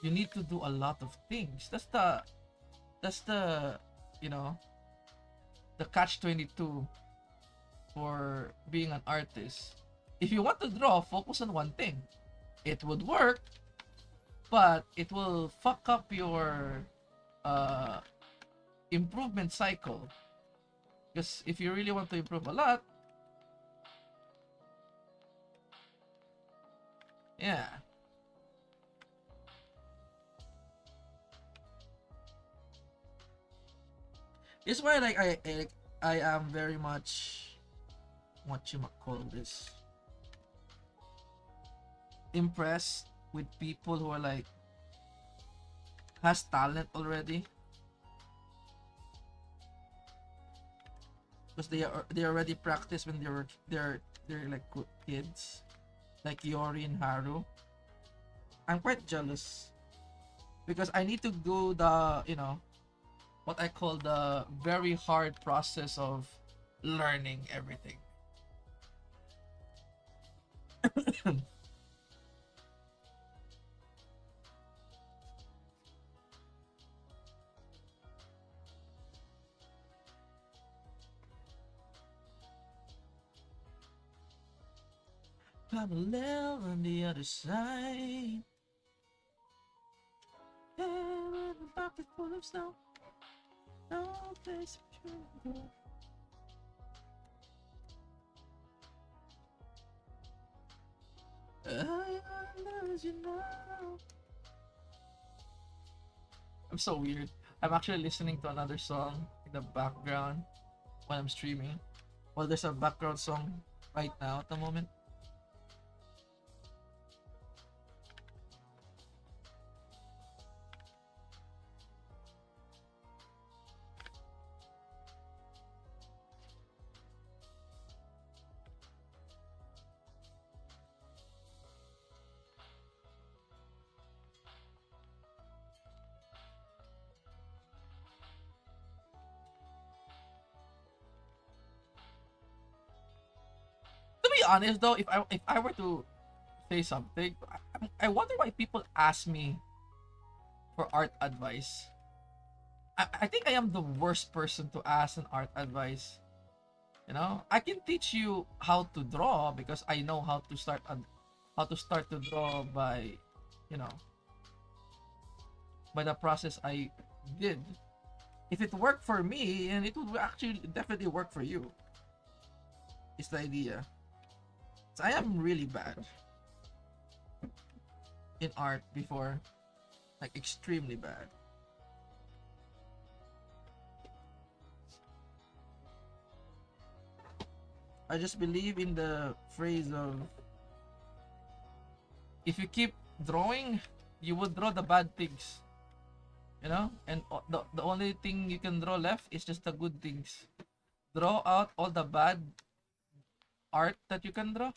you need to do a lot of things. That's the you know the catch 22 for being an artist. If you want to draw, focus on one thing. It would work, but it will fuck up your uh, improvement cycle. Because if you really want to improve a lot, yeah. It's why like I am very much what you might call this impressed with people who are like has talent already because they already practice when they're like kids like Yori and Haru. I'm quite jealous because I need to do the what I call the very hard process of learning everything. Parallel on the other side. Yeah, a pocket full of snow. No place for you to go. I lose you now. I'm so weird. I'm actually listening to another song in the background when I'm streaming. Well, there's a background song right now at the moment. To be honest, though, if I were to say something, I wonder why people ask me for art advice. I think I am the worst person to ask an art advice. I can teach you how to draw because I know how to start to draw by, you know, by the process I did. If it worked for me, and it would actually definitely work for you. Is the idea. So I am really bad in art before, like extremely bad. I just believe in the phrase of if you keep drawing, you will draw the bad things, and the only thing you can draw left is just the good things. Draw out all the bad art that you can draw,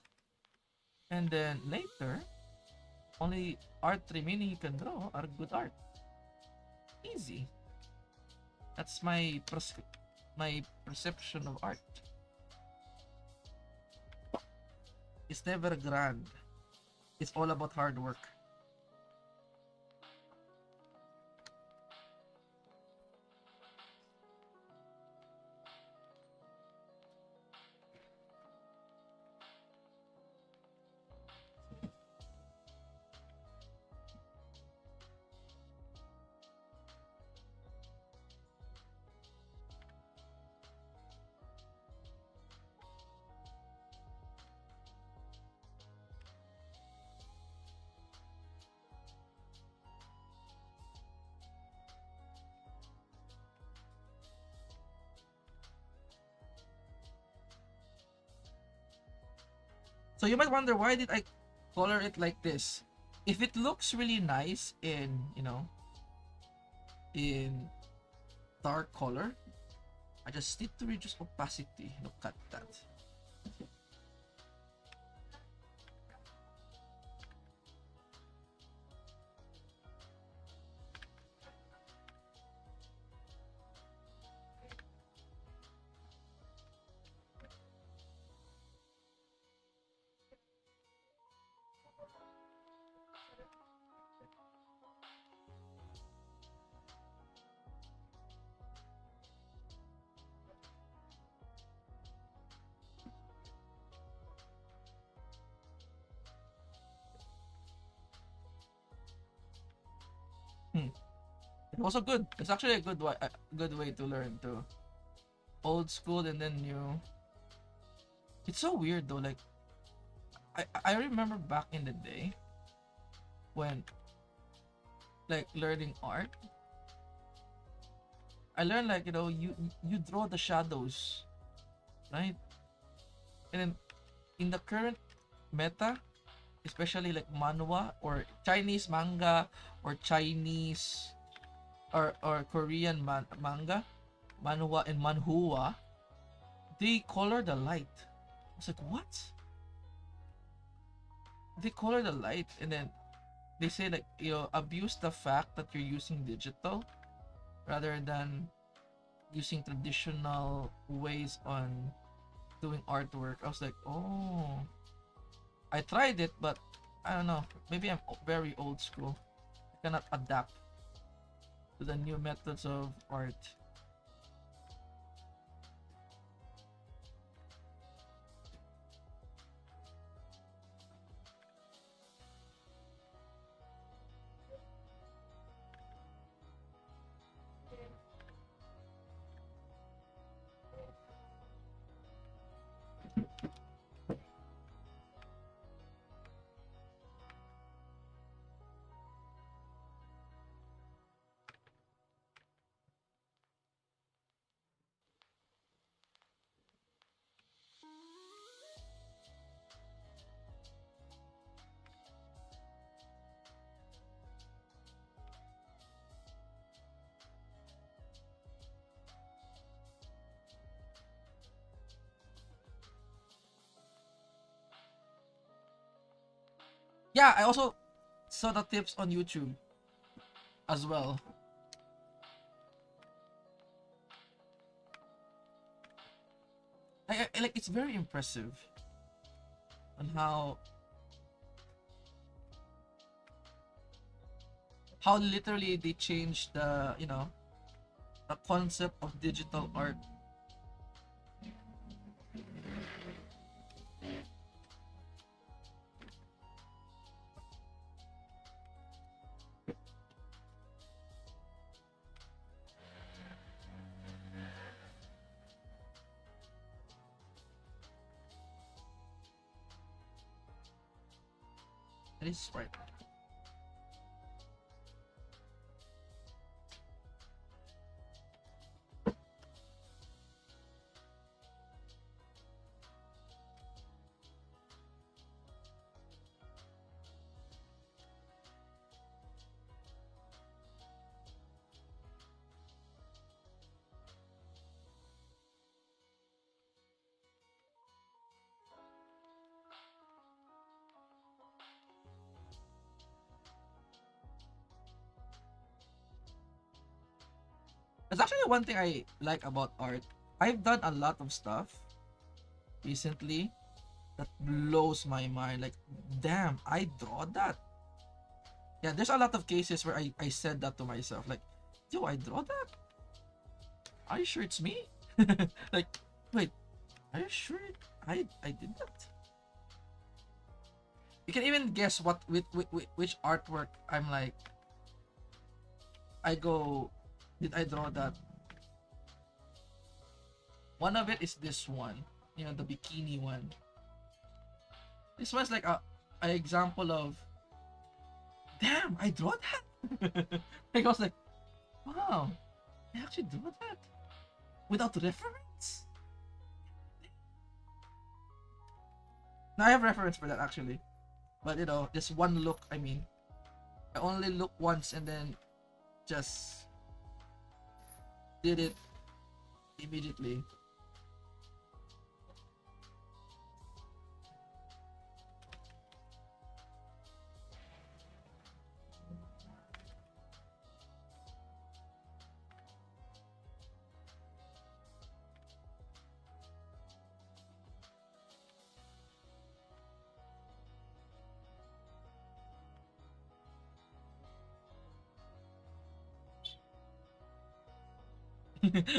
and then later, only art remaining you can draw are good art. Easy. That's my perception of art. It's never grand. It's all about hard work. So you might wonder, why did I color it like this? If it looks really nice in dark color, I just need to reduce opacity. Look at that. Also good. It's actually a good way to learn too. Old school and then new. It's so weird though. Like I remember back in the day when like learning art. I learned like you draw the shadows, right? And then in the current meta, especially like manhwa or Chinese manga or Chinese or Korean manga, manhwa and manhua, they color the light. I was like, what? They color the light and then they say like abuse the fact that you're using digital rather than using traditional ways on doing artwork. I was like, oh, I tried it, but I don't know. Maybe I'm very old school. I cannot adapt to the new methods of art. Yeah, I also saw the tips on YouTube as well. Like it's very impressive on how literally they changed the concept of digital art. That is right. That's actually one thing I like about art. I've done a lot of stuff recently that blows my mind. Like, damn, I draw that. Yeah, there's a lot of cases where I said that to myself. Like, yo, I draw that? Are you sure it's me? Like, wait, are you sure I did that? You can even guess which artwork I'm like, I go, did I draw that? One of it is this one, the bikini one. This one's like a example of, damn, I draw that. Like I was like, wow, I actually drew that without reference. Now I have reference for that actually, but just one look. I mean, I only look once and then just did it immediately.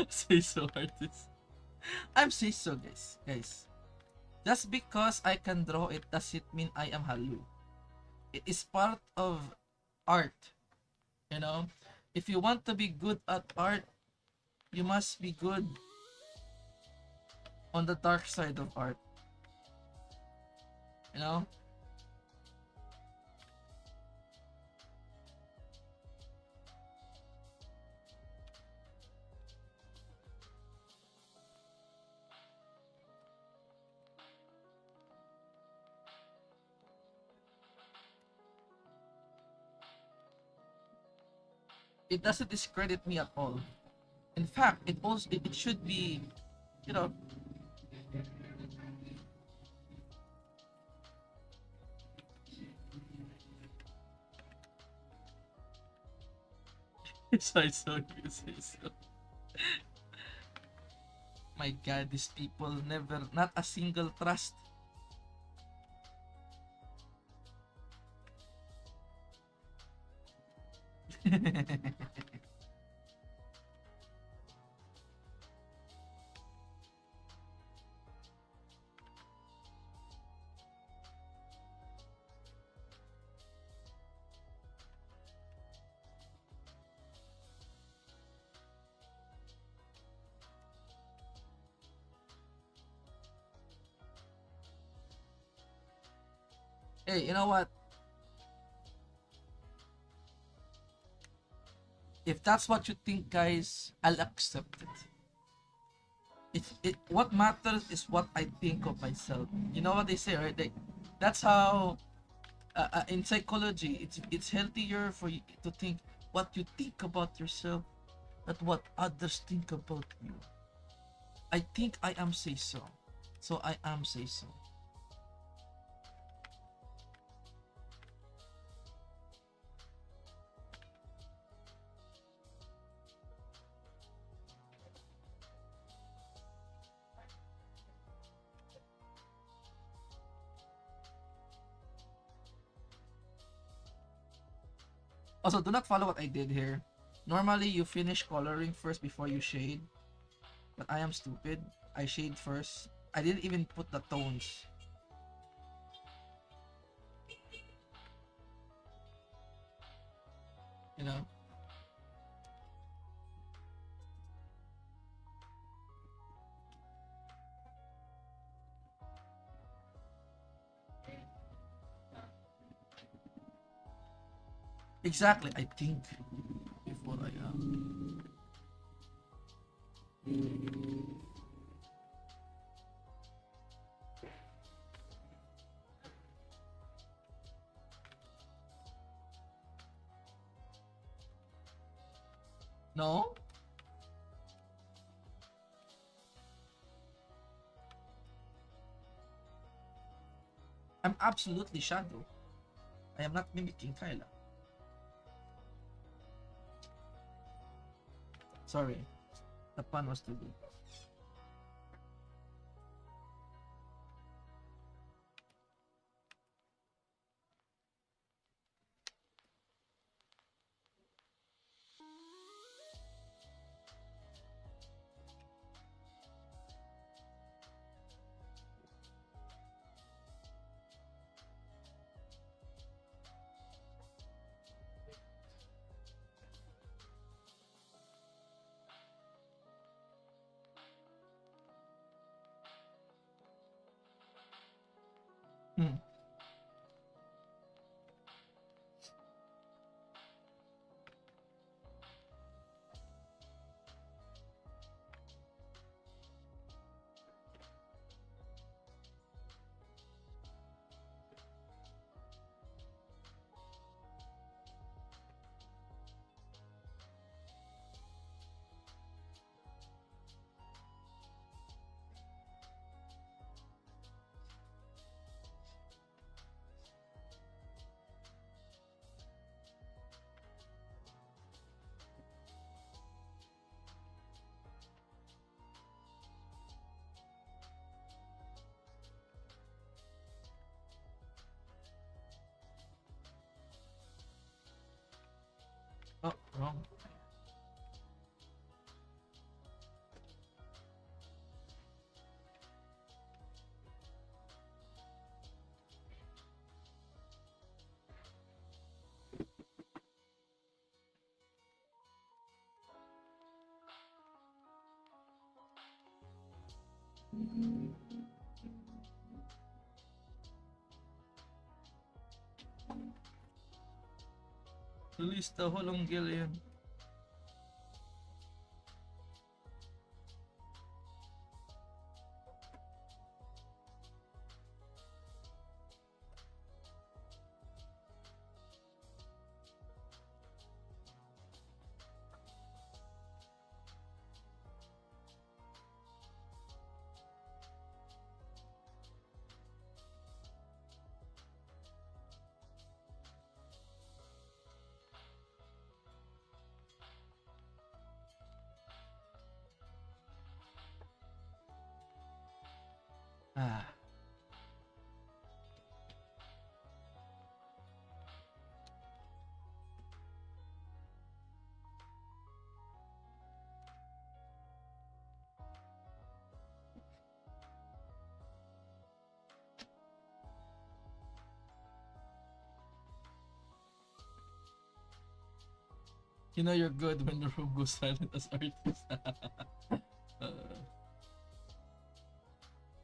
Say so, artist. I'm say so, guys. Guys, just because I can draw it doesn't mean I am halu. It is part of art, you know. If you want to be good at art, you must be good on the dark side of art. You know? It doesn't discredit me at all. In fact, it should be, you know, sorry, so you say so. My God, these people never, not a single trust. Hey, you know what? If that's what you think, guys, I'll accept it. What matters is what I think of myself. You know what they say, right? That's how in psychology, it's healthier for you to think what you think about yourself, not what others think about you. I think I am say so I am say so. Also, do not follow what I did here. Normally, you finish coloring first before you shade, but I am stupid. I shade first. I didn't even put the tones. You know? Exactly, I think before I No? I'm absolutely shadow. I am not mimicking Kyla. Sorry. The pun was too good. Hmm. Oh, wrong. Release the hololive. Ah. You know you're good when the room goes silent as artist.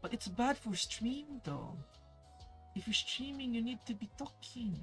But it's bad for stream though. If you're streaming, you need to be talking.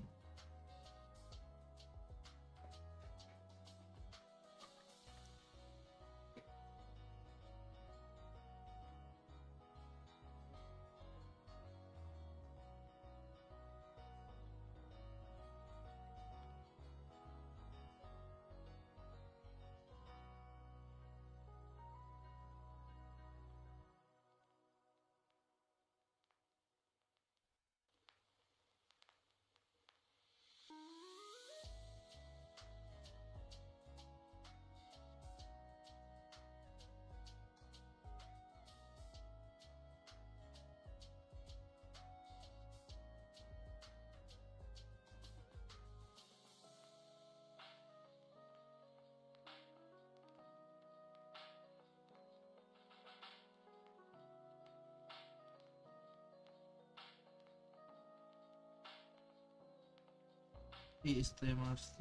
Este más.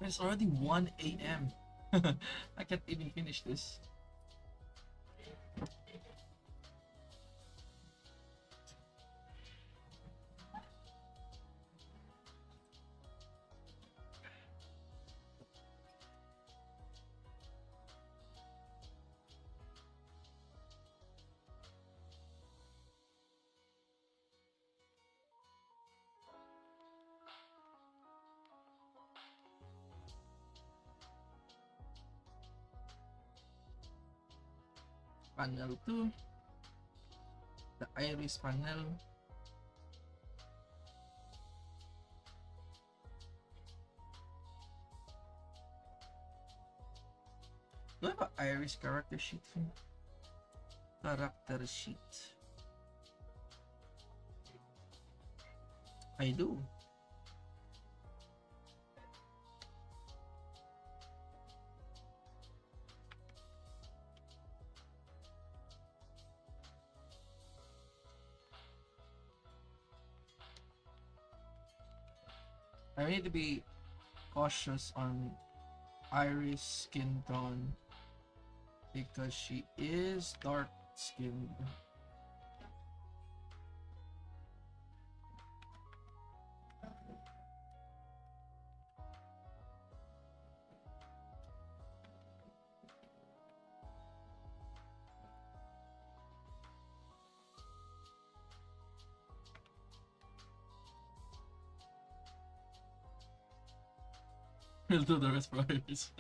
It's already 1 a.m. I can't even finish this. Panel 2, the iris panel. Do I have an iris character sheet here? Character sheet. I do. I need to be cautious on Iris skin tone because she is dark skinned. We'll do the rest for Iris.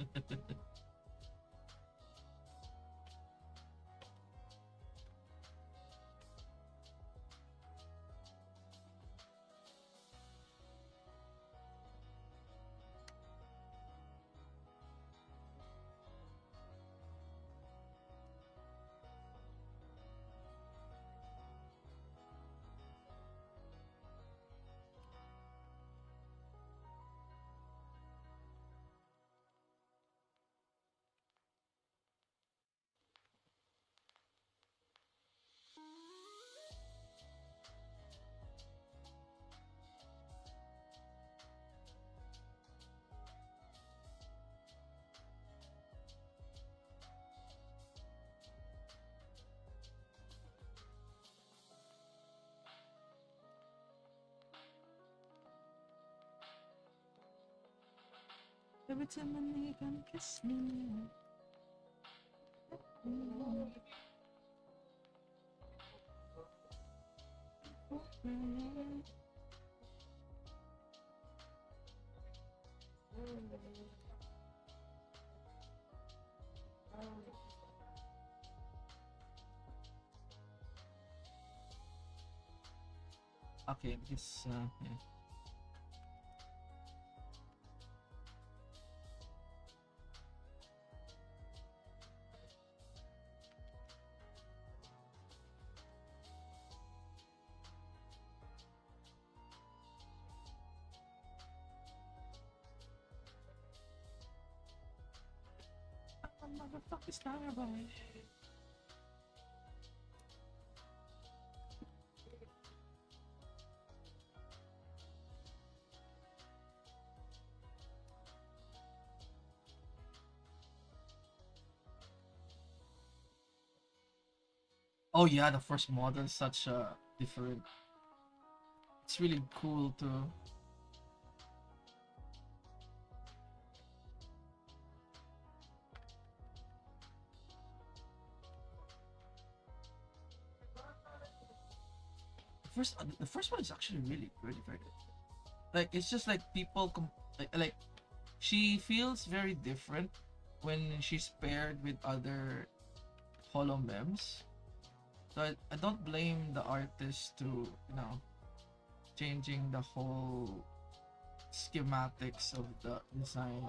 Every time a nigga kiss me. Okay, because yeah. What the fuck is that about? Oh yeah, the first model is such a different. It's really cool too. The first one is actually really, really very good. Like it's just like people like she feels very different when she's paired with other holo memes. So I don't blame the artist to changing the whole schematics of the design.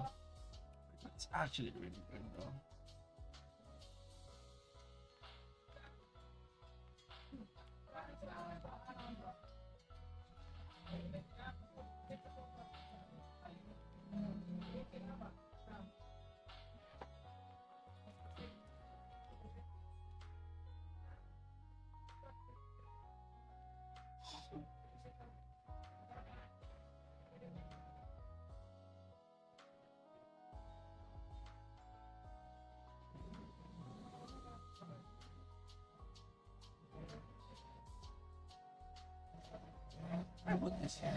It's actually really good though. I put this here.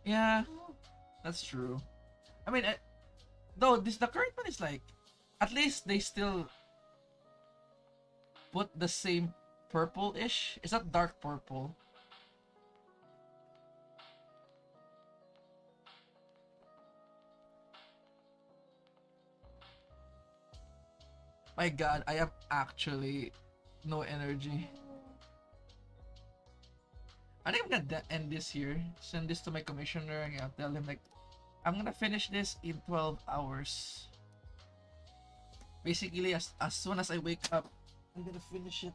Yeah, that's true. I mean, though the current one is like, at least they still put the same purple-ish. It's not dark purple. My God, I have actually no energy. I think I'm gonna end this here. Send this to my commissioner and I'll tell him like, I'm gonna finish this in 12 hours. Basically, as soon as I wake up, I'm gonna finish it.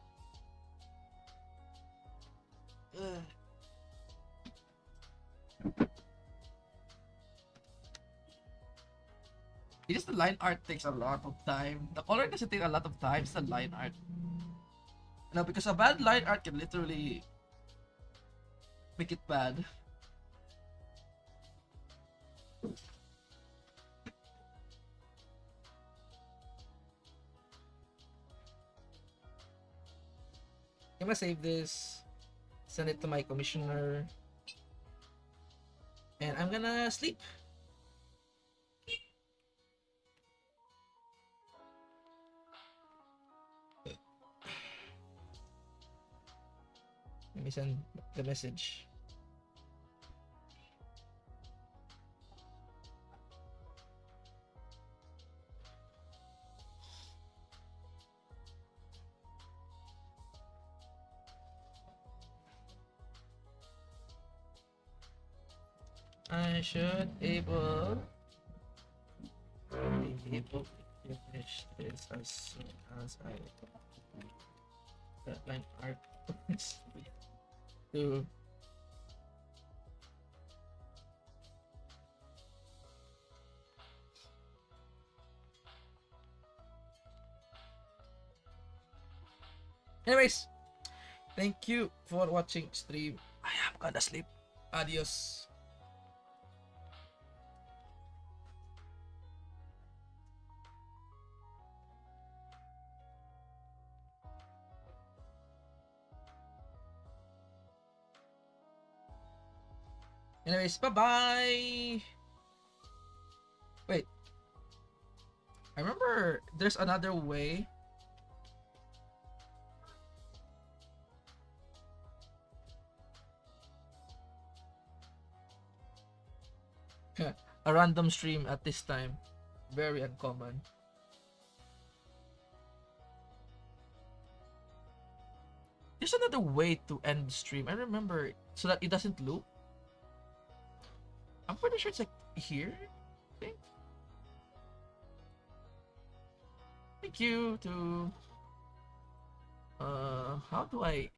Ugh. Because the line art takes a lot of time. The color doesn't take a lot of time. It's the line art. No, because a bad line art can literally make it bad. I'm gonna save this, send it to my commissioner, and I'm gonna sleep. Let me send the message. I should be able to finish this as soon as I deadline art to anyways, thank you for watching stream. I am gonna sleep. Adios. Anyways, bye-bye. Wait. I remember there's another way. A random stream at this time. Very uncommon. There's another way to end the stream. I remember so that it doesn't loop. I'm pretty sure it's like here. I think. Thank you to how do I